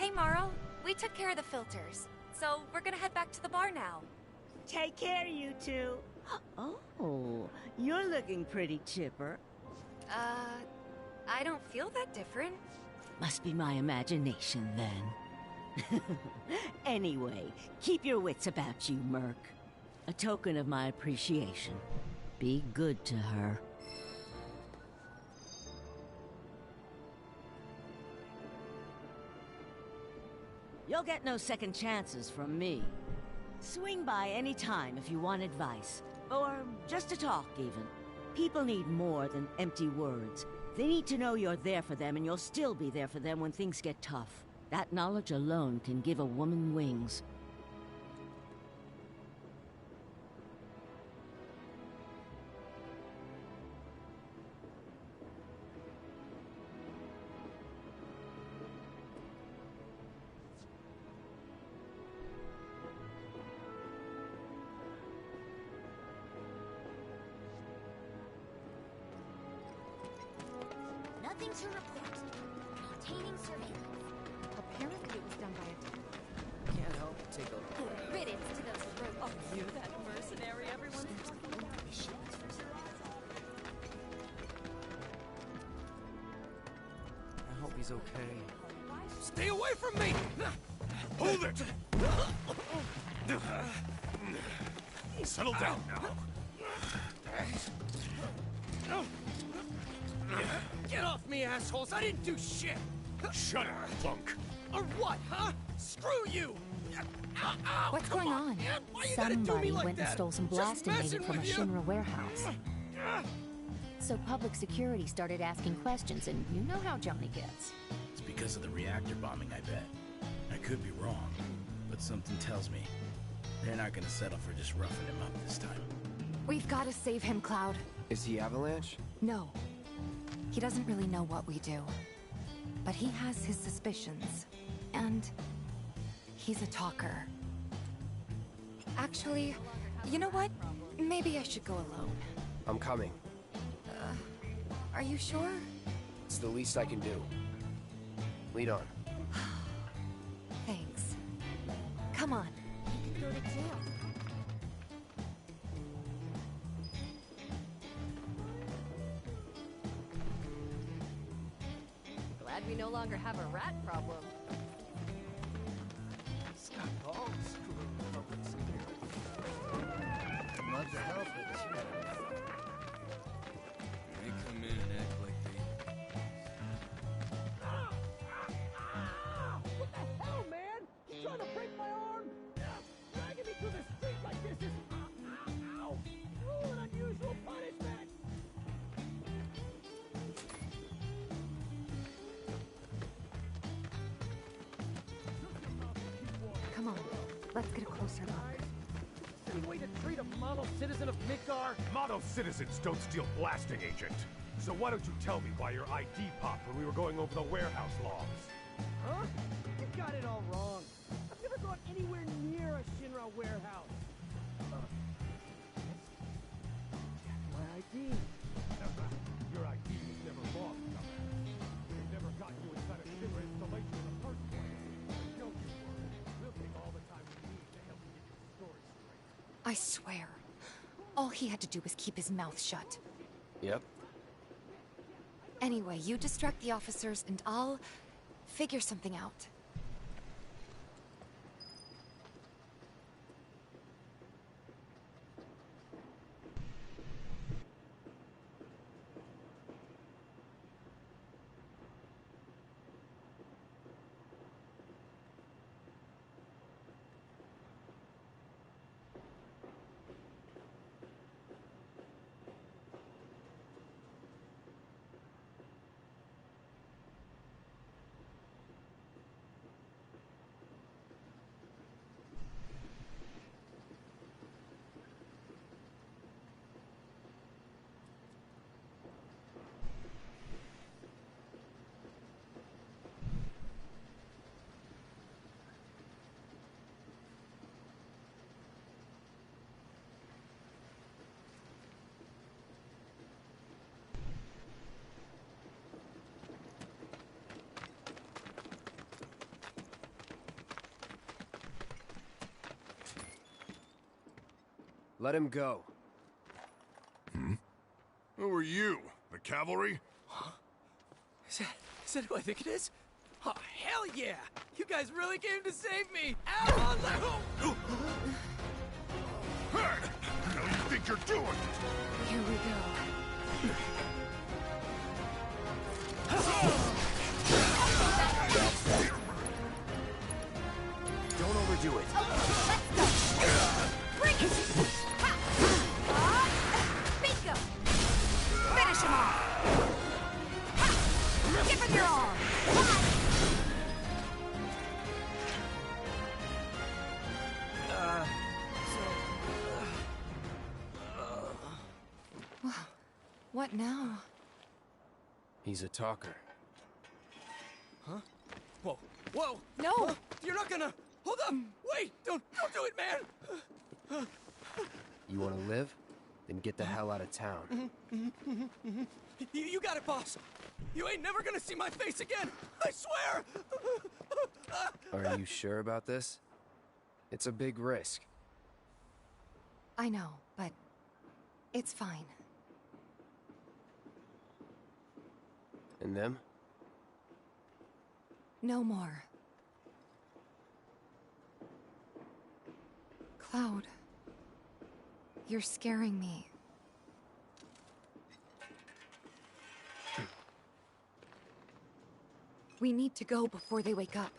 Hey, Marl. We took care of the filters, so we're gonna head back to the bar now. Take care, you two. Oh, you're looking pretty chipper. I don't feel that different. Must be my imagination, then. Anyway, keep your wits about you, Merc. A token of my appreciation. Be good to her. You'll get no second chances from me. Swing by any time if you want advice. Or just to talk, even. People need more than empty words. They need to know you're there for them and you'll still be there for them when things get tough. That knowledge alone can give a woman wings. Nothing to report. Maintaining surveillance. Apparently it was done by a... Can't help but take a look. Good riddance to those rogues. Oh, you, that mercenary everyone's talking about. I hope he's okay. Stay away from me! Hold it! Settle down now. Get off me, assholes! I didn't do shit! Shut up, punk! Or what, huh? Screw you! What's going on? Why you gotta do me Somebody like went and that? stole some Just blasting data messing from a with you. Shinra warehouse. So public security started asking questions, and you know how Johnny gets. It's because of the reactor bombing, I bet. I could be wrong, but something tells me they're not gonna settle for just roughing him up this time. We've got to save him, Cloud. Is he Avalanche? No. He doesn't really know what we do. But he has his suspicions. And he's a talker. Actually, you know what? Maybe I should go alone. I'm coming. Are you sure? It's the least I can do. Lead on. Thanks. Come on. You can go to jail. Glad we no longer have a rat problem. Scott Hall screwing with public security. Love to help it. They come in and act like they... What the hell, man? You trying to break my arm? Dragging me through the street like this is... Ow! Cruel and unusual punishment! Come on. Let's get a closer look. Any way to treat a model citizen of Midgar? Model citizens don't steal blasting agent. So why don't you tell me why your ID popped when we were going over the warehouse logs? Huh? You got it all wrong. I've never gone anywhere near a Shinra warehouse. My ID. Your ID was never lost, dumbass. They never got you inside a Shinra installation in the first place. Don't you worry. We'll take all the time we need to help you get your story straight. I swear. All he had to do was keep his mouth shut. Yep. Anyway, you distract the officers and I'll figure something out. Let him go. Who are you? The cavalry? Is that who I think it is? Oh, hell yeah! You guys really came to save me! Ow! Hey! What do you think you're doing? Here we go. Don't overdo it. Okay, let's go. What now? He's a talker. Huh? Whoa, whoa! No! Huh? You're not gonna... Hold up! Wait! Don't do it, man! You want to live? Then get the hell out of town. You got it, boss! You ain't never gonna see my face again! I swear! Are you sure about this? It's a big risk. I know, but it's fine. And them? No more. Cloud, you're scaring me. We need to go before they wake up.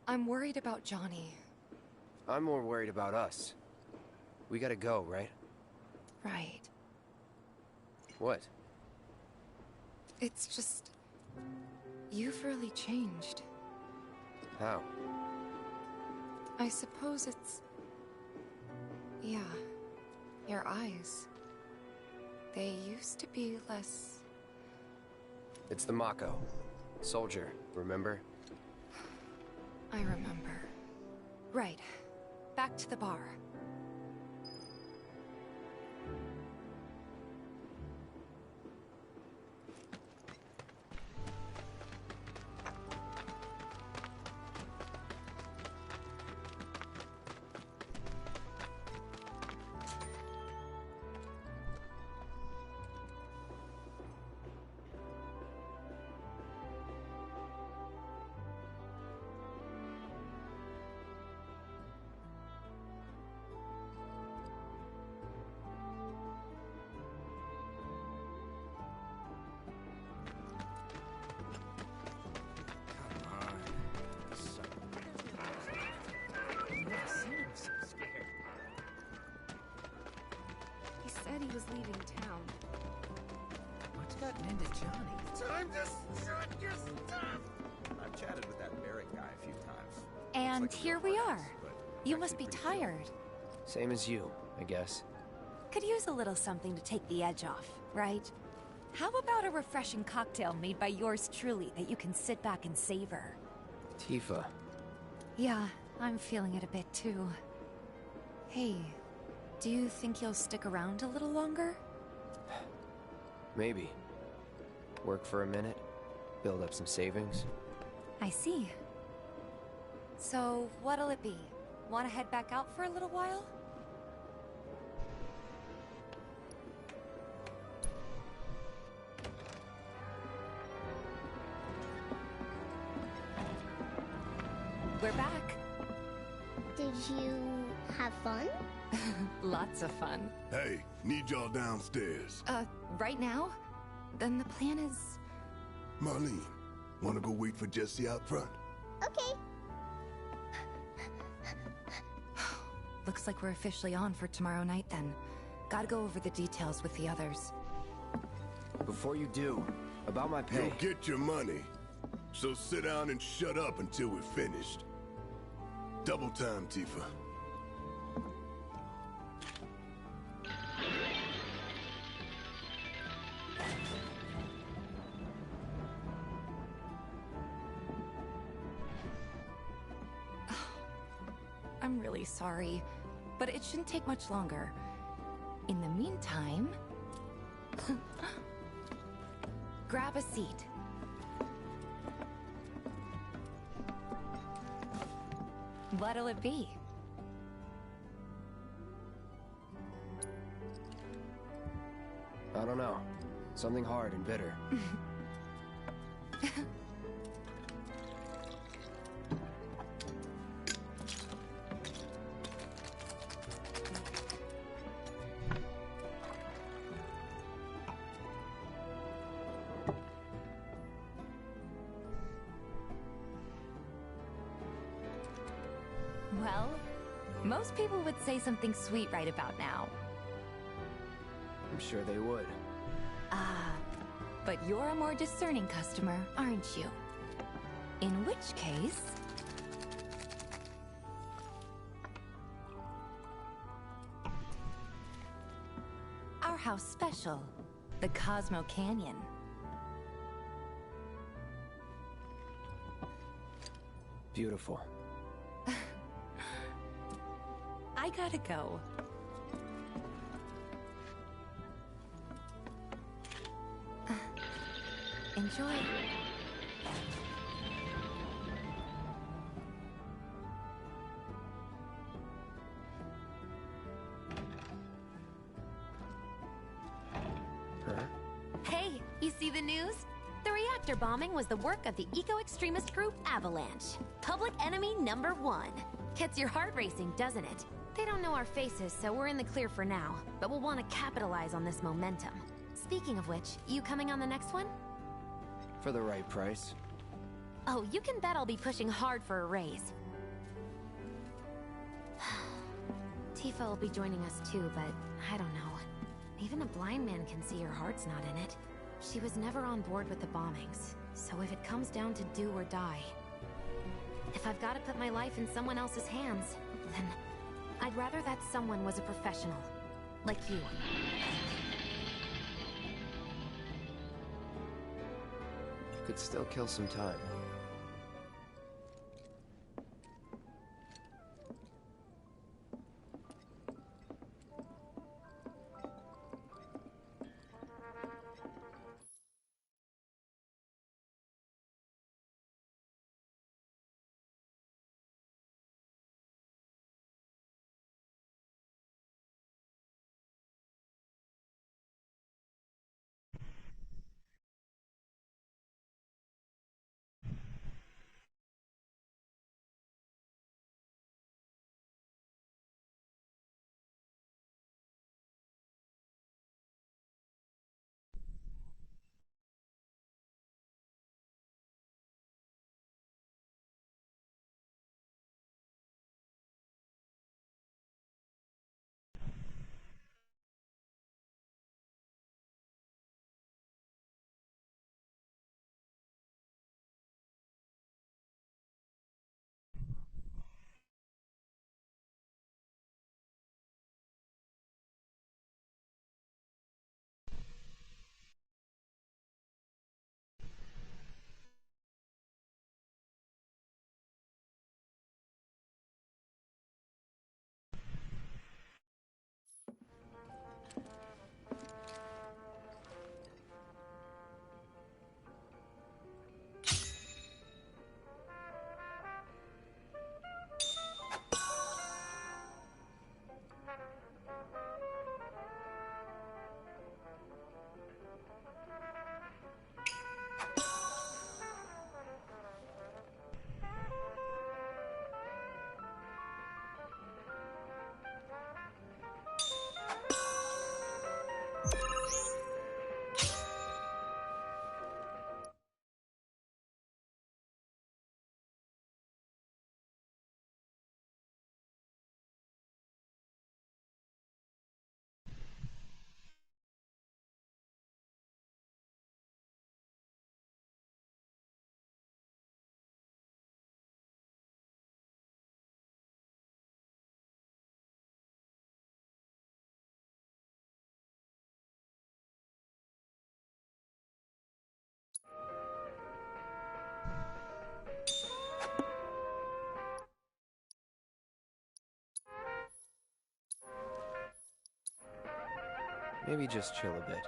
I'm worried about Johnny. I'm more worried about us. We gotta go, right? Right. What? It's just... you've really changed. How? I suppose it's... yeah. Your eyes. They used to be less... It's the Mako. Soldier, remember? I remember. Right. Back to the bar. He said he was leaving town. What's gotten into Johnny? Time to shut your stuff! I've chatted with that Barrett guy a few times. And Looks like a here real we hard are. ass, but You must actually be pretty chill. tired. Same as you, I guess. Could use a little something to take the edge off, right? How about a refreshing cocktail made by yours truly that you can sit back and savor? Tifa. Yeah, I'm feeling it a bit too. Hey, do you think you'll stick around a little longer? Maybe. Work for a minute, build up some savings. I see. So, what'll it be? Want to head back out for a little while? We're back. Did you have fun? Lots of fun. Hey, need y'all downstairs. Right now? Then the plan is... Marlene, wanna go wait for Jesse out front? Okay. Looks like we're officially on for tomorrow night then. Gotta go over the details with the others. Before you do, about my pay. You'll get your money. So sit down and shut up until we're finished. Double time, Tifa. I'm really sorry, but it shouldn't take much longer. In the meantime... grab a seat. What'll it be? I don't know. Something hard and bitter. Well, most people would say something sweet right about now. I'm sure they would. Ah, But you're a more discerning customer, aren't you? In which case... our house special, the Cosmo Canyon. Beautiful. I gotta go. Enjoy. Hey, you see the news? The reactor bombing was the work of the eco-extremist group Avalanche. Public enemy number 1. Gets your heart racing, doesn't it? They don't know our faces, so we're in the clear for now. But we'll want to capitalize on this momentum. Speaking of which, you coming on the next one? For the right price. Oh, you can bet I'll be pushing hard for a raise. Tifa will be joining us too, but I don't know. Even a blind man can see her heart's not in it. She was never on board with the bombings, so if it comes down to do or die... if I've got to put my life in someone else's hands, then I'd rather that someone was a professional. Like you. Could still kill some time. Maybe just chill a bit.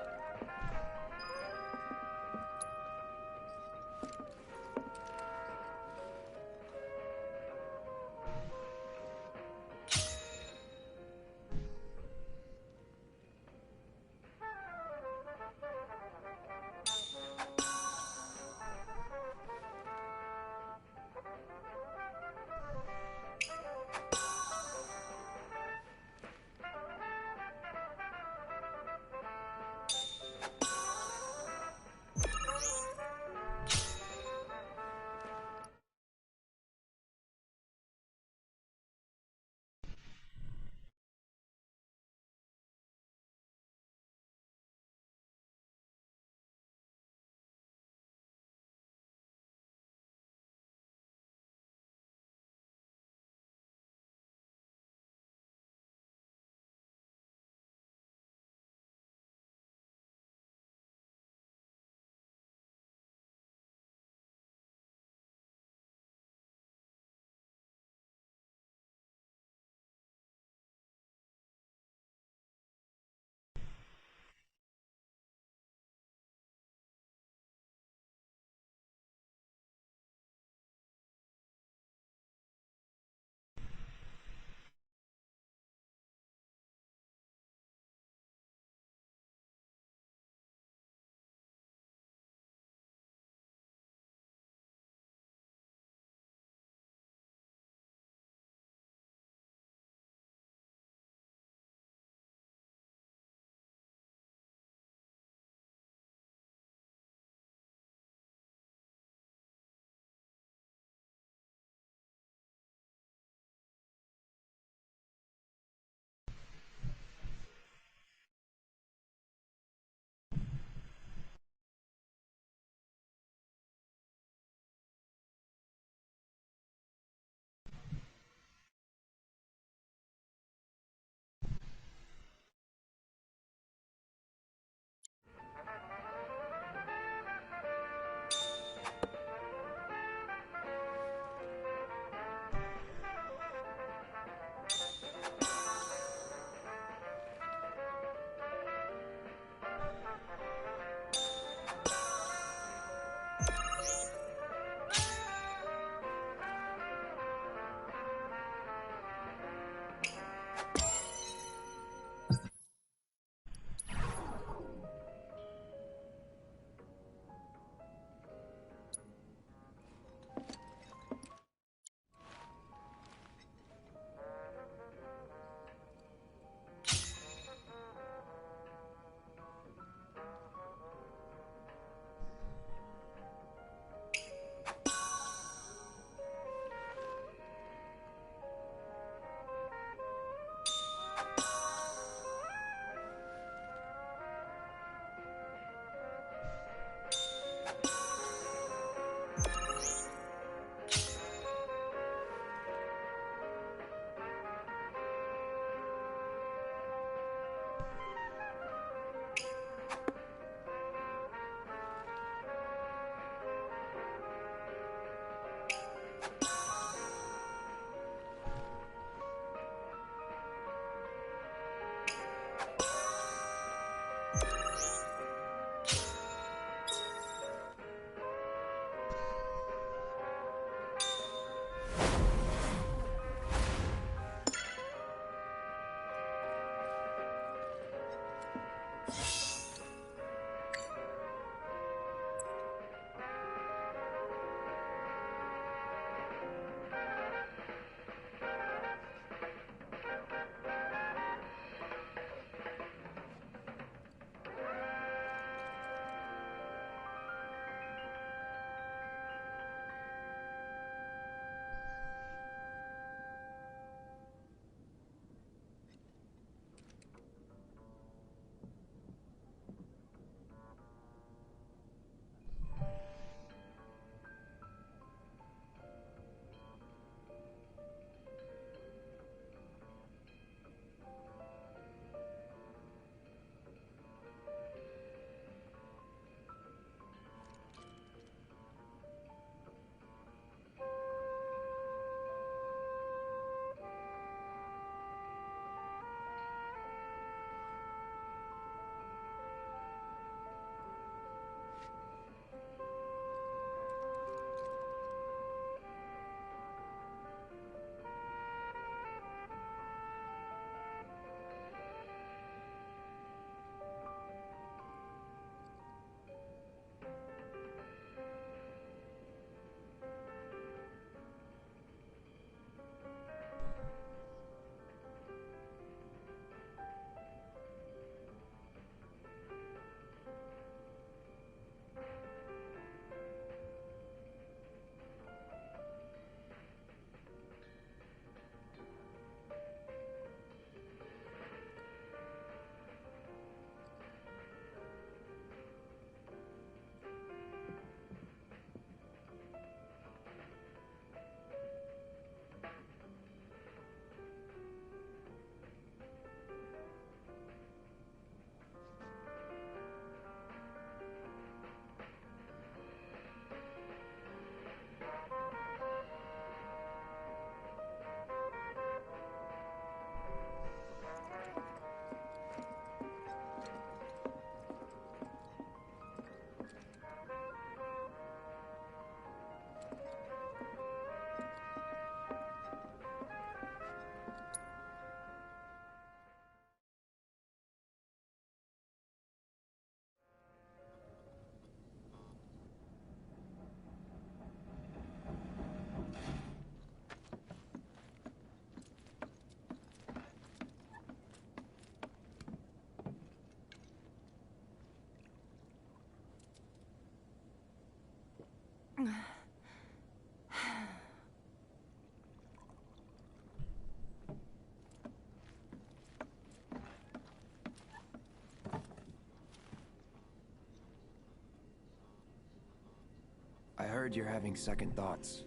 heard you're having second thoughts.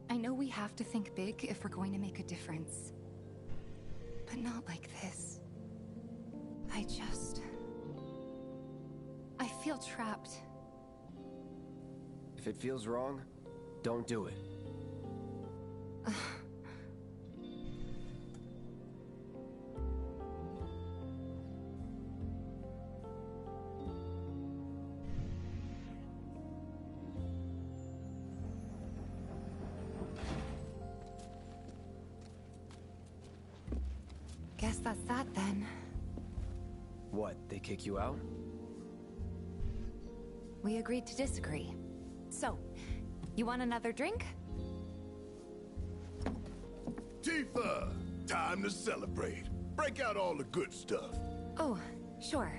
I know we have to think big if we're going to make a difference. But not like this. I feel trapped. If it feels wrong, don't do it. Guess that's that then. What, they kick you out? We agreed to disagree. So, you want another drink? Tifa! Time to celebrate. Break out all the good stuff. Oh, sure.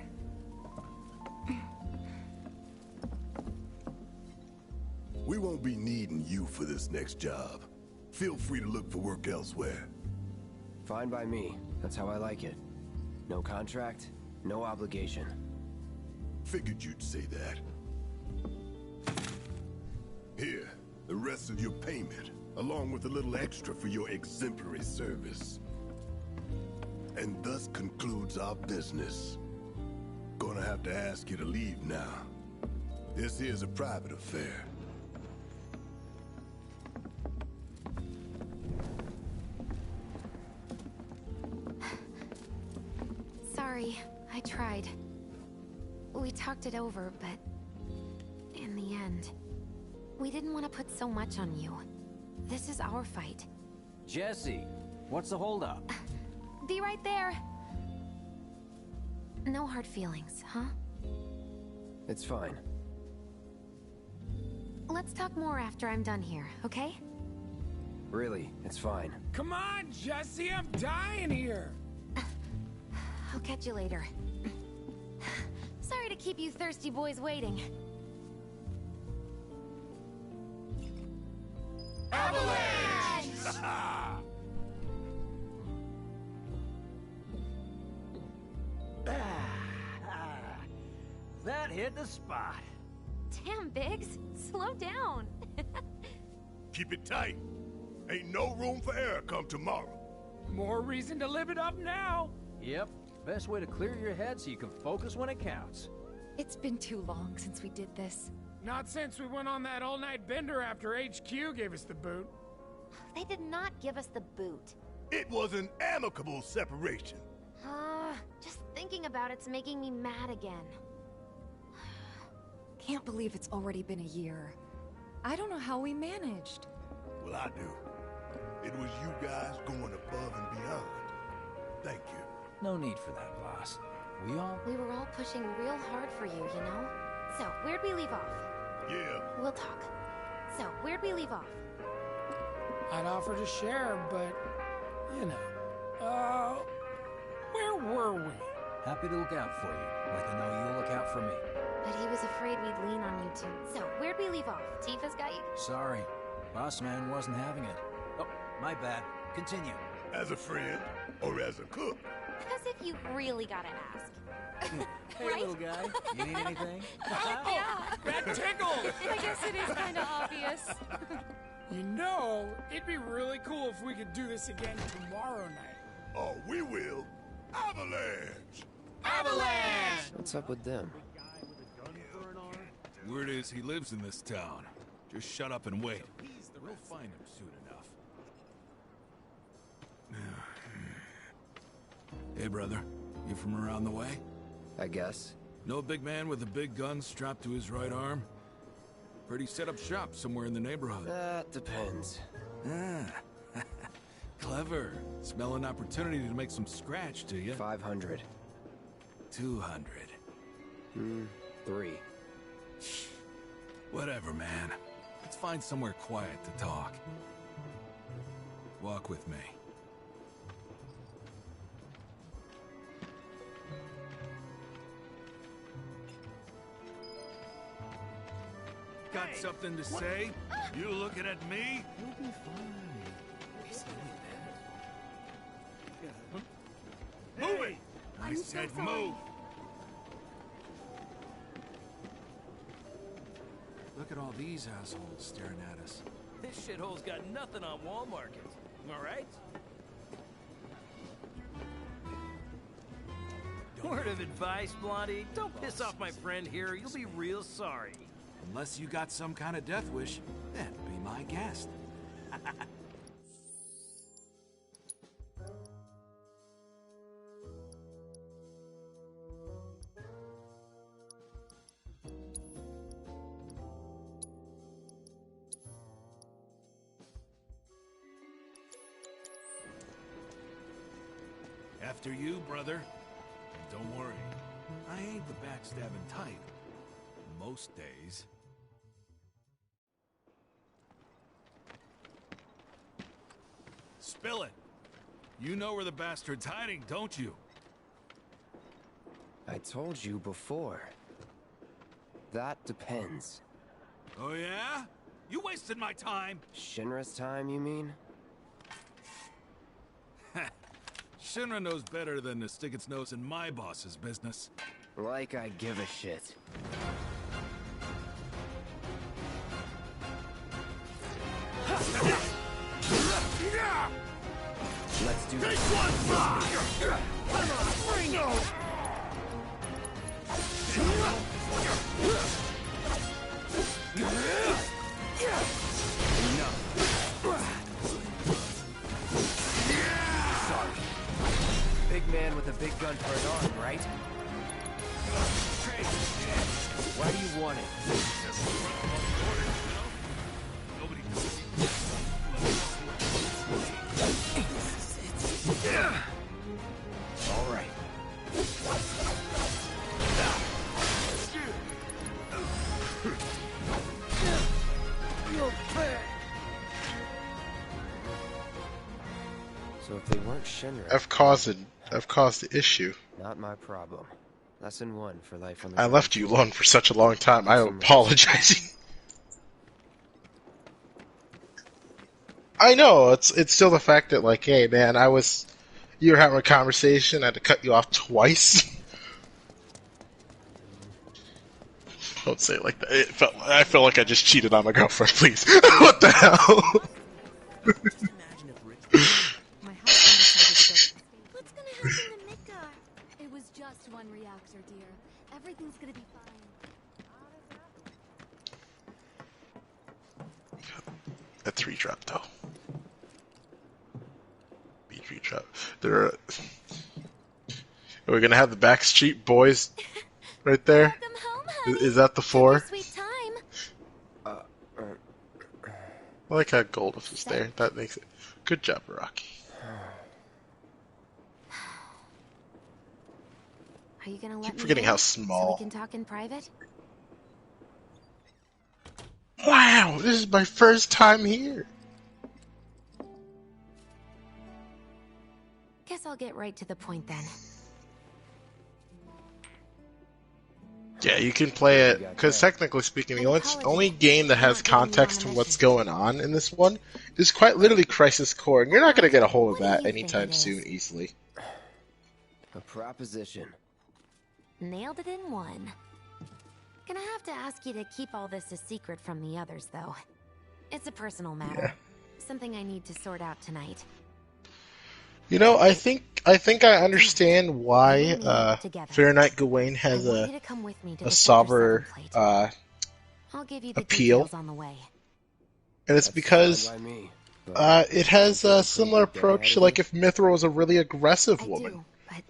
We won't be needing you for this next job. Feel free to look for work elsewhere. Fine by me. That's how I like it. No contract, no obligation. Figured you'd say that. Here, the rest of your payment, along with a little extra for your exemplary service. And thus concludes our business. Gonna have to ask you to leave now. This here's a private affair. Sorry, I tried. We talked it over, but in the end, we didn't want to put so much on you. This is our fight. Jesse, what's the holdup? Be right there. No hard feelings, huh? It's fine. Let's talk more after I'm done here, okay? Really, it's fine. Come on, Jesse, I'm dying here. I'll catch you later. Sorry to keep you thirsty boys waiting. Avalanche! That hit the spot. Damn, Biggs. Slow down. Keep it tight. Ain't no room for error come tomorrow. More reason to live it up now. Yep. Best way to clear your head so you can focus when it counts. It's been too long since we did this. Not since we went on that all-night bender after HQ gave us the boot. They did not give us the boot. It was an amicable separation. Just thinking about it's making me mad again. Can't believe it's already been a year. I don't know how we managed. Well, I do. It was you guys going above and beyond. Thank you. No need for that, boss. We were all pushing real hard for you, you know? So, where'd we leave off? Yeah. We'll talk. So, where'd we leave off? I'd offer to share, but, you know. Where were we? Happy to look out for you, like I know you'll look out for me. But he was afraid we'd lean on you two. So, where'd we leave off? Tifa's got you? Sorry. Boss man wasn't having it. Oh, my bad. Continue. As a friend, or as a cook? As if you really gotta ask. Hey, right? little guy. You need anything? Yeah, that tickles! I guess it is kind of obvious. You know, it'd be really cool if we could do this again tomorrow night. Oh, we will. Avalanche! Avalanche! What's up with them? Word is he lives in this town. Just shut up and wait. We'll find him soon enough. Hey, brother. You from around the way? I guess. Know a big man with a big gun strapped to his right arm? Heard he set up shop somewhere in the neighborhood. That depends. Ah. Clever. Smell an opportunity to make some scratch, do you? 500. 200. 3. Whatever, man. Let's find somewhere quiet to talk. Walk with me. Got something to say? You looking at me? You'll be fine. Be steady, man. Move it! I said move! Look at all these assholes staring at us. This shithole's got nothing on Wall Market. Am I right? Word of advice, Blondie. Don't piss off my friend here. You'll be real sorry. Unless you got some kind of death wish, then be my guest. After you, brother. And don't worry, I ain't the backstabbing type. Most days. Spill it. You know where the bastard's hiding, don't you? I told you before. That depends. Oh yeah? You wasted my time. Shinra's time, you mean? Shinra knows better than to stick its nose in my boss's business. Like I give a shit. Let's do this. Take one! Come on, bring it! Sorry. Big man with a big gun for an arm, right? Why do you want it? All right. So if they weren't Shinra, I've caused the issue. not my problem. Lesson 1 for life on the I left you alone for such a long time. I apologize. I know it's still the fact that, like, hey man, you were having a conversation. I had to cut you off twice. Don't say it like that. I felt like I just cheated on my girlfriend. Please, what the hell? What's gonna happen to Mika? It was just one reactor, dear. Everything's gonna be fine. A 3-drop though. B3 drop. Are we gonna have the Backstreet Boys right there? Is that the 4? Sweet time. I like how Goldust is there. That makes it. Good job, Rocky. Are you gonna let Keep me forgetting in how so small. we can talk in private? Wow, this is my first time here. Guess I'll get right to the point then. Yeah, you can play it, because technically speaking, the only game that has context to what's going on in this one is quite literally Crisis Core, and you're not going to get a hold of that anytime soon easily. A proposition. Nailed it in one. Gonna have to ask you to keep all this a secret from the others, though. It's a personal matter. Something I need to sort out tonight. You know, I think I understand why Fahrenheit Gawain has a sober I'll give you the appeal, details on the way. and it's because it has a similar approach to, like, if Mithra was a really aggressive woman. Do, but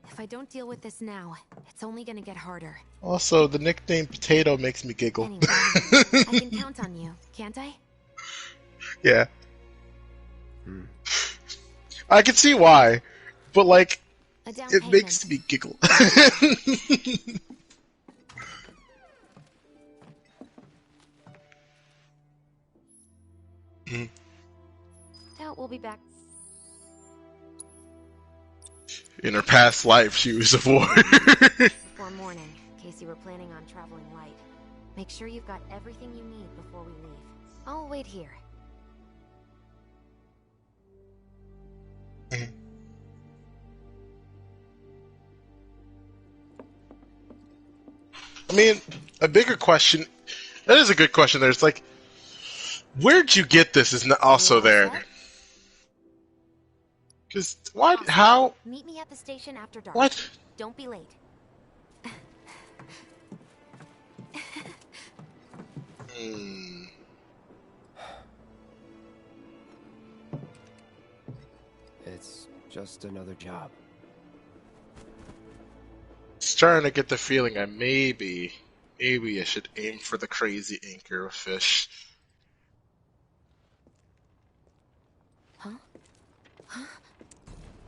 if I don't deal with this now, it's only gonna get harder. Also, the nickname Potato makes me giggle. Anyway, I can count on you, can't I? Yeah. I can see why, but, like, it makes me giggle. Doubt we'll be back. In her past life, she was a warrior. Before morning, in case you were planning on traveling light. Make sure you've got everything you need before we leave. I'll wait here. I mean, a bigger question, That is a good question. There's like, where'd you get this? Is not also there. Because what? How? Meet me at the station after dark. What? Don't be late. It's just another job. Starting to get the feeling I maybe I should aim for the crazy anchor of fish.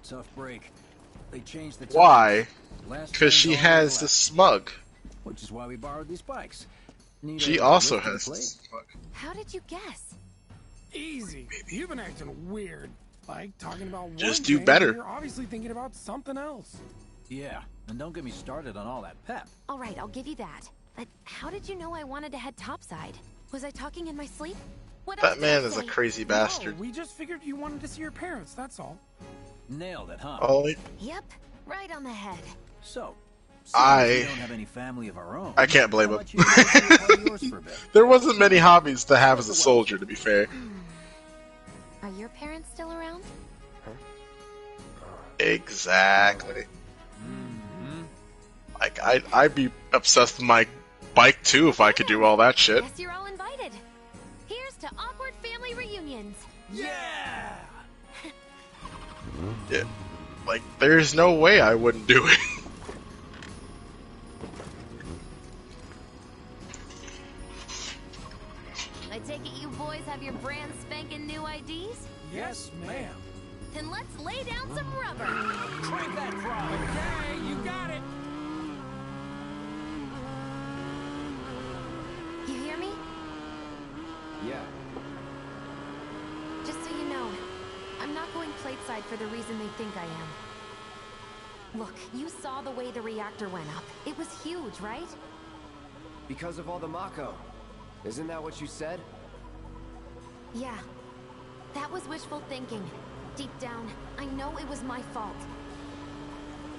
Tough break. They changed the Why? Last Because she train's all has left, the smug. which is why we borrowed these bikes. Need She a also lift to the has the plate? smug. How did you guess? Easy. You've been acting weird. Like talking about Just one do thing, better. and you're obviously thinking about something else. Yeah, and don't get me started on all that pep. All right, I'll give you that. But how did you know I wanted to head topside? Was I talking in my sleep? What else That did I man is a say? crazy No, bastard. we just figured you wanted to see your parents, that's all. Nailed it, huh? Oh, Yep, right on the head. So, I- we don't have any family of our own. I can't blame how him. about you guys be a part of yours for a bit? There wasn't many hobbies to have as a soldier, to be fair. Are your parents still around? Exactly. Like, I'd be obsessed with my bike too if I could do all that shit. Guess you're all invited. Here's to awkward family reunions. Yeah! Yeah. Like, there's no way I wouldn't do it. I take it you boys have your brand spanking new IDs? Yes, ma'am. Then let's lay down some rubber. Crank that frog. Okay, you got it. You hear me? Yeah. Just so you know, I'm not going plateside for the reason they think I am. Look, you saw the way the reactor went up. It was huge, right? Because of all the Mako. Isn't that what you said? Yeah. That was wishful thinking. Deep down, I know it was my fault.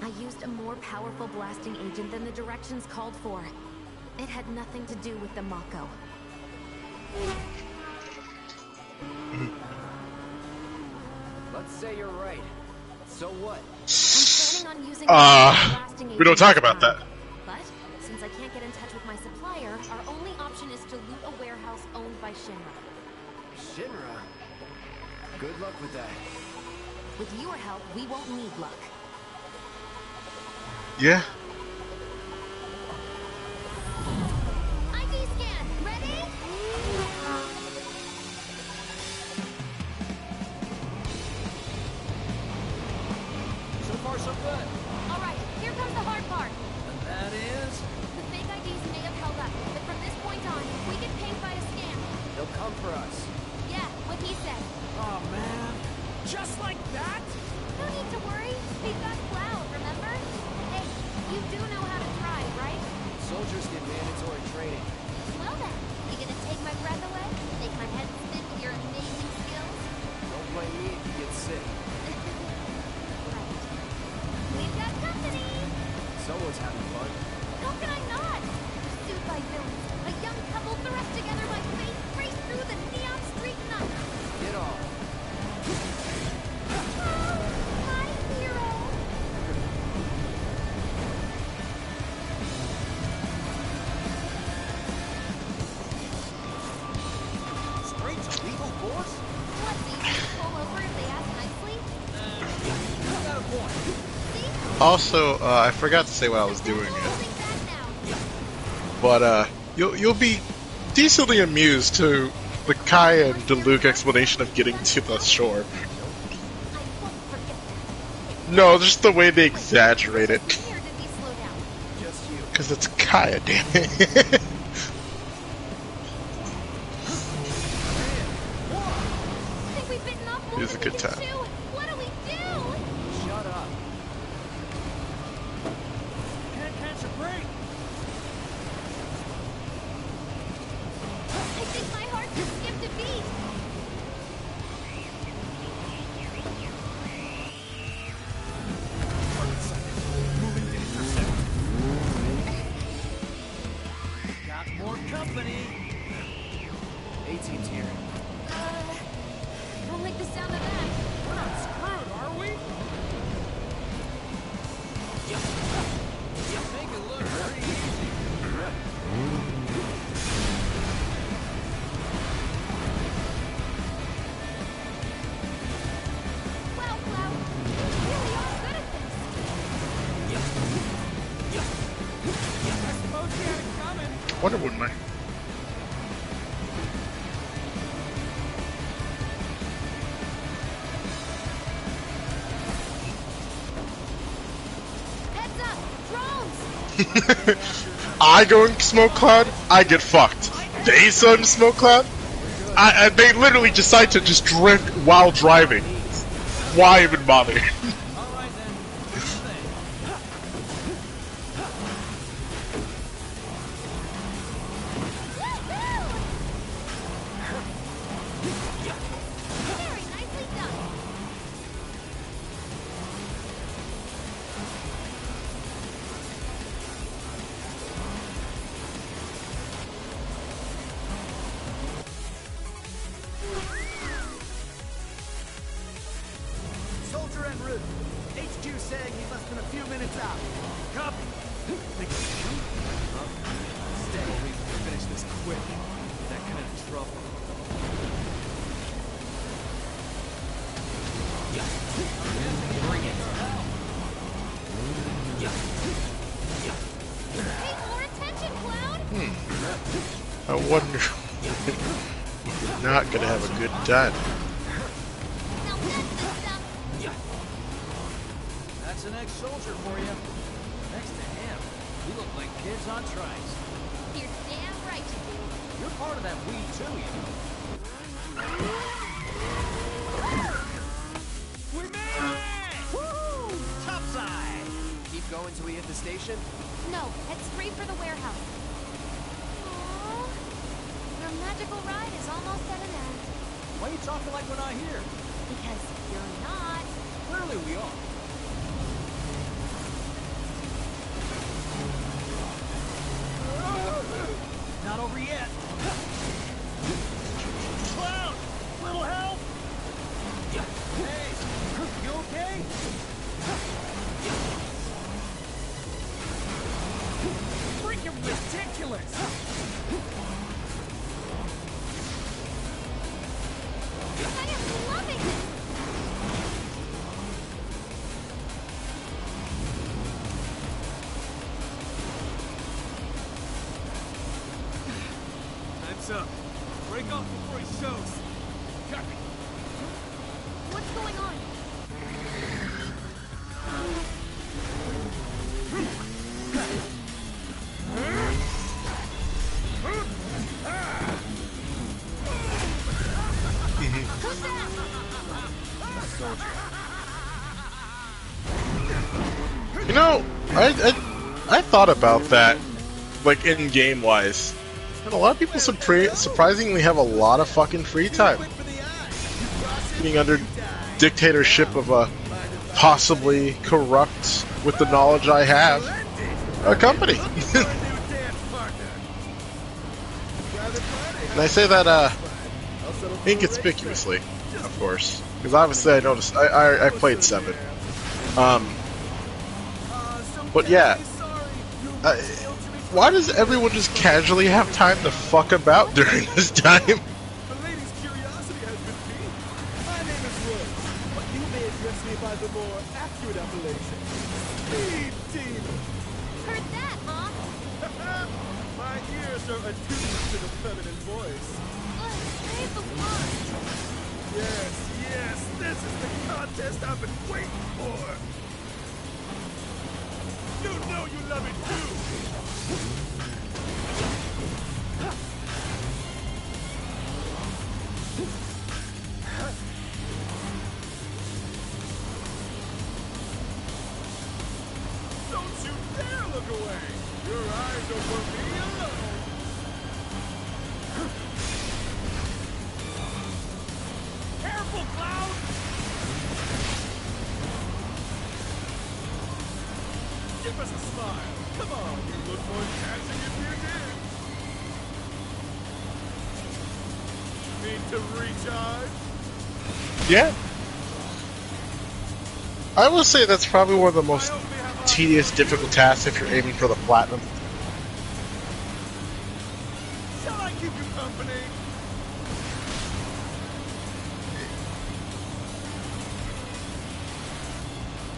I used a more powerful blasting agent than the directions called for. It had nothing to do with the Mako. Let's say you're right. So what? I'm planning on using blasting agent we don't talk this about time. that. But since I can't get in touch with my supplier, our only option is to loot a warehouse owned by Shinra. Shinra? Good luck with that. With your help, we won't need luck. Yeah. ID scan, ready? So far, so good. All right, here comes the hard part. And that is... The fake IDs may have held up, but from this point on, if we get pinged by a scam, They'll come for us. yeah, what he said. Oh, man. Just like that? No need to worry. We've got Cloud, remember? Hey, you do know how to drive, right? Soldiers get mandatory training. Well then, you gonna take my breath away? Make my head spin with your amazing skills? Don't blame me if you get sick. Right. We've got company! Someone's having fun. How can I not? Pursued by villains, a young couple thrust together by fate race through the neon street night. Get off. My hero! Straight to legal force? What's easy to pull over if they ask nicely? You got a point. Also, I forgot to say what I was doing it. But you'll be decently amused to the Kai and DeLuke explanation of getting to the shore. No, just the way they exaggerate it. Just you. Because it's Kaya, damn it. Think we've bitten off more It was a than we good can time. chew. What do we do? Shut up. Can't catch a break. I think my heart just skipped a beat. Moving to intercept. wonder wouldn't I? I go in smoke cloud, I get fucked. They saw in smoke cloud, they literally decide to just drift while driving. Why even bother? Soldier en route. HQ saying he's less than a few minutes out. Copy. Think it's him? Stay. We can finish this quick. That kind of trouble. Bring it. Pay more attention, Cloud! I wonder. You're not gonna have a good time. That's an ex-soldier for you. Next to him, we look like kids on trikes. You're damn right you do. You're part of that weed too, you know. We made it! Woo! Topside! Keep going till we hit the station? No, head straight for the warehouse. Aww. Your magical ride is almost at an end. Why are you talking like we're not here? Because you're not. Clearly we are. Not over yet. Cloud! Little help! Hey! You okay? Freaking ridiculous! I am loving it! Time's up. Break off before he shows. Copy. What's going on? Who's that? You know, I thought about that, like in game wise, and a lot of people surprisingly have a lot of fucking free time, being under dictatorship of a possibly corrupt, with the knowledge I have, a company. And I say that inconspicuously, of course, because obviously I noticed I played 7. But yeah, why does everyone just casually have time to fuck about during this time? The lady's curiosity has been piqued. My name is Rose, but you may address me by the more accurate appellation. Speed Demon. Heard that, huh? My ears are attuned to the feminine voice. Save the world. Yes, yes, this is the contest I've been waiting for. You know you love it too. Don't you dare look away. Your eyes are for me alone. Careful, Cloud! Give us a smile. Come on, you look more dashing if you did. Need to recharge? Yeah. I will say that's probably one of the most tedious, difficult tasks if you're aiming for the platinum. Shall I keep you company?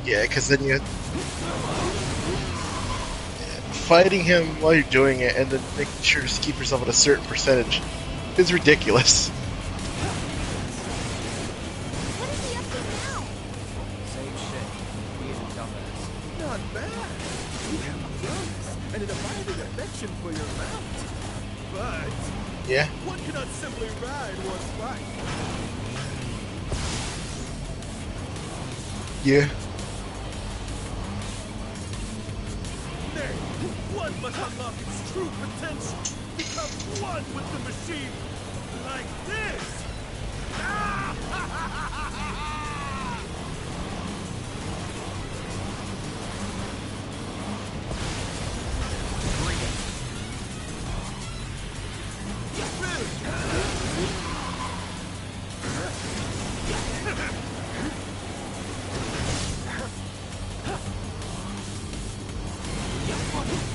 Yeah, because then you fighting him while you're doing it and then making sure to keep yourself at a certain percentage is ridiculous. Same shit. Being a dumbass. Not bad. You have guns and an abiding affection for your mount. But Yeah. one cannot simply ride one's bike. Yeah. Nay, one must unlock its true potential. Become one with the machine. Like this.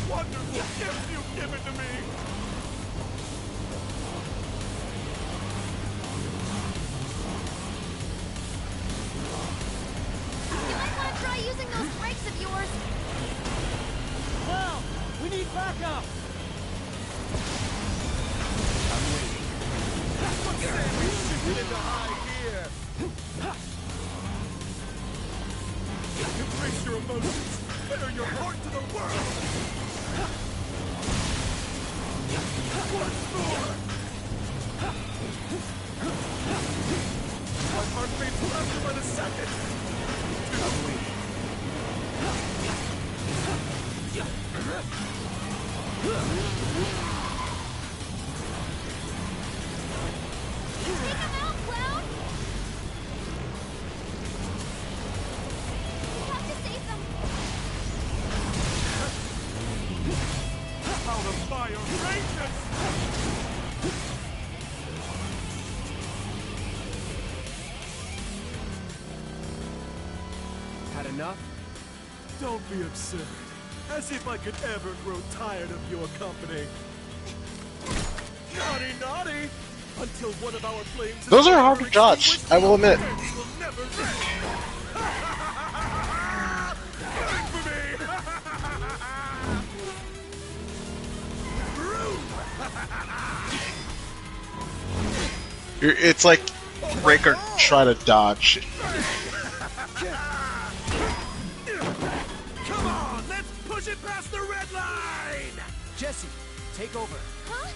Wonderful gift you've given to me. You might want to try using those brakes of yours. Well, we need backup. What say we shift it into high gear? Embrace your emotions. Bear your heart to the world. Once more. My heart beats faster by the second. Take him out, Cloud! We have to save them. Out of fire rages! Had enough? Don't be absurd. As if I could ever grow tired of your company. Naughty, naughty! Until one of our flames is Those are hard to dodge, I will admit. will never rest. Coming for me! It's like break or try to dodge. Come on, let's push it past the red line! Jesse, take over. Huh?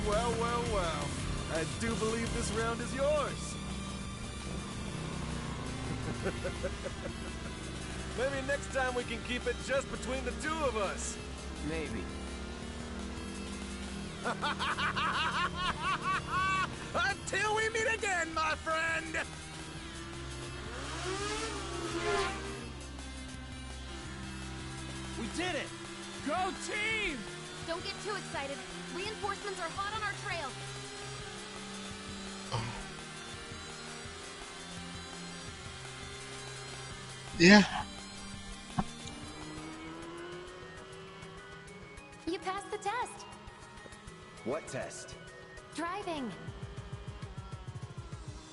Well, well, well. I do believe this round is yours. Maybe next time we can keep it just between the two of us. Maybe. Until we meet again, my friend! We did it. Go team! Don't get too excited. Reinforcements are hot on our trail. Yeah. You passed the test. What test? Driving.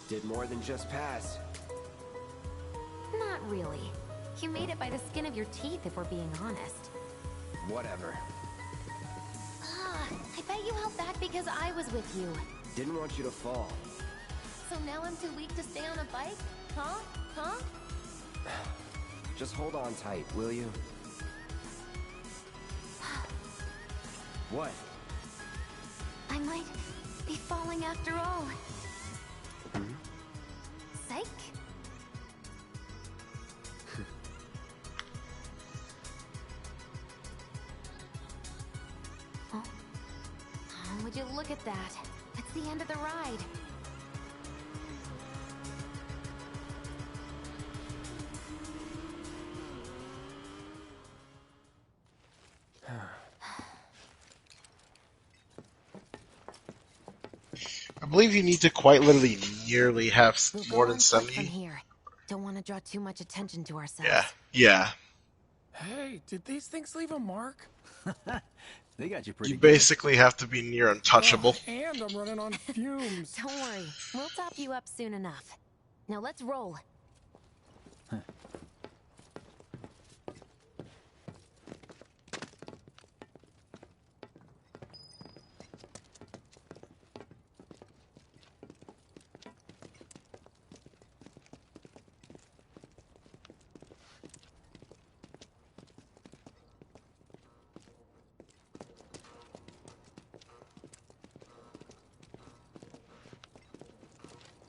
Did more than just pass. Not really. You made it by the skin of your teeth, if we're being honest. Whatever. I bet you held back because I was with you. Didn't want you to fall. So now I'm too weak to stay on a bike? Huh? Huh? Just hold on tight, will you? What? I might be falling after all. Psych? Oh. Oh, would you look at that? It's the end of the ride. I believe you need to quite literally nearly have We'll more go than on foot 70. from here. Don't want to draw too much attention to ourselves. Yeah. Yeah. Hey, did these things leave a mark? They got you pretty You good. basically have to be near untouchable. And I'm running on fumes. Don't worry, we'll top you up soon enough. Now let's roll.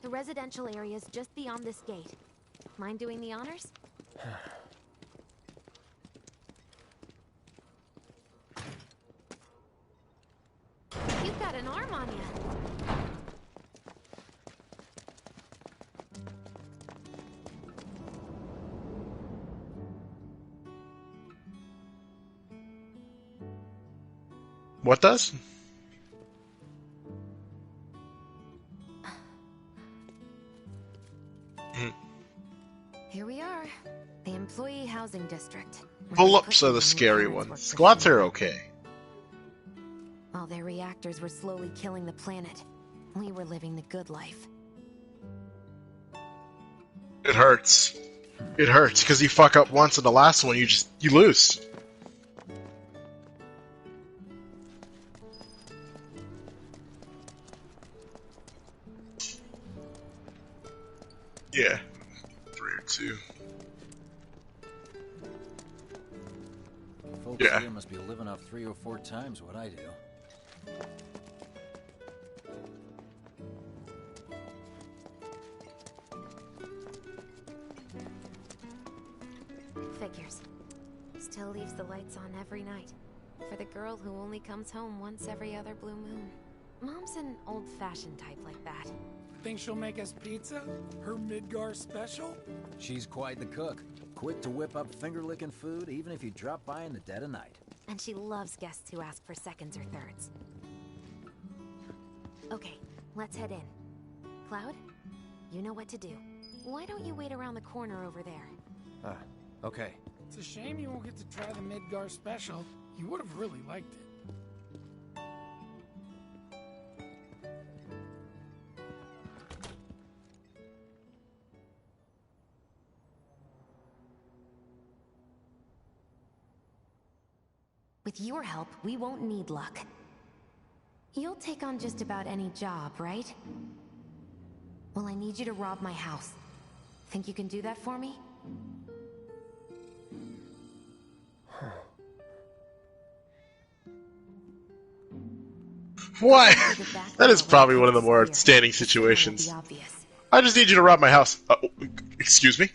The residential area's just beyond this gate. Mind doing the honors? You've got an arm on you. What does? Here we are. The employee housing district. Pull-ups are the scary ones. Squats are okay. While their reactors were slowly killing the planet, we were living the good life. It hurts. It hurts because you fuck up once and the last one you lose. Yeah. 3 or 2. Folks here must be living off 3 or 4 times what I do. Figures. Still leaves the lights on every night. For the girl who only comes home once every other blue moon. Mom's an old-fashioned type like that. Think she'll make us pizza? Her Midgar special? She's quite the cook. Quick to whip up finger-licking food, even if you drop by in the dead of night. And she loves guests who ask for seconds or thirds. Okay, let's head in. Cloud, you know what to do. Why don't you wait around the corner over there? Okay. It's a shame you won't get to try the Midgar special. You would have really liked it. With your help, we won't need luck. You'll take on just about any job, right? Well, I need you to rob my house. Think you can do that for me? Why? That is probably one of the more outstanding situations. I just need you to rob my house. Excuse me?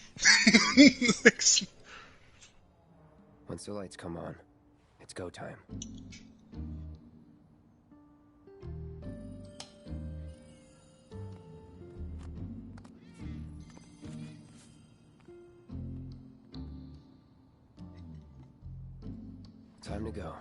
Once the lights come on, it's go time. Time to go.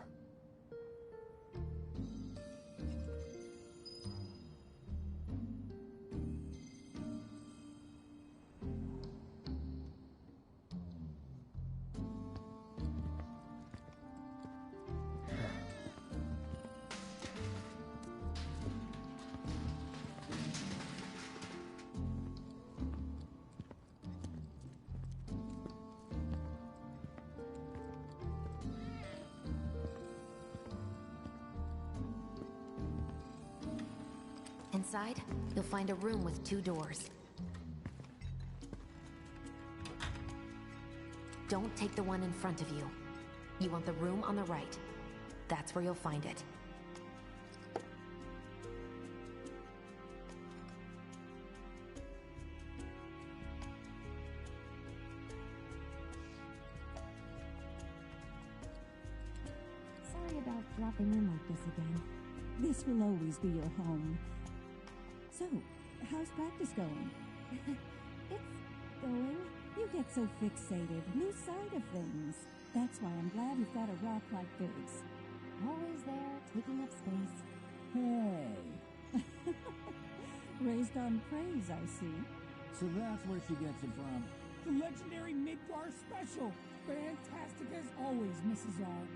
Inside, you'll find a room with 2 doors. Don't take the one in front of you. You want the room on the right. That's where you'll find it. Sorry about dropping in like this again. This will always be your home. So, how's practice going? It's going. You get so fixated, lose sight of things. That's why I'm glad you've got a rock like this. Always there, taking up space. Hey. Raised on praise, I see. So that's where she gets it from. The legendary Midgar special. Fantastic as always, Mrs. R.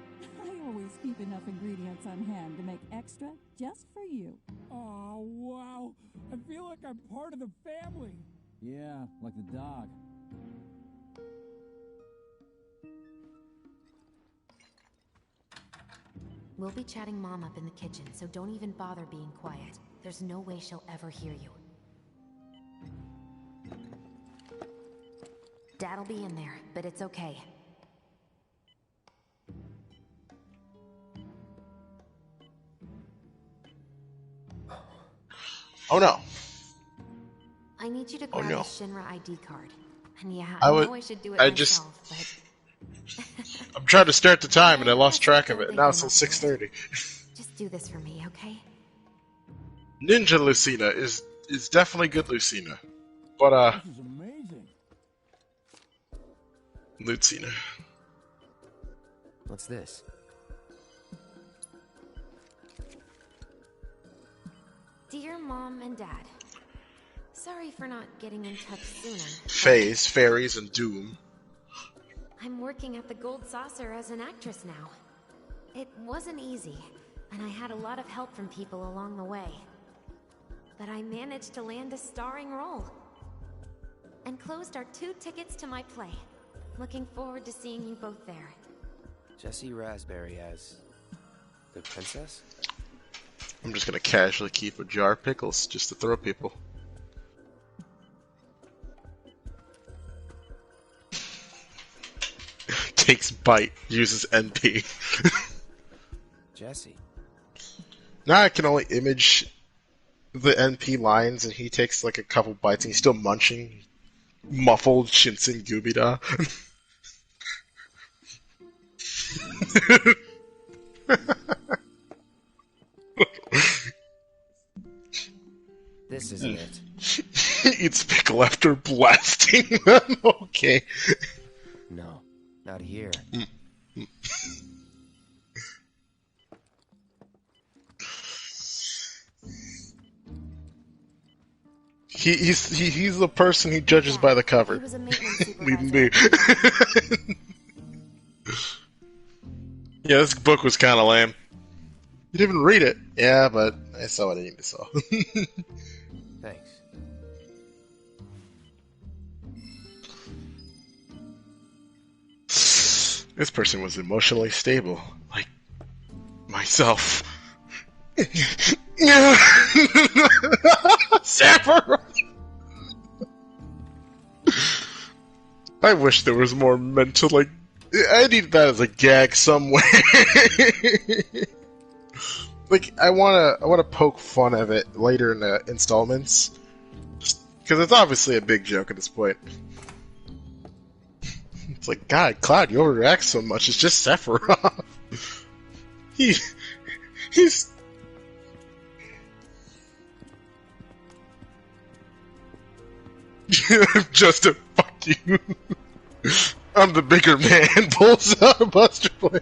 I always keep enough ingredients on hand to make extra just for you. Oh, wow. I feel like I'm part of the family. Yeah, like the dog. We'll be chatting Mom up in the kitchen, so don't even bother being quiet. There's no way she'll ever hear you. Dad'll be in there, but it's okay. Oh no. I need you to Oh grab no. a Shinra ID card. And yeah, I know I should do it myself, but... I'm trying to start the time and I lost track of it. Now it's at 6:30. Just do this for me, okay? Ninja Lucina is definitely good Lucina. But This is amazing. Lucina. What's this? Dear Mom and Dad, sorry for not getting in touch sooner. Phase, Fairies, and Doom. I'm working at the Gold Saucer as an actress now. It wasn't easy, and I had a lot of help from people along the way. But I managed to land a starring role. And closed our 2 tickets to my play. Looking forward to seeing you both there. Jessie Raspberry as the princess? I'm just gonna casually keep a jar of pickles just to throw people. Takes bite, uses NP. Jessie. Now I can only image the NP lines, and he takes like a couple bites, and he's still munching. Muffled Shinsen Gubida. This isn't it. Eats pickle after blasting them. Okay. No, not here. He's the person he judges by the cover. He was a maintenance Leave him supervisor. be. Yeah, this book was kind of lame. You didn't even read it. Yeah, but I saw what I needed to saw. Thanks. This person was emotionally stable, like myself. Sapper! I wish there was more mental, like, I need that as a gag somewhere. Like, I wanna poke fun of it later in the installments, because it's obviously a big joke at this point. It's like, God, Cloud, you overreact so much. It's just Sephiroth. He's just a fuck you. I'm the bigger man. Pulls out a Buster Blade.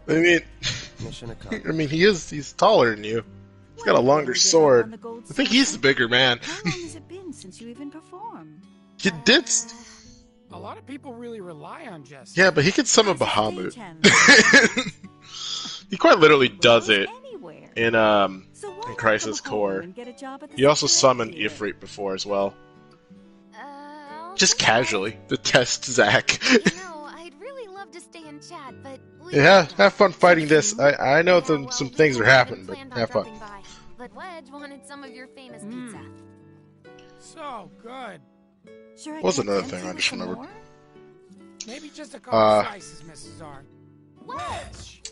Mission accomplished. He's taller than you. He's got a longer sword. I think he's the bigger man. How long has it been since you even performed? He did. A lot of people really rely on Jess. Yeah, but he could summon Bahamut. He quite literally does it in Crisis Core. He also summoned Ifrit before as well. Just casually to test Zack. You know, I'd really love to stay and chat, but Yeah, have fun fighting this. I know some things are happening, but have fun. But Wedge wanted some of your famous pizza. So good. Sure, What was another thing I just remembered? Maybe just a couple slices, Mrs. R. Wedge!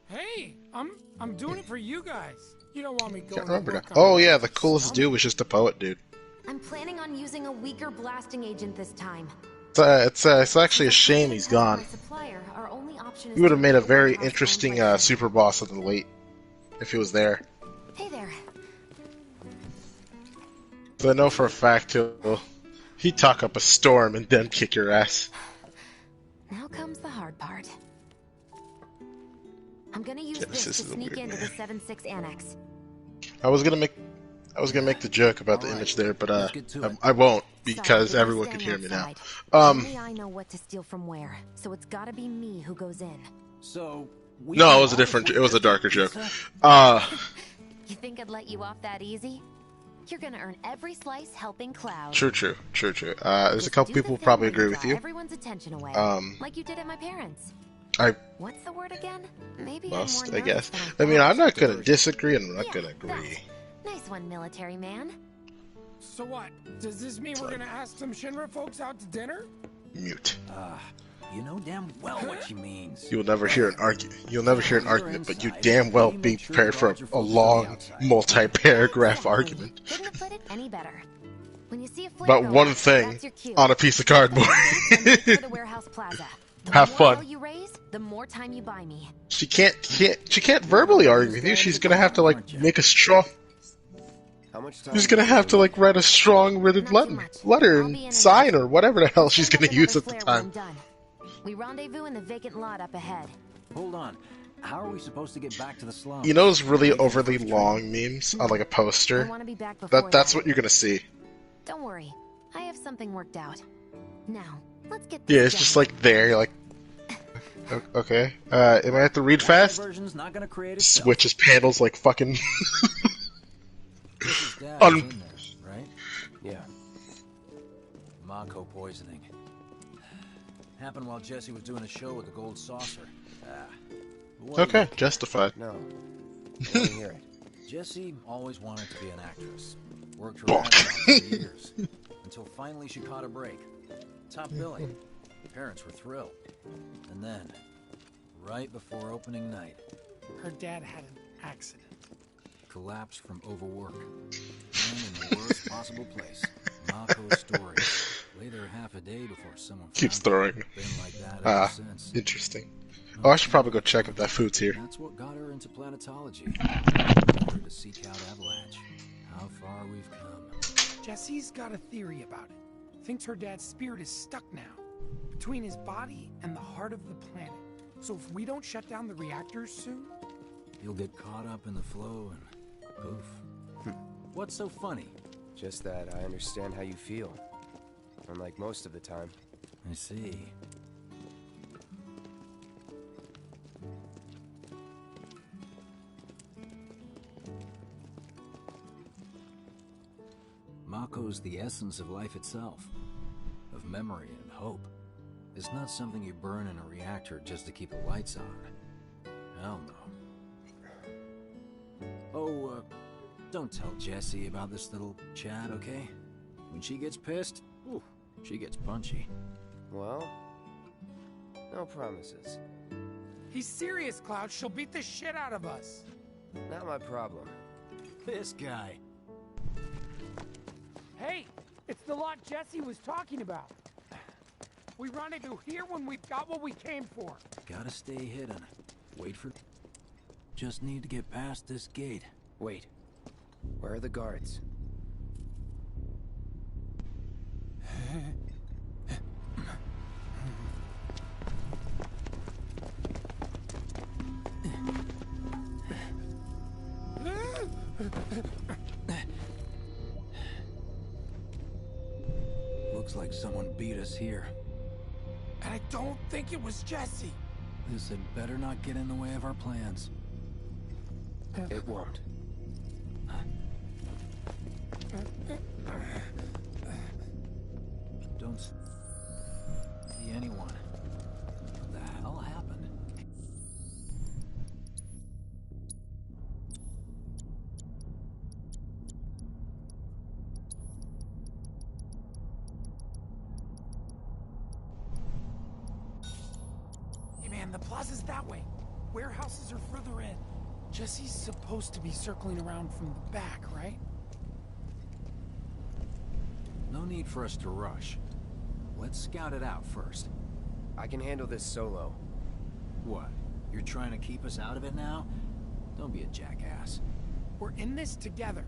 Hey, I'm doing it for you guys. You don't want me going. Can't remember now. to work on Oh it. yeah, the coolest dude was just a poet dude. I'm planning on using a weaker blasting agent this time. It's actually a shame he's gone. Supplier, our only option is He would have to made a build very house interesting owned by super boss of the late if he was there. Hey there. So I know for a fact he'd talk up a storm and then kick your ass. Now comes the hard part. I'm gonna use Genesis this is to a sneak weird into man. the 7-6 annex. I was gonna make I was gonna make the joke about the image there, but I won't because Sorry, everyone we're can hear me now. staying outside. Um, Only I know what to steal from where, so it's gotta be me who goes in. So no, it was a different. It was a darker joke. You think I'd let you off that easy? You're gonna earn every slice helping Cloud. True. There's a couple people who probably agree with you. Everyone's attention away, like you did at my parents. What's the word again? Maybe Must, I'm more I guess. nervous I than mean, I'm not gonna disagree, and I'm not gonna agree. Nice one, military man. So what? Does this mean we're gonna ask some Shinra folks out to dinner? Mute. You know damn well what she means. You'll never hear an argument. You'll never hear an argument, but you damn well be prepared for a long, multi-paragraph argument Couldn't have put it any better. When you see a about flare one go off, thing that's your cue. on a piece of cardboard. To the warehouse plaza. The Have more fun. hell you raise, the more time you buy me. She can't verbally argue with you. She's gonna have to like make a strong. She's gonna have to like write a strong written letter and sign or whatever the hell she's gonna use at the time. We rendezvous in the vacant lot up ahead. Hold on. How are we supposed to get back to the slums? You know those really overly long memes on like a poster? I wanna be back before That's what you're gonna see. Don't worry, I have something worked out. Now, let's get Yeah, this it's just like there. You're like, okay. Am I have to read fast? Switches panels like fucking. Right? Yeah. Mako poisoning. Happened while Jesse was doing a show with the Gold Saucer. Okay, justified. No. I didn't hear it. Jesse always wanted to be an actress. Worked her ass off for years. Until finally she caught a break. Top billing. Parents were thrilled. And then, right before opening night, Her dad had an accident. collapsed from overwork. And in the worst possible place. Mako's story. Lay there half a day before someone Keeps found throwing. her. Been like that ever since. Interesting. Oh, I should probably go check if that food's here. That's what got her into planetology. Got her to seek out Avalanche. How far we've come. Jesse's got a theory about it. Thinks her dad's spirit is stuck now, between his body and the heart of the planet. So if we don't shut down the reactors soon... You'll get caught up in the flow and poof. What's so funny? Just that I understand how you feel. Unlike most of the time. I see. Mako's the essence of life itself. Of memory and hope. It's not something you burn in a reactor just to keep the lights on. Hell no. Oh, don't tell Jessie about this little chat, okay? When she gets pissed, ooh, she gets punchy. Well, no promises. He's serious, Cloud. She'll beat the shit out of us. Not my problem. This guy. Hey, it's the lot Jesse was talking about. We rendezvous here when we've got what we came for. Gotta stay hidden. Wait for... Just need to get past this gate. Wait. Where are the guards? Looks like someone beat us here. And I don't think it was Jesse. This had better not get in the way of our plans. It won't. Don't see anyone. What the hell happened? Hey man, the plaza's that way. Warehouses are further in. Jesse's supposed to be circling around from the back, right? No need for us to rush. Let's scout it out first. I can handle this solo. What? You're trying to keep us out of it now? Don't be a jackass. We're in this together.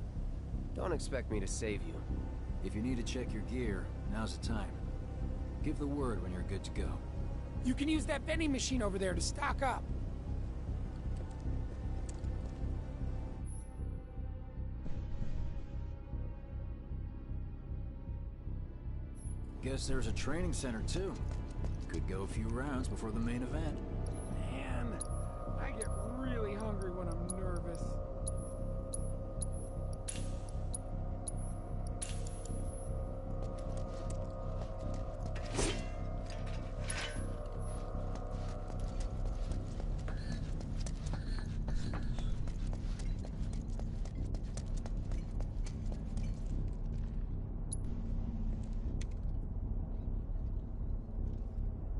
Don't expect me to save you. If you need to check your gear, now's the time. Give the word when you're good to go. You can use that vending machine over there to stock up. Guess there's a training center too. Could go a few rounds before the main event. Man, I get really hungry when I'm nervous.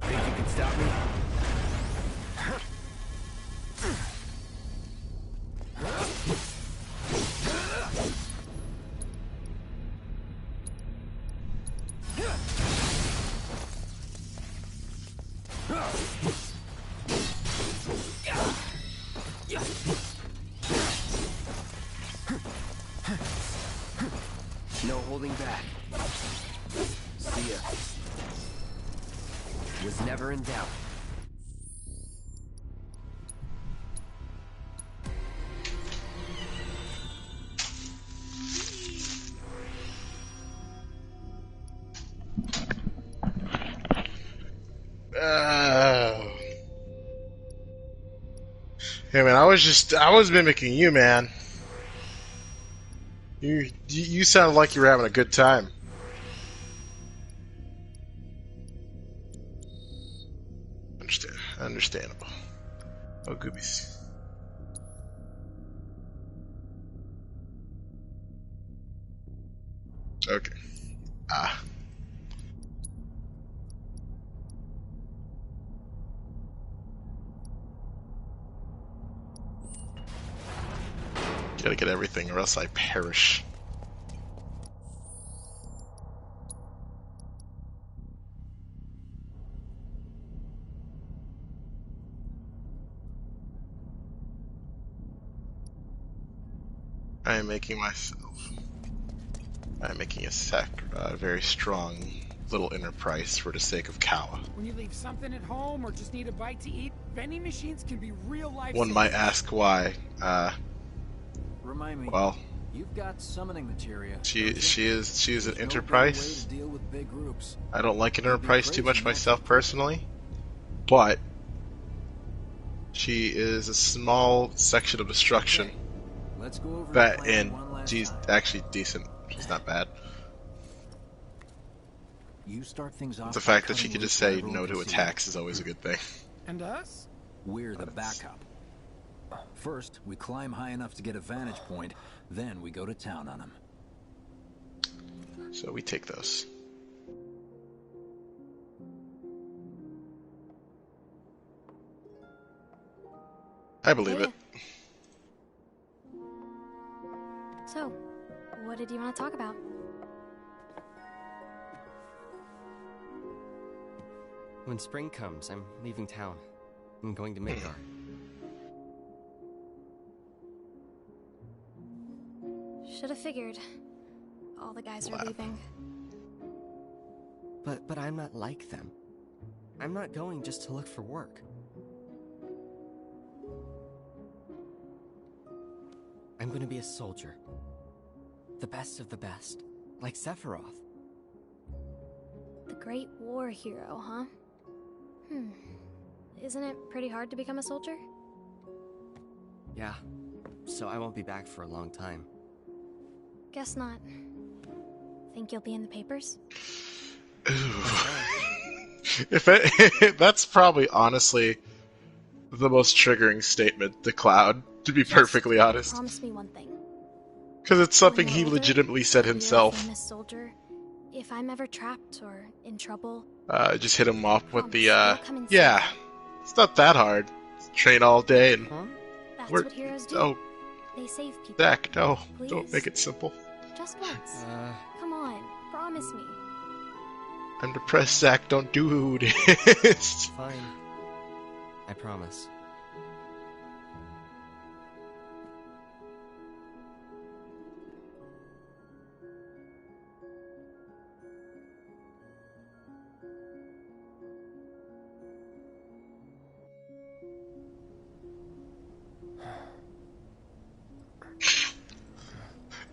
Think you can stop me? No holding back. See ya. Was never in doubt. Hey man, I was mimicking you, man. You sounded like you were having a good time. Understandable. Oh, goobies. Okay. Ah. Gotta get everything or else I perish. I am making a very strong little enterprise for the sake of Kawa. When you leave something at home or just need a bite to eat, vending machines can be real life. One might ask why. Remind me. Well, you've got summoning materia. She is an enterprise. Deal with big groups. I don't like an enterprise too much myself personally, but she is a small section of destruction. Okay. Let's go over That and she's actually decent. She's not bad. You start things off. The fact that she could just say no to attacks is always a good thing. And us? We're the backup. First, we climb high enough to get a vantage point, then we go to town on them. So we take those. I believe it. So, what did you want to talk about? When spring comes, I'm leaving town. I'm going to Midgar. Should have figured. All the guys are leaving. But I'm not like them. I'm not going just to look for work. I'm going to be a soldier. The best of the best. Like Sephiroth. The Great War hero, huh? Isn't it pretty hard to become a soldier? Yeah. So I won't be back for a long time. Guess not. Think you'll be in the papers? That's probably honestly the most triggering statement to Cloud, to be perfectly honest. Promise me one thing. Because it's something he legitimately said himself. You're a famous soldier. If I'm ever trapped or in trouble, just hit him off with the, yeah, it's not that hard. Train all day and that's what heroes do. Oh, they save people. Zach, no, Please? don't make it simple. Just once. Come on, promise me. I'm depressed, Zach, don't do this. Fine. I promise.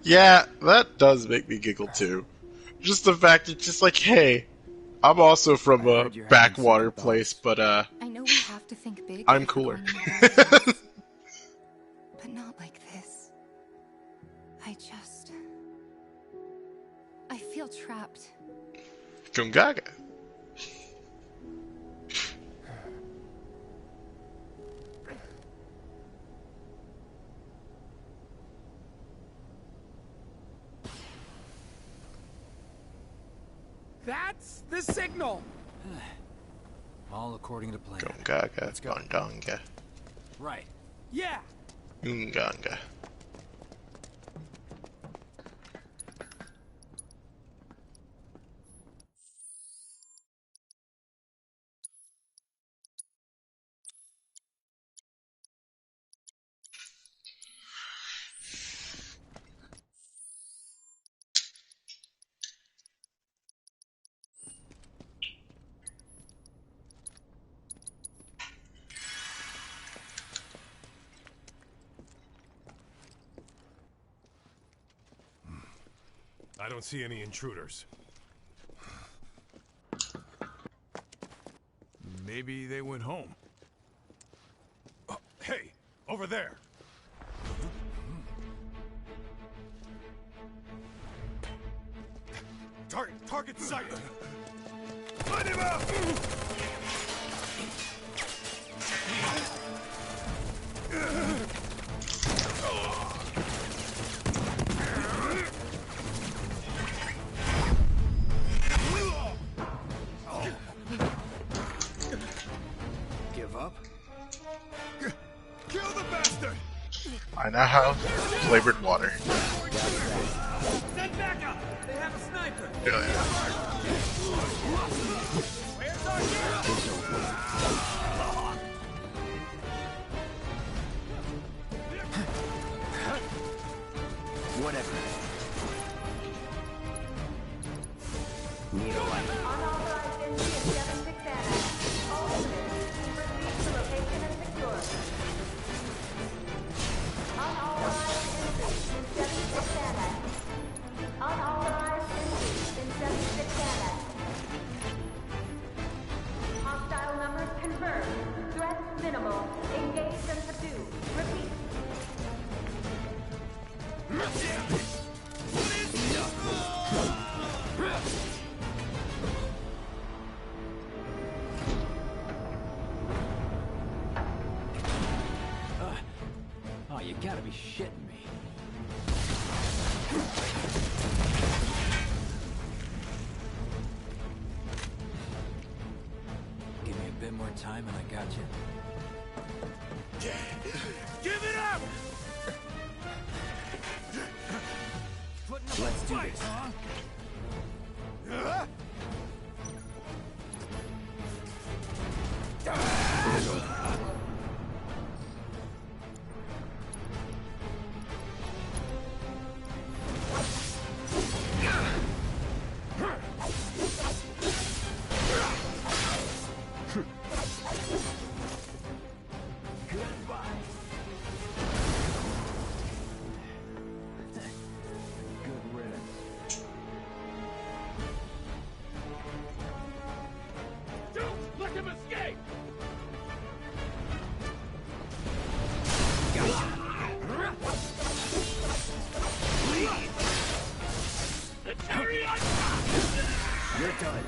Yeah, that does make me giggle too. Just the fact it's just like, hey, I'm also from a heard you're having backwater second place, but I know we have to think big. I'm if we're cooler. going to get out of this, but not like this. I feel trapped. Gungaga. That's the signal. All according to plan. Gungaga. Let's go. Bandanga. Right. Yeah. Unganga. I don't see any intruders. Maybe they went home. Oh, hey, over there. Target sighted. Find him out. Give up? Kill the bastard! I now have flavored water. Send backup. They have a sniper. Where's our Whatever. Need a light. Unauthorized entry in 76 Annex. All units, proceed to location and secure. Unauthorized entry in 76 Annex. Unauthorized entry in 76 Annex. Hostile numbers confirmed. Threat minimal. Engage and subdue. Repeat. Oh, you gotta be shitting me. Give me a bit more time and I got you. Give it up! Let's do this. Good riddance. Don't let him escape! You're done.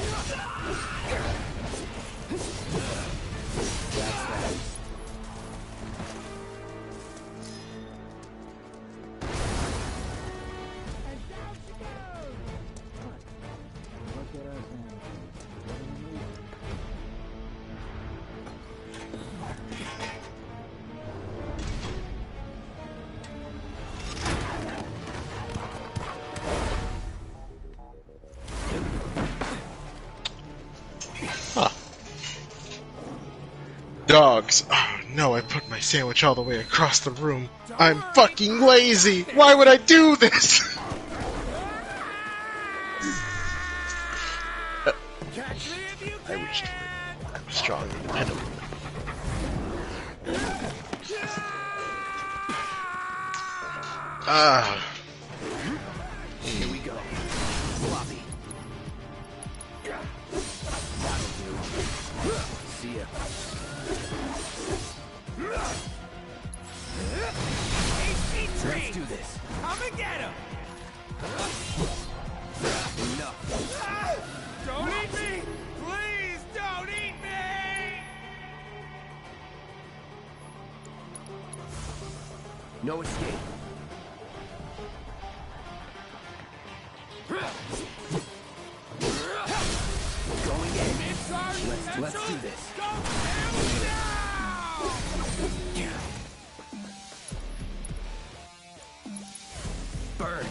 That's that. Look at us, man. Huh. Dogs. Oh no, I put my sandwich all the way across the room. I'm fucking lazy! Why would I do this? I reached for it. I'm a strong, independent woman. Ah. Here we go. Floppy. That'll do. See ya. Let's do this. Come and get him! Enough. Don't eat me! Please don't eat me! No escape. Going in. Let's do this. Burn.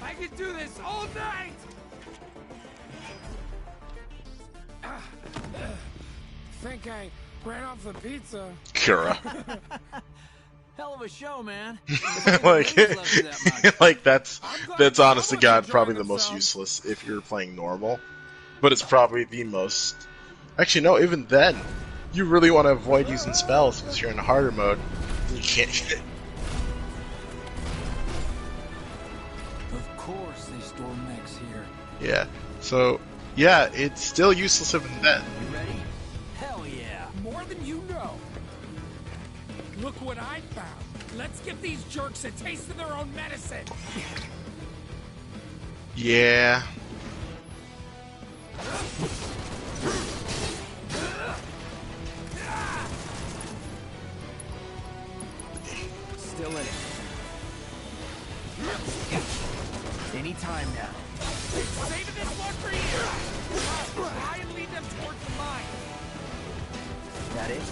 I can do this all night! Think I ran off the pizza. Kira. Hell of a show, man. like that's honest to God probably the most useless if you're playing normal, but it's probably the most. Actually, no. Even then, you really want to avoid using spells because you're in harder mode. You can't hit. Of course, they store mechs here. Yeah. So yeah, it's still useless even then. You ready? Hell yeah! More than you know. Look what I found. Let's give these jerks a taste of their own medicine. Yeah. Still in it. Anytime now. Saving this one for you. Try and lead them towards the mine. That it?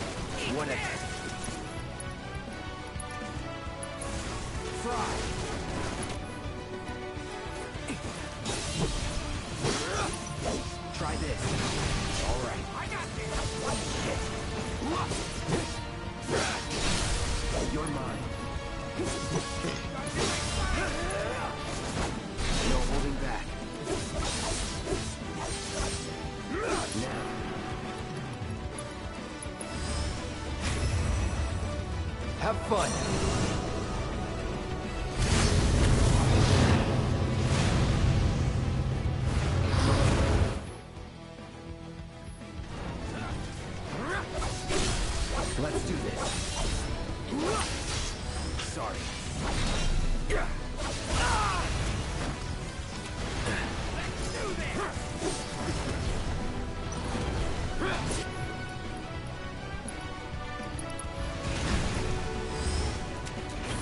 Whatever. Fry. Try this. All right. I got this. You're mine. No holding back. Now. Have fun. Let's do this. Sorry.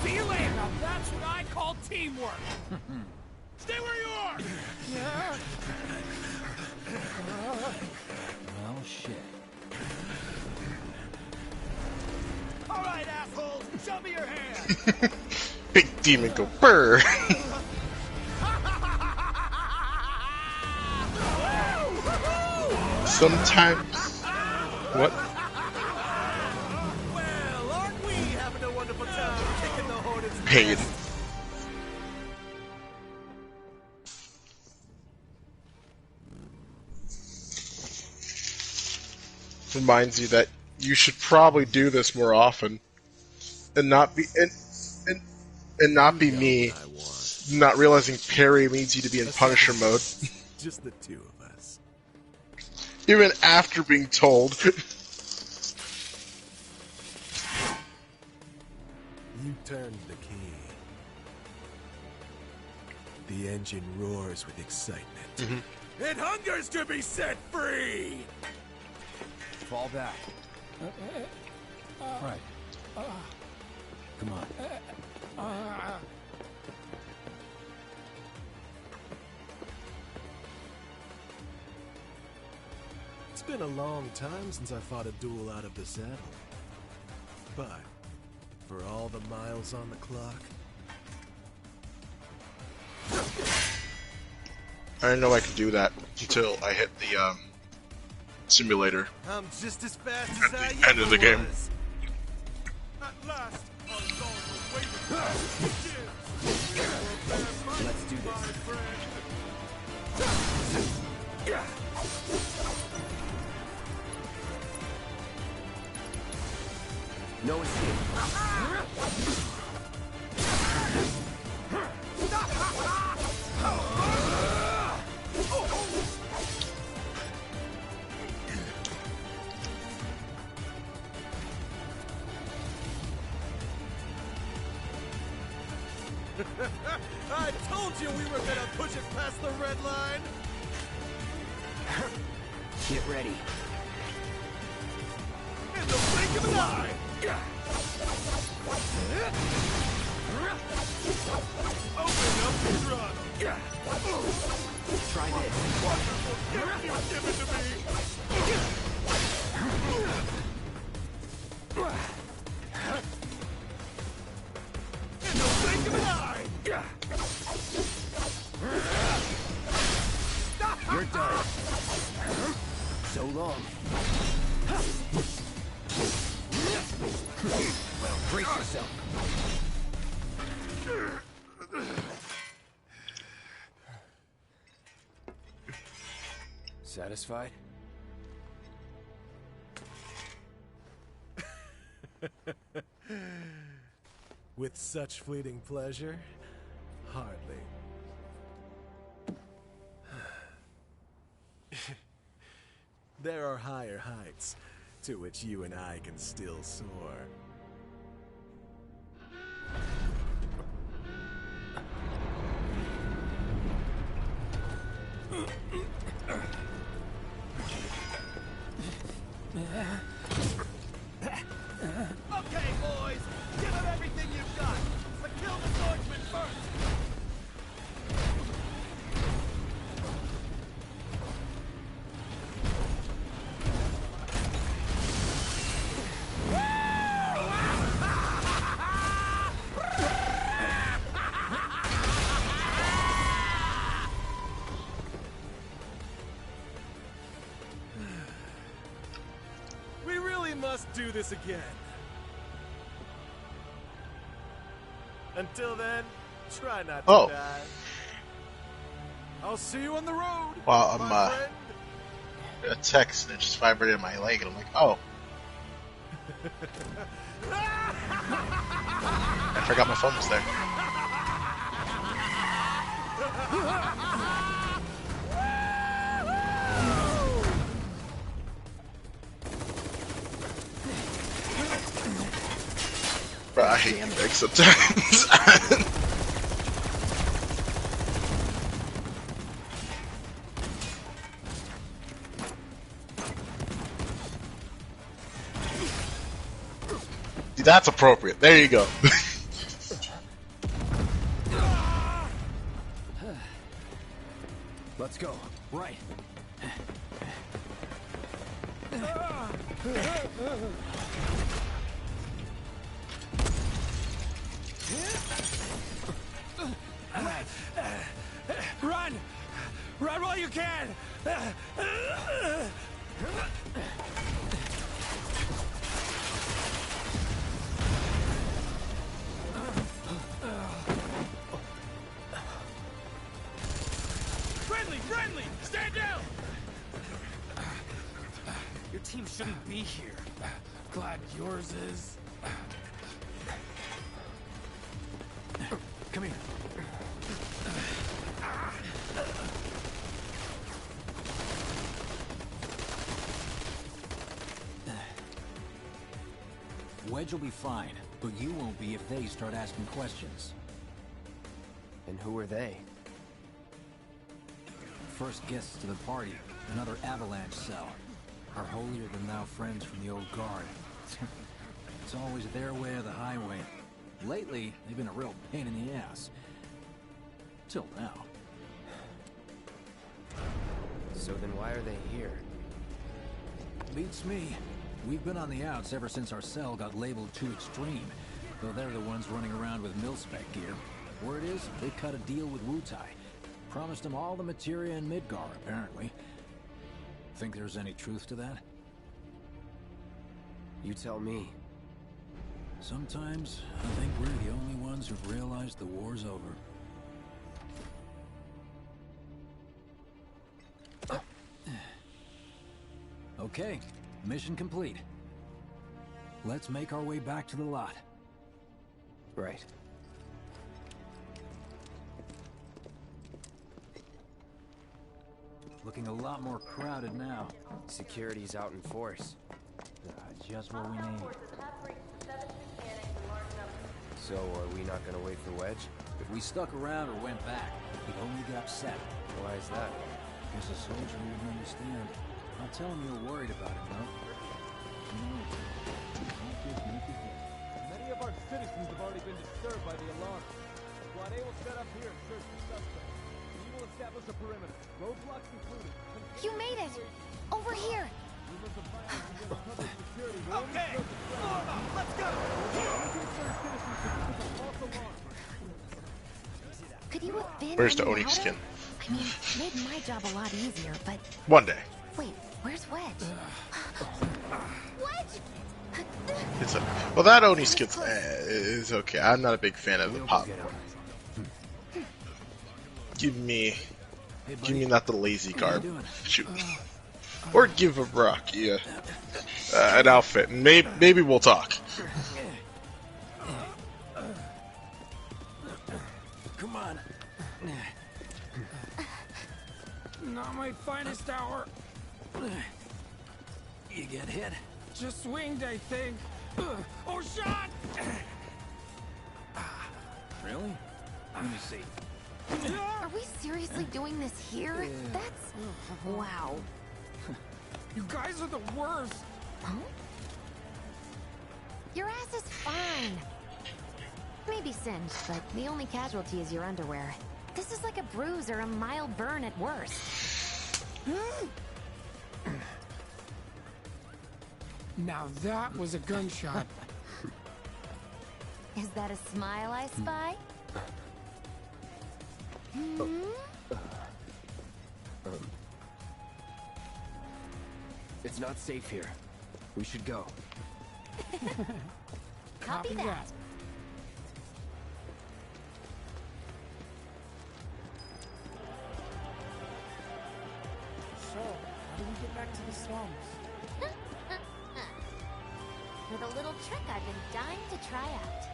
See you later. Now that's what I call teamwork. Stay where you are. Well, shit. All right, assholes. Show me your hand. Big demon go burr. Sometimes. What? Well, aren't we having a wonderful time kicking the hornet's Paid. nest? Reminds you that you should probably do this more often, and not be and not be me, not realizing parry leads you to be in Punisher mode, Just the two of us. even after being told. You turned the key. The engine roars with excitement. It hungers to be set free! Fall back. Right. Come on. It's been a long time since I fought a duel out of the saddle. But, for all the miles on the clock, I didn't know I could do that until I hit the simulator I'm just as fast at as I the end of the game. was. At last, our song was waiting. Let's do this. No escape. I told you we were gonna push it past the red line! Get ready. In the blink of an eye! Open up the throttle! Try this. Wonderful gift you've given to me! In the blink of an eye! You're done. So long. Well, brace yourself. Satisfied? With such fleeting pleasure? Hardly. There are higher heights to which you and I can still soar. Okay, boys! Give it everything you've got! But kill the swordsman first! We really must do this again. Until then, try not to die. I'll see you on the road. Wow, my I'm friend. a text and it just vibrated in my leg, and I'm like, oh. I forgot my phone was there. Bro, I hate you Greg sometimes. See, that's appropriate. There you go. Let's go. Right. Run! Run while you can! Friendly! Friendly! Stand down! Your team shouldn't be here. Glad yours is. Come here. Wedge will be fine, but you won't be if they start asking questions. And who are they? First guests to the party, another avalanche cell. Our holier-than-thou friends from the old guard. It's always their way or the highway. Lately, they've been a real pain in the ass. Till now. So then why are they here? Beats me. We've been on the outs ever since our cell got labeled too extreme, though they're the ones running around with mil-spec gear. Word is, they cut a deal with Wutai. Promised them all the materia in Midgar, apparently. Think there's any truth to that? You tell me. Sometimes, I think we're the only ones who've realized the war's over. Okay, mission complete. Let's make our way back to the lot. Right. Looking a lot more crowded now. Security's out in force. Just what we need. So, are we not gonna wait for Wedge? If we stuck around or went back, he'd only get upset. Why is that? Guess a soldier wouldn't understand. I'll tell him you're worried about him, though. Many of our citizens have already been disturbed by the alarm. Squad A will set up here and search for suspects. We will establish a perimeter, roadblocks included. You made it! Over here! Okay, let's go! Could you have been Where's the any Oni louder? skin? I mean, made my job a lot easier, but... One day. Wait, where's Wedge? Wedge! It's well, that Oni skin is okay. I'm not a big fan of the pop. Give me not the lazy garb. Shoot. Or give a Rocky an outfit, and maybe we'll talk. Come on. Not my finest hour. You get hit? Just swinged, I think. Or shot! Really? Let me see. Are we seriously doing this here? That's... wow. You guys are the worst. Huh? Your ass is fine. Maybe singed, but the only casualty is your underwear. This is like a bruise or a mild burn at worst. Now that was a gunshot. Is that a smile I spy? It's not safe here. We should go. Copy that. So, how do we get back to the slums? With a little trick I've been dying to try out.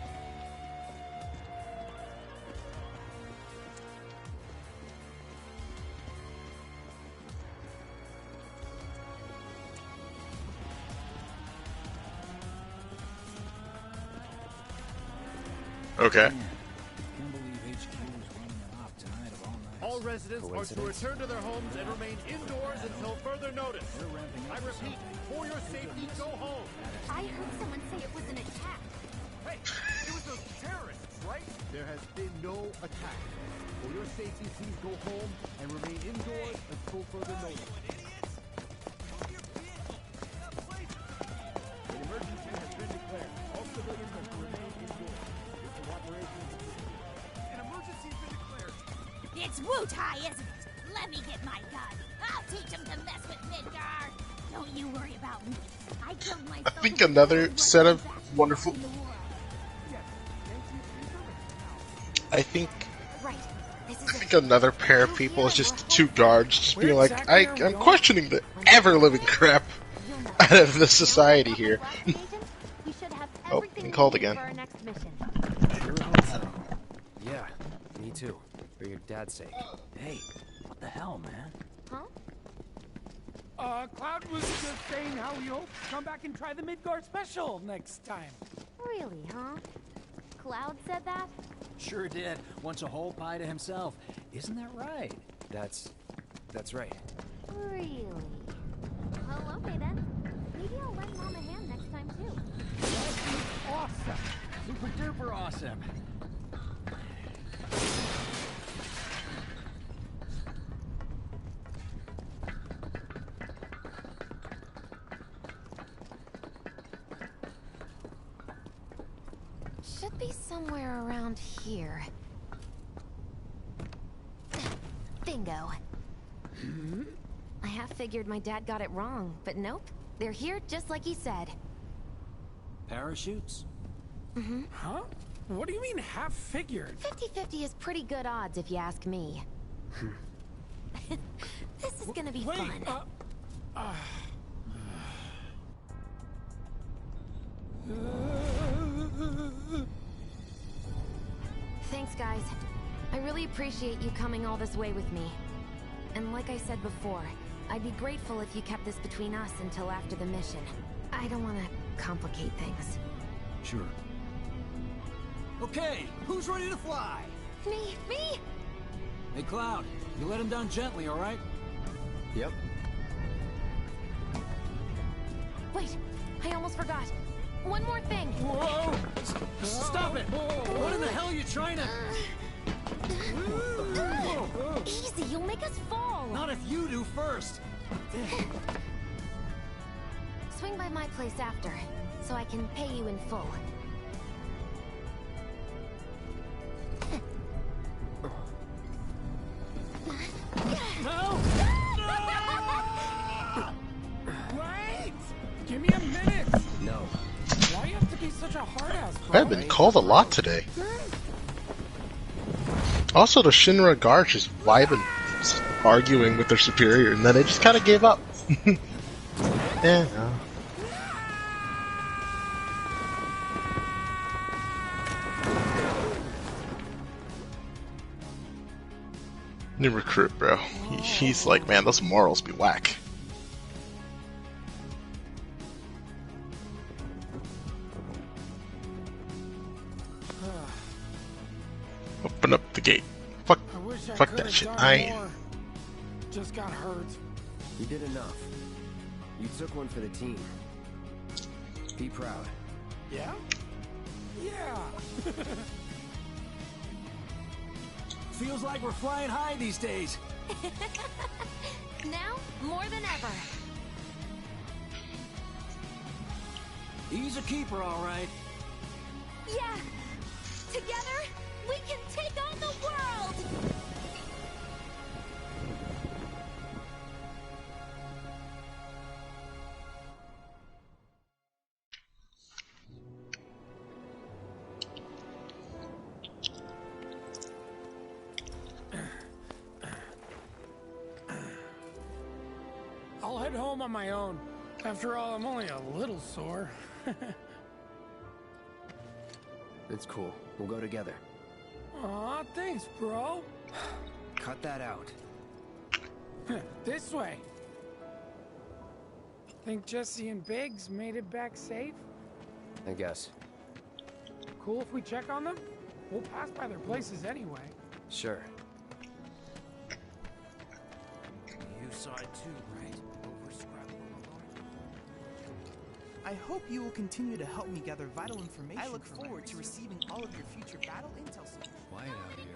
Okay. All residents are to return to their homes and remain indoors until further notice. I repeat, for your safety, go home. I heard someone say it was an attack. Hey, it was those terrorists, right? There has been no attack. For your safety, please go home and remain indoors until further notice. An emergency has been declared. All civilians are to remain indoors. Your cooperation is appreciated. An emergency has been declared. It's Wu-Tai, isn't it? Let me get my gun. I'll teach him to mess with Midgar. Don't you worry about me. I killed myself. I think another set of wonderful. I think another pair of people is just the two guards just being like, I'm questioning the ever-living crap out of the society here. Oh, been called again. Yeah, me too. For your dad's sake. Hey, what the hell, man? Huh? Cloud was just saying how he hopes to come back and try the Midgard special next time. Really, huh? Cloud said that? Sure did. Wants a whole pie to himself. Isn't that right? That's right. Really? Well, okay then. Maybe I'll lend Mom a hand next time too. Awesome. Super duper awesome. Should be somewhere around here. Bingo. I half figured my dad got it wrong, but nope. They're here just like he said. Parachutes? Huh? What do you mean half figured? 50-50 is pretty good odds if you ask me. This is gonna be fun. Thanks, guys. I really appreciate you coming all this way with me. And like I said before, I'd be grateful if you kept this between us until after the mission. I don't want to complicate things. Sure. Okay, who's ready to fly? Me! Hey, Cloud, you let him down gently, all right? Yep. Wait, I almost forgot. One more thing. Whoa! Stop it! What in the hell are you trying to... Easy, you'll make us fall. Not if you do first. Swing by my place after, so I can pay you in full. No! Wait! Give me a minute! No. Why you have to be such a hard-ass, bro? I've been called a lot today. Also, the Shinra guard just vibing, just arguing with their superior, and then they just kind of gave up. Yeah. No. New recruit, bro. He's like, man, those morals be whack. Open up the gate. Fuck that shit. I ain't. Just got hurt. You did enough. You took one for the team. Be proud. Yeah? Yeah. Feels like we're flying high these days. Now, more than ever. He's a keeper, all right. Yeah! Together, we can take on the world! I'll head home on my own. After all, I'm only a little sore. It's cool. We'll go together. Aw, thanks, bro. Cut that out. This way. Think Jesse and Biggs made it back safe? I guess. Cool if we check on them? We'll pass by their places anyway. Sure. You saw it too, right? Over scrap. I hope you will continue to help me gather vital information. I look forward to receiving all of your future battle intel soon. Quiet out here.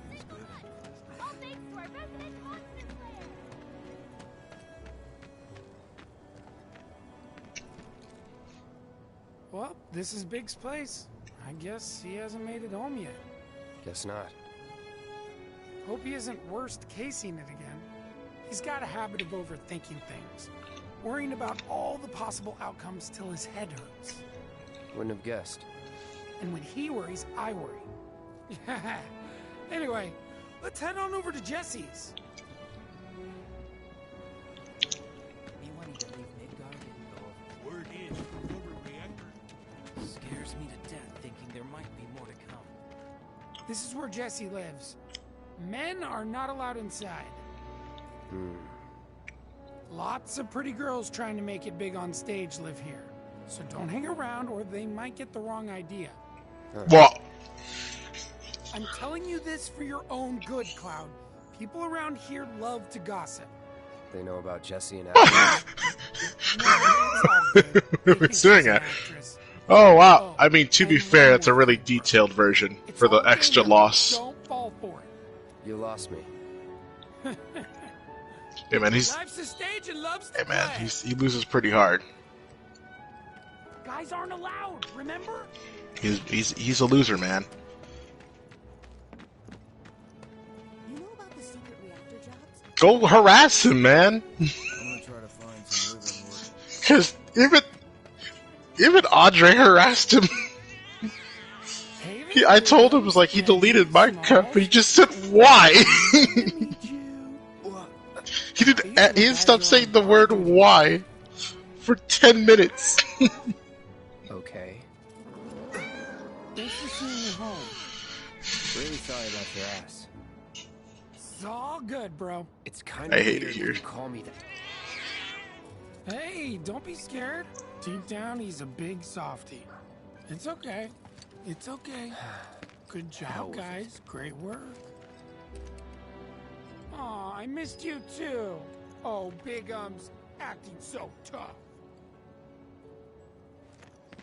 Feels good. All thanks to our resident monster slayer! Well, this is Biggs' place. I guess he hasn't made it home yet. Guess not. Hope he isn't worst casing it again. He's got a habit of overthinking things, worrying about all the possible outcomes till his head hurts. Wouldn't have guessed. And when he worries, I worry. Anyway, let's head on over to Jesse's. Anyone need to leave Midgard didn't go over. Word is, over reactor. Scares me to death thinking there might be more to come. This is where Jesse lives. Men are not allowed inside. Lots of pretty girls trying to make it big on stage live here. So don't hang around or they might get the wrong idea. What? I'm telling you this for your own good, Cloud. People around here love to gossip. They know about Jesse and Alex. Who's doing it? Oh wow! I mean, to be fair, it's a really detailed version for the extra loss. Don't fall for it. You lost me. Hey man, he's. Life's a stage and loves to Hey man, play. he loses pretty hard. Guys aren't allowed, remember? He's a loser, man. You know about the secret reactor jobs? Go harass him, man. I'm gonna try to find some ribbon work. Because even Andre harassed him. I told him, it was like, he deleted Minecraft, but he just said, why? He didn't stop saying the word why for 10 minutes. your ass. It's all good, bro. It's kind I of hate weird it here. when you call me that. Hey, don't be scared. Deep down, he's a big softie. It's okay. It's okay. Good Hell job, with guys. Great work. Aw, I missed you too. Oh, Big Um's acting so tough.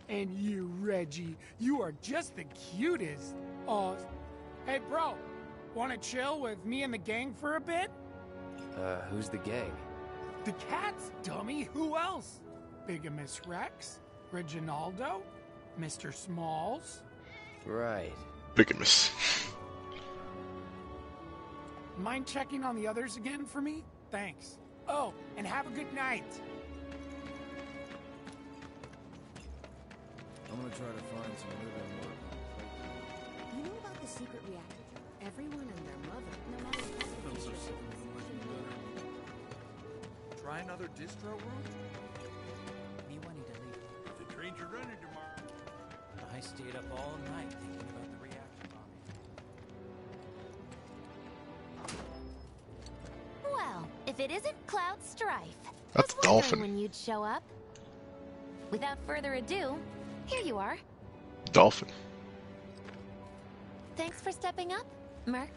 And you, Reggie, you are just the cutest. Oh, hey, bro, wanna chill with me and the gang for a bit? Who's the gang? The cats, dummy. Who else? Bigamous Rex, Reginaldo, Mr. Smalls. Right. Bigamous. Mind checking on the others again for me? Thanks. Oh, and have a good night. I'm gonna try to find some living work. You know about the secret reactor? Everyone and their mother, no matter what. Try another distro route? Me wanting to leave. The trains are running tomorrow. I stayed up all night thinking about the reactor bombing. Well, if it isn't Cloud Strife. That's I was wondering Dolphin. when you'd show up. Without further ado, here you are. Dolphin. Thanks for stepping up, Merc.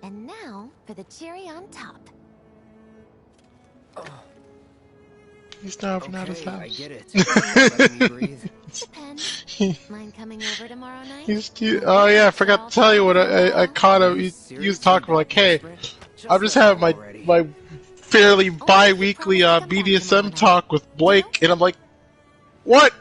And now for the cherry on top. He's not even out of his Okay, house. I get it. Let me breathe. Pen, mind coming over tomorrow night? He's cute. Oh yeah, I forgot to tell you what I caught him. He was talking like, hey, I'm just having my fairly bi-weekly BDSM talk with Blake, and I'm like, what?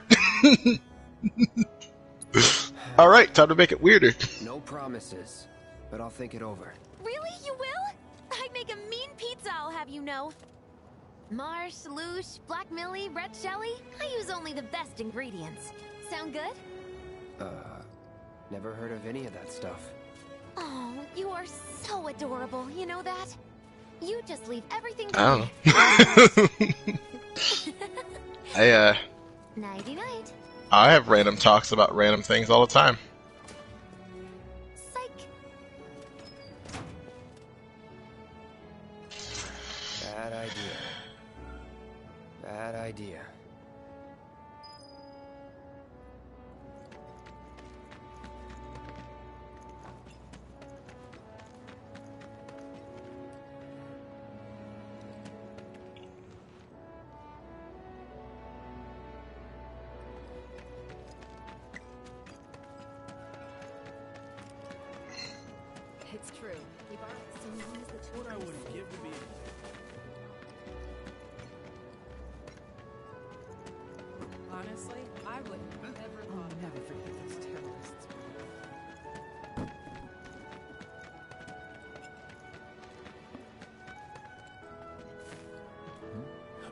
All right, time to make it weirder. No promises, but I'll think it over. Really? You will? I'd make a mean pizza, I'll have you know. Marsh, Loosh, Black Millie, Red Shelly. I use only the best ingredients. Sound good? Never heard of any of that stuff. Oh, you are so adorable, you know that? You just leave everything to I me. don't know. Nighty night. I have random talks about random things all the time. Psych. Bad idea. Bad idea. It's true. We've already seen him as the What I wouldn't give to be. Honestly, I wouldn't have ever thought I'll never forget those terrorists.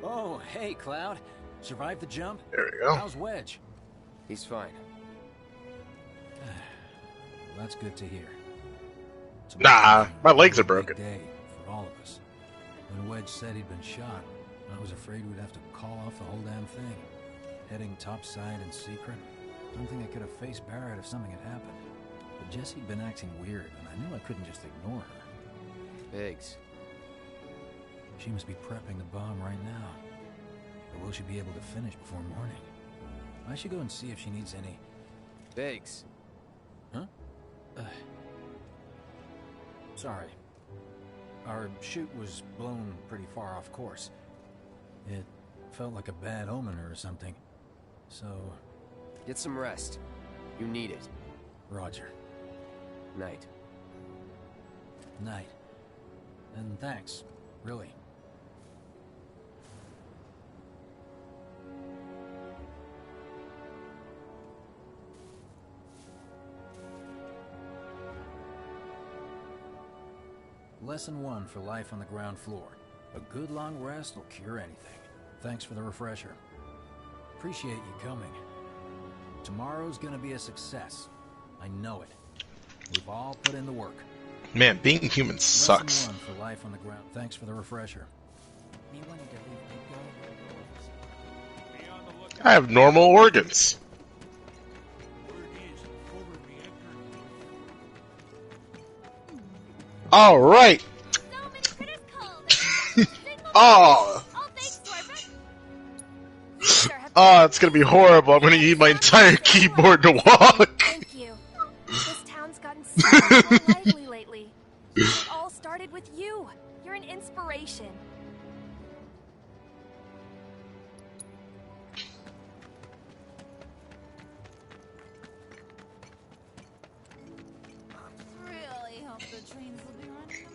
Oh, hey, Cloud. Survived the jump? There we go. How's Wedge? He's fine. That's good to hear. Nah, my legs are Big broken. day for all of us. When Wedge said he'd been shot, I was afraid we'd have to call off the whole damn thing. Heading topside in secret. I don't think I could have faced Barrett if something had happened. But Jessie'd been acting weird, and I knew I couldn't just ignore her. Biggs. She must be prepping the bomb right now. But will she be able to finish before morning? I should go and see if she needs any... Biggs. Huh? Sorry. Our chute was blown pretty far off course. It felt like a bad omen or something. So... Get some rest. You need it. Roger. Night. Night. And thanks. Really. Lesson 1 for life on the ground floor. A good long rest will cure anything. Thanks for the refresher. Appreciate you coming. Tomorrow's gonna be a success. I know it. We've all put in the work. Man, being human sucks. Lesson 1 for life on the ground. Thanks for the refresher. Me wanting to leave Midgard. I have normal organs. All right. Oh. Oh, it's gonna be horrible. I'm gonna need my entire keyboard to walk. Thank you. This town's gotten so much more lively lately. It all started with you. You're an inspiration. Really hope the trains will be running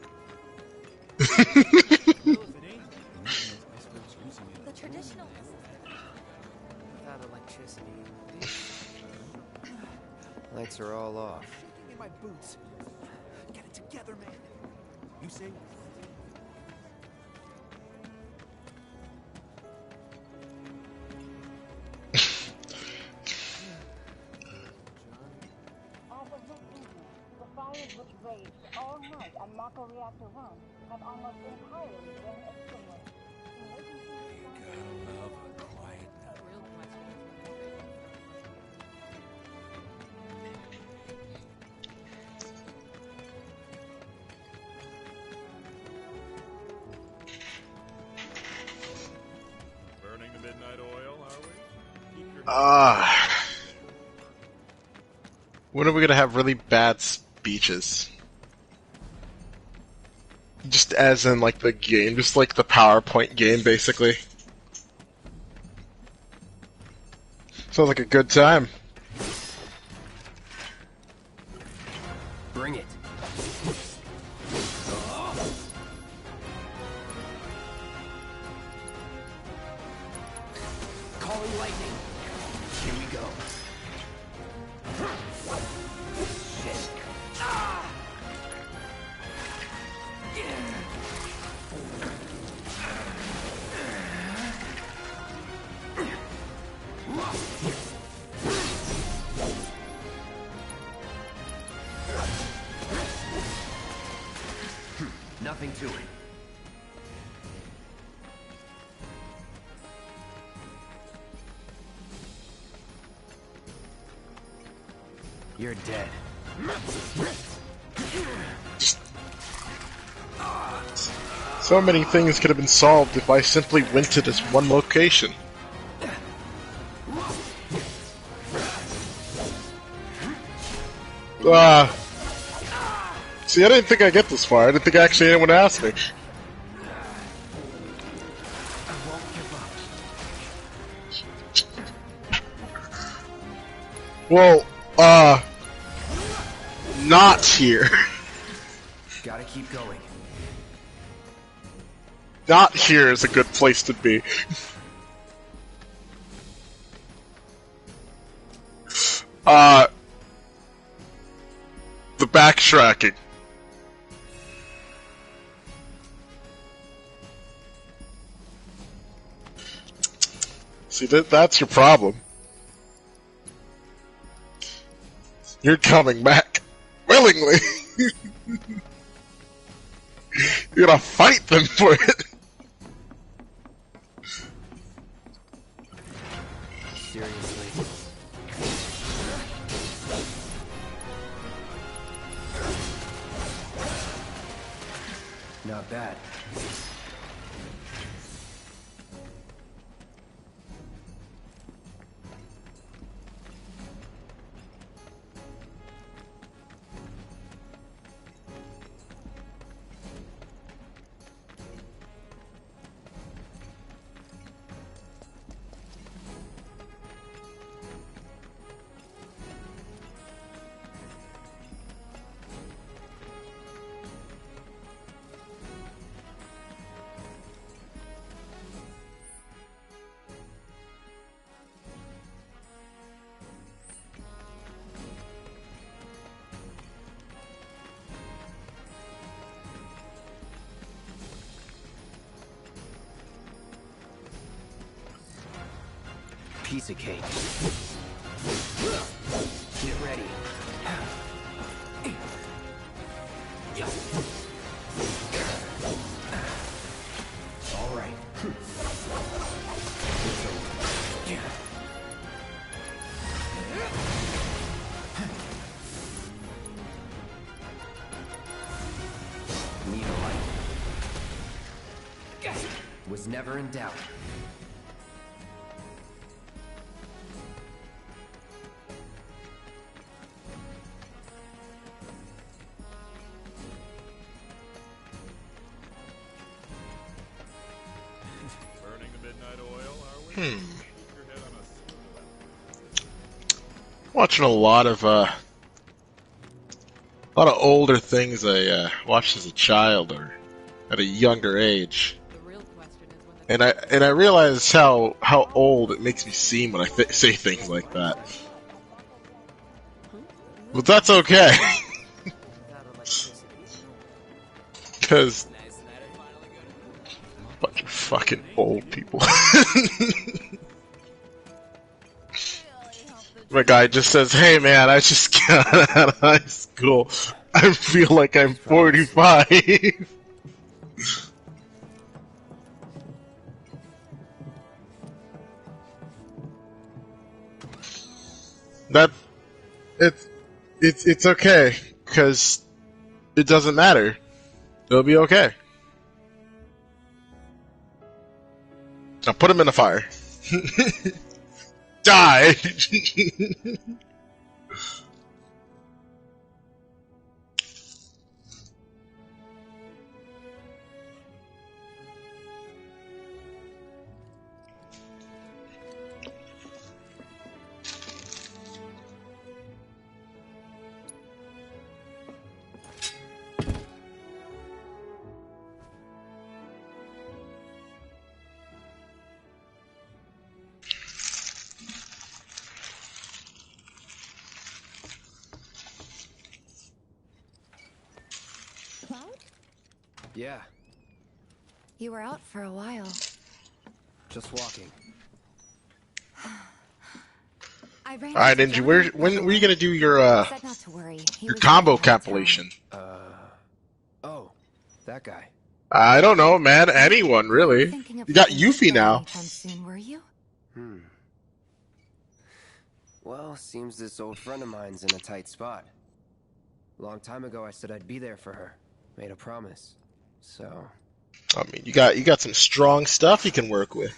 The traditional. Without electricity. Lights are all off. Shaking in my boots. Get it together, man. You say? The fires which raged all night at Mako Reactor 1 have almost entirely been extinguished. Burning the midnight oil, are we? Keep your When are we gonna have really bad speeches? Just as in like the game, just like the PowerPoint game, basically. Sounds like a good time. Bring it. Calling lightning. Here we go. Shit. Nothing to it. You're dead. So many things could have been solved if I simply went to this one location. See, I didn't think I'd get this far. I didn't think actually anyone asked me. Well, not here. Gotta keep going. Not here is a good place to be. The backtracking. See, that's your problem. You're coming back. Willingly. You're gonna fight them for it. Seriously. Not bad. Piece of cake. Get ready. All right. was never in doubt. Burning the midnight oil, are we? Hmm. Keep your head on a swivel. Watching a lot of older things I watched as a child or at a younger age, and I realize how old it makes me seem when I say things like that. But that's okay, because bunch of fucking old people. My guy just says, "Hey man, I just got out of high school. I feel like I'm 45." That it's okay, because it doesn't matter. It'll be okay. Now put him in the fire. Die. Cloud? Yeah, You were out for a while. just walking. I ran All right, into Ninja. John When were you gonna do your Said not to worry. He your was combo already out of town. compilation? Oh, that guy. I don't know, man. Anyone really? Thinking of You got hitting Yuffie Midgard now. anytime soon, were you? Well, seems this old friend of mine's in a tight spot. Long time ago, I said I'd be there for her. Made a promise. So, I mean, you got some strong stuff you can work with.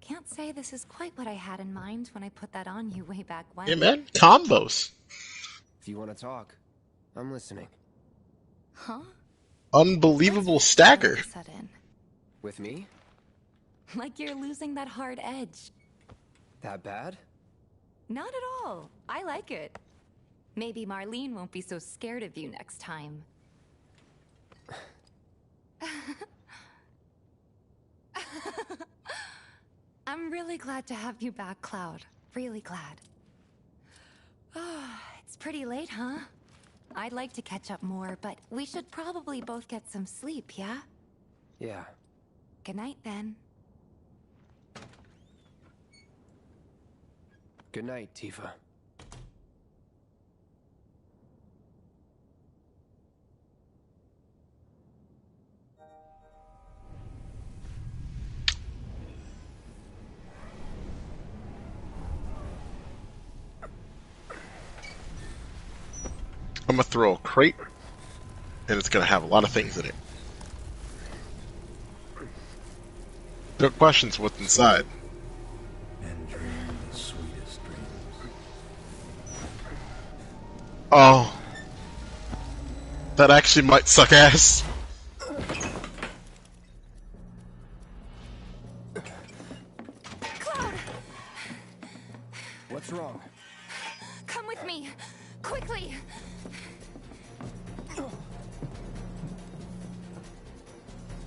Can't say this is quite what I had in mind when I put that on you way back when. Yeah, man. Combos. if you want to talk, I'm listening. Huh? Unbelievable All stagger. of a sudden. With me? Like you're losing that hard edge. That bad? Not at all. I like it. Maybe Marlene won't be so scared of you next time. I'm really glad to have you back, Cloud. Really glad. It's pretty late, huh? I'd like to catch up more, but we should probably both get some sleep, yeah? Yeah. Good night, then. Good night, Tifa. I'm gonna throw a crate, and it's gonna have a lot of things in it. No questions what's inside. And dream the sweetest dreams. Oh, that actually might suck ass. Cloud! What's wrong? Come with me! Quickly!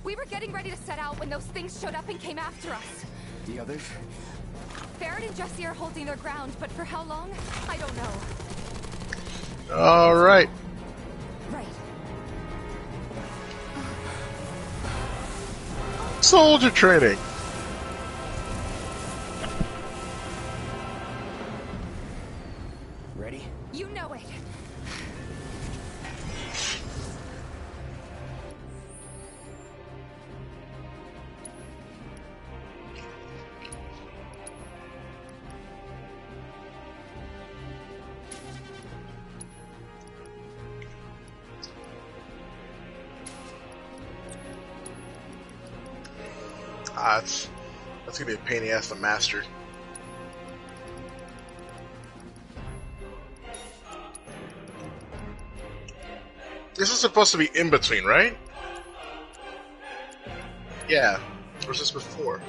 We were getting ready to set out when those things showed up and came after us. The others? Barrett and Jesse are holding their ground, but for how long? I don't know. All right. Right. Soldier training. Ready? You know it. That's gonna be a pain in the ass to master. This is supposed to be in between, right? Yeah. Or was this before?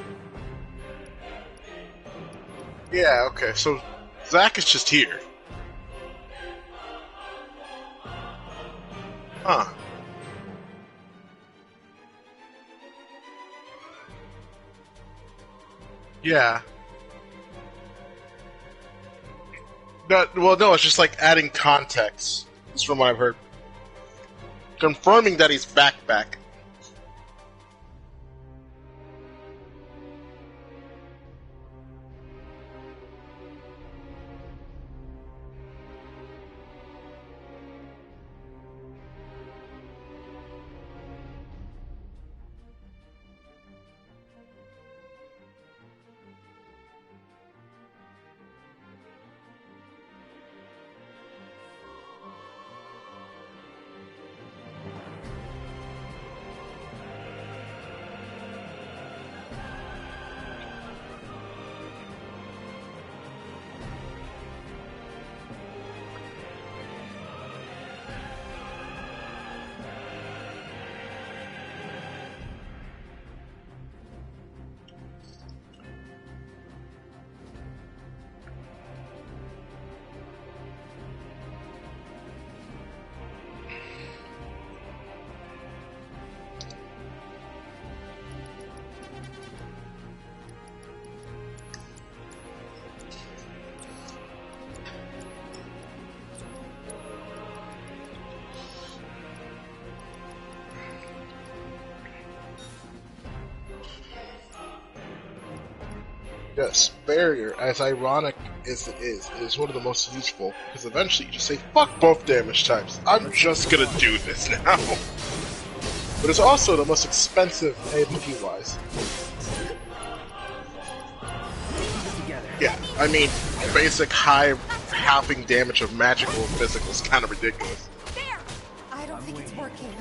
Yeah, okay, so Zach is just here. Huh. Yeah. Well, no, it's just like adding context. That's from what I've heard. Confirming that he's back. Yes, barrier, as ironic as it is one of the most useful, because eventually you just say, fuck both damage types, I'm just gonna do this now. But it's also the most expensive AMP-wise. Yeah, I mean, basic high halving damage of magical and physical is kind of ridiculous. There! I don't think it's working.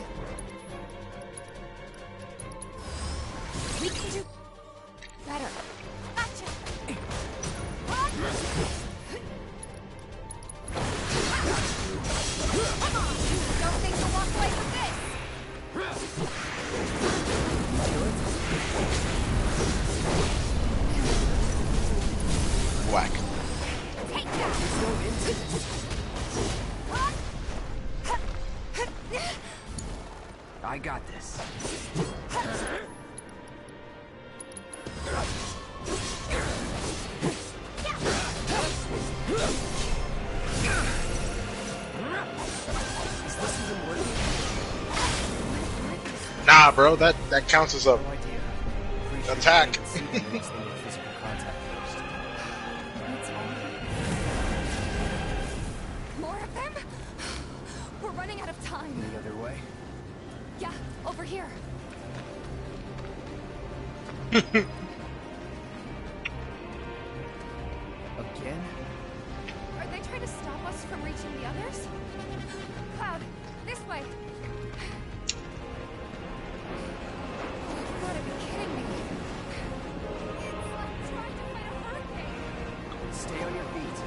We can do better. Gotcha. Come on! Don't think you'll walk away from this! Whack. Take that! I got this. Nah, bro, that counts as a attack. More of them? We're running out of time. Any other way? Yeah, over here. Again? Are they trying to stop us from reaching the others? Cloud, this way. You've gotta be kidding me. It's like trying to fight a hurricane. Stay on your feet.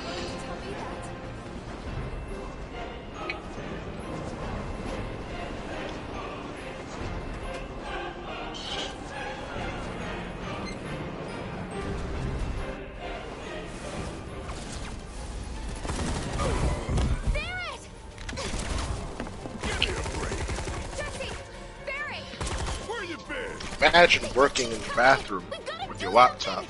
Why did you tell me that? Imagine working in the bathroom with your laptop.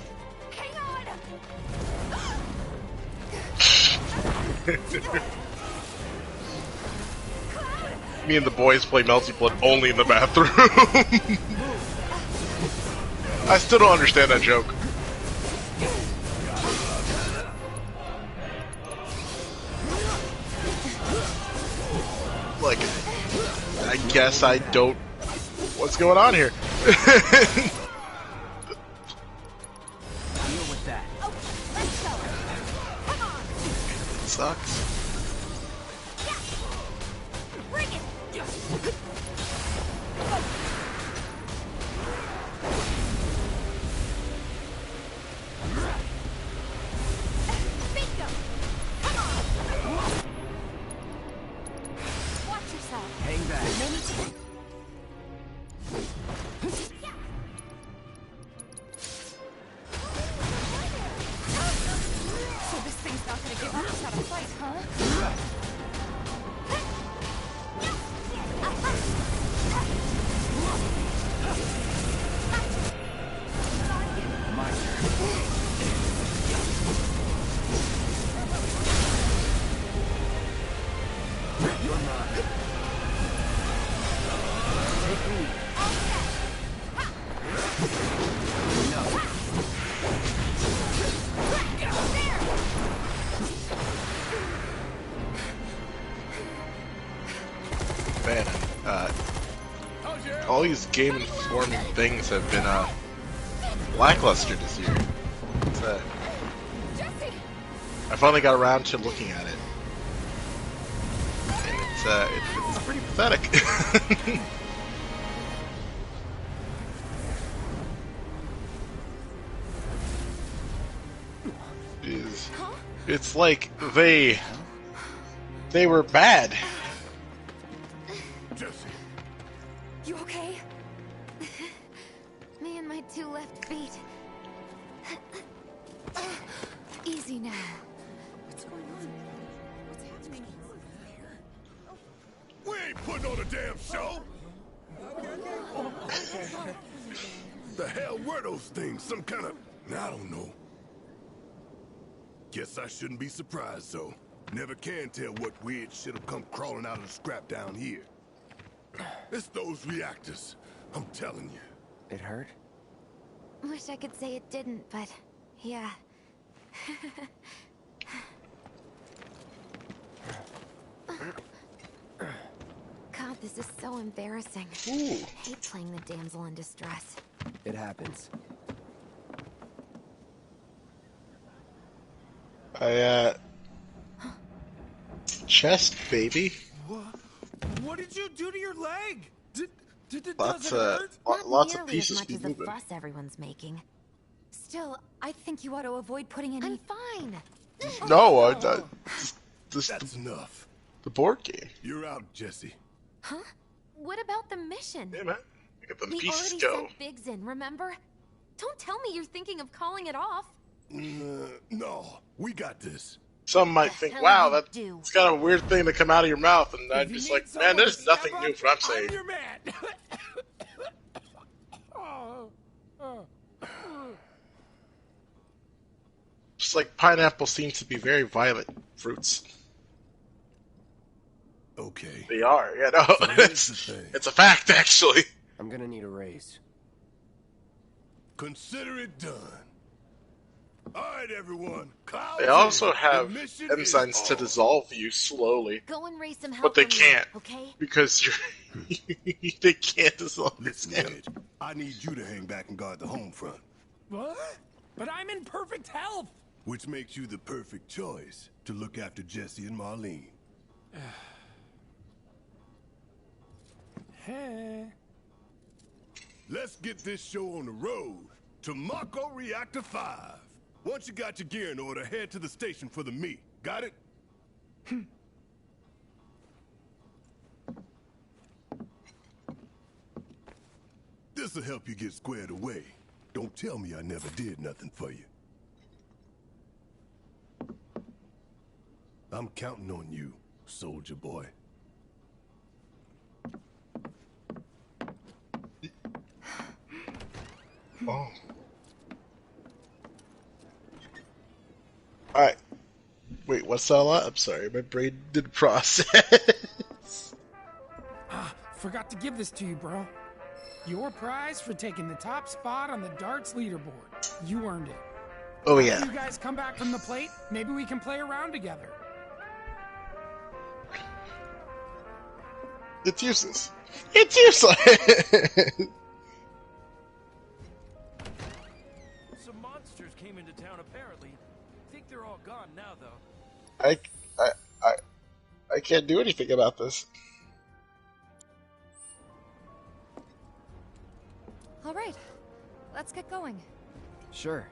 Me and the boys play Melty Blood only in the bathroom. I still don't understand that joke. Like, I guess I don't... What's going on here? Deal with that. Oh, let's go. Come on. It sucks. Bring it. all these game-informing things have been lackluster this year. I finally got around to looking at it, and it's pretty pathetic. It's like they were bad. You okay? Me and my two left feet. Easy now. What's going on? What's happening here? We ain't putting on a damn show! The hell were those things? Some kind of... I don't know. Guess I shouldn't be surprised, though. Never can tell what weird shit'll come crawling out of the scrap down here. It's those reactors. I'm telling you. It hurt? Wish I could say it didn't, but yeah. God, this is so embarrassing. Ooh. I hate playing the damsel in distress. It happens. Chest, baby. What did you do to your leg? Does it Lots hurt? lots Not of nearly pieces as much be as the moving. fuss everyone's making. Still, I think you ought to avoid putting any... I'm fine. No, That's enough. The board game. You're out, Jesse. Huh? What about the mission? Yeah, man. Look at the We pieces already go. sent Biggs in, remember? Don't tell me you're thinking of calling it off. No, we got this. Some might think, hell wow, you that's do? kind of a weird thing to come out of your mouth, and I'm just like, man, there's nothing new from what I'm saying. I'm your man. Oh. Just like pineapple seems to be very violent fruits. Okay. They are, yeah, no, So here's the thing. it's a fact, actually. I'm gonna need a raise. Consider it done. All right, everyone. They also have The mission enzymes is to on. dissolve you slowly, Go and raise some help but they from me, can't okay? because you're they can't dissolve your Listen, skin. Ed, I need you to hang back and guard the home front, What? But I'm in perfect health. which makes you the perfect choice to look after Jesse and Marlene. Hey. Let's get this show on the road to Mako Reactor 5. Once you got your gear in order, head to the station for the meet. Got it? This'll help you get squared away. Don't tell me I never did nothing for you. I'm counting on you, soldier boy. Oh. Alright. Wait, what's that a lot? I'm sorry, my brain didn't process. Forgot to give this to you, bro. Your prize for taking the top spot on the darts leaderboard. You earned it. Oh, After yeah. you guys come back from the plate, maybe we can play around together. It's useless. It's useless! Some monsters came into town apparently. Think they're all gone now though. I can't do anything about this. All right, let's get going. Sure.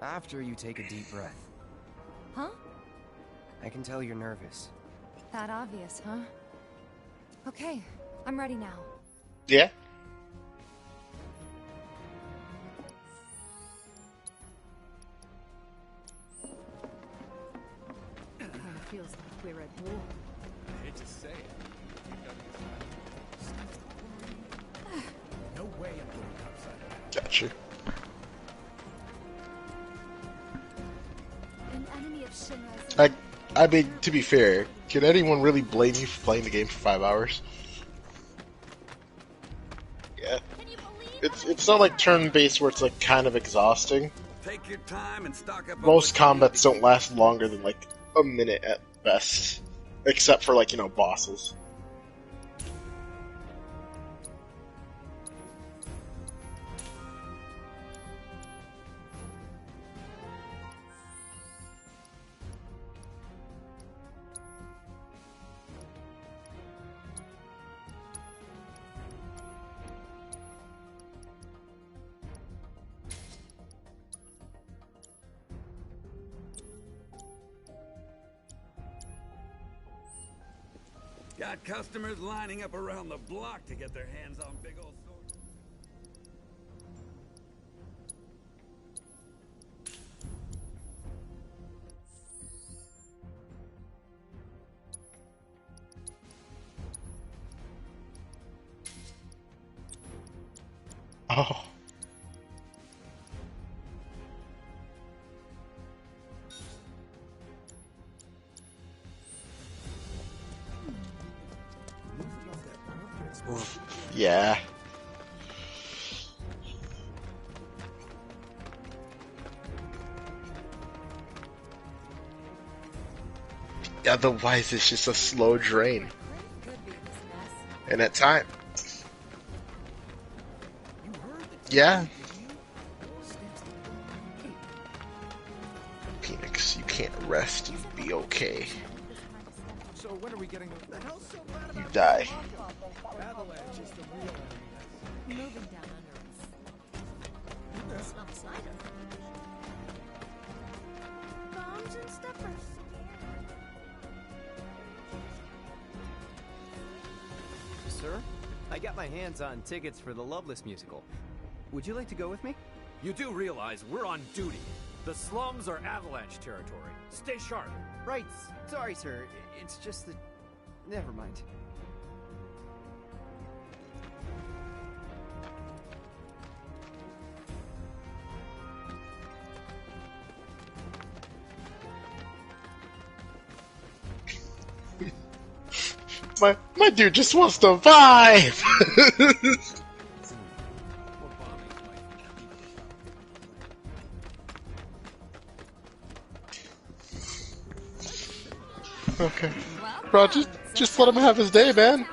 After you take a deep breath. Huh? I can tell you're nervous. That obvious, huh? Okay, I'm ready now. Yeah? Kind of feels like we're at war. I hate to say it. No way I'm going outside. Gotcha. An enemy of Shinra's. I mean, to be fair, can anyone really blame you for playing the game for 5 hours? Yeah. It's not like turn-based where it's like kind of exhausting. Take your time and stock up. Most combats don't last longer than like a minute at best. Except for like, bosses. Got customers lining up around the block to get their hands on big old swords. Oh. Yeah. Otherwise, it's just a slow drain. And at time. Yeah. Phoenix, you can't rest. You be okay. So when are we getting the hell's so bad You about die. Avalanche is the real enemy. Moving down under us. Smell cider. Bombs and stuffers. Sir, I got my hands on tickets for the Loveless musical. Would you like to go with me? You do realize we're on duty. The slums are Avalanche territory. Stay sharp. Right. Sorry, sir. It's just that... Never mind. My dude just wants to vibe! Okay. Bro, just let him have his day, man.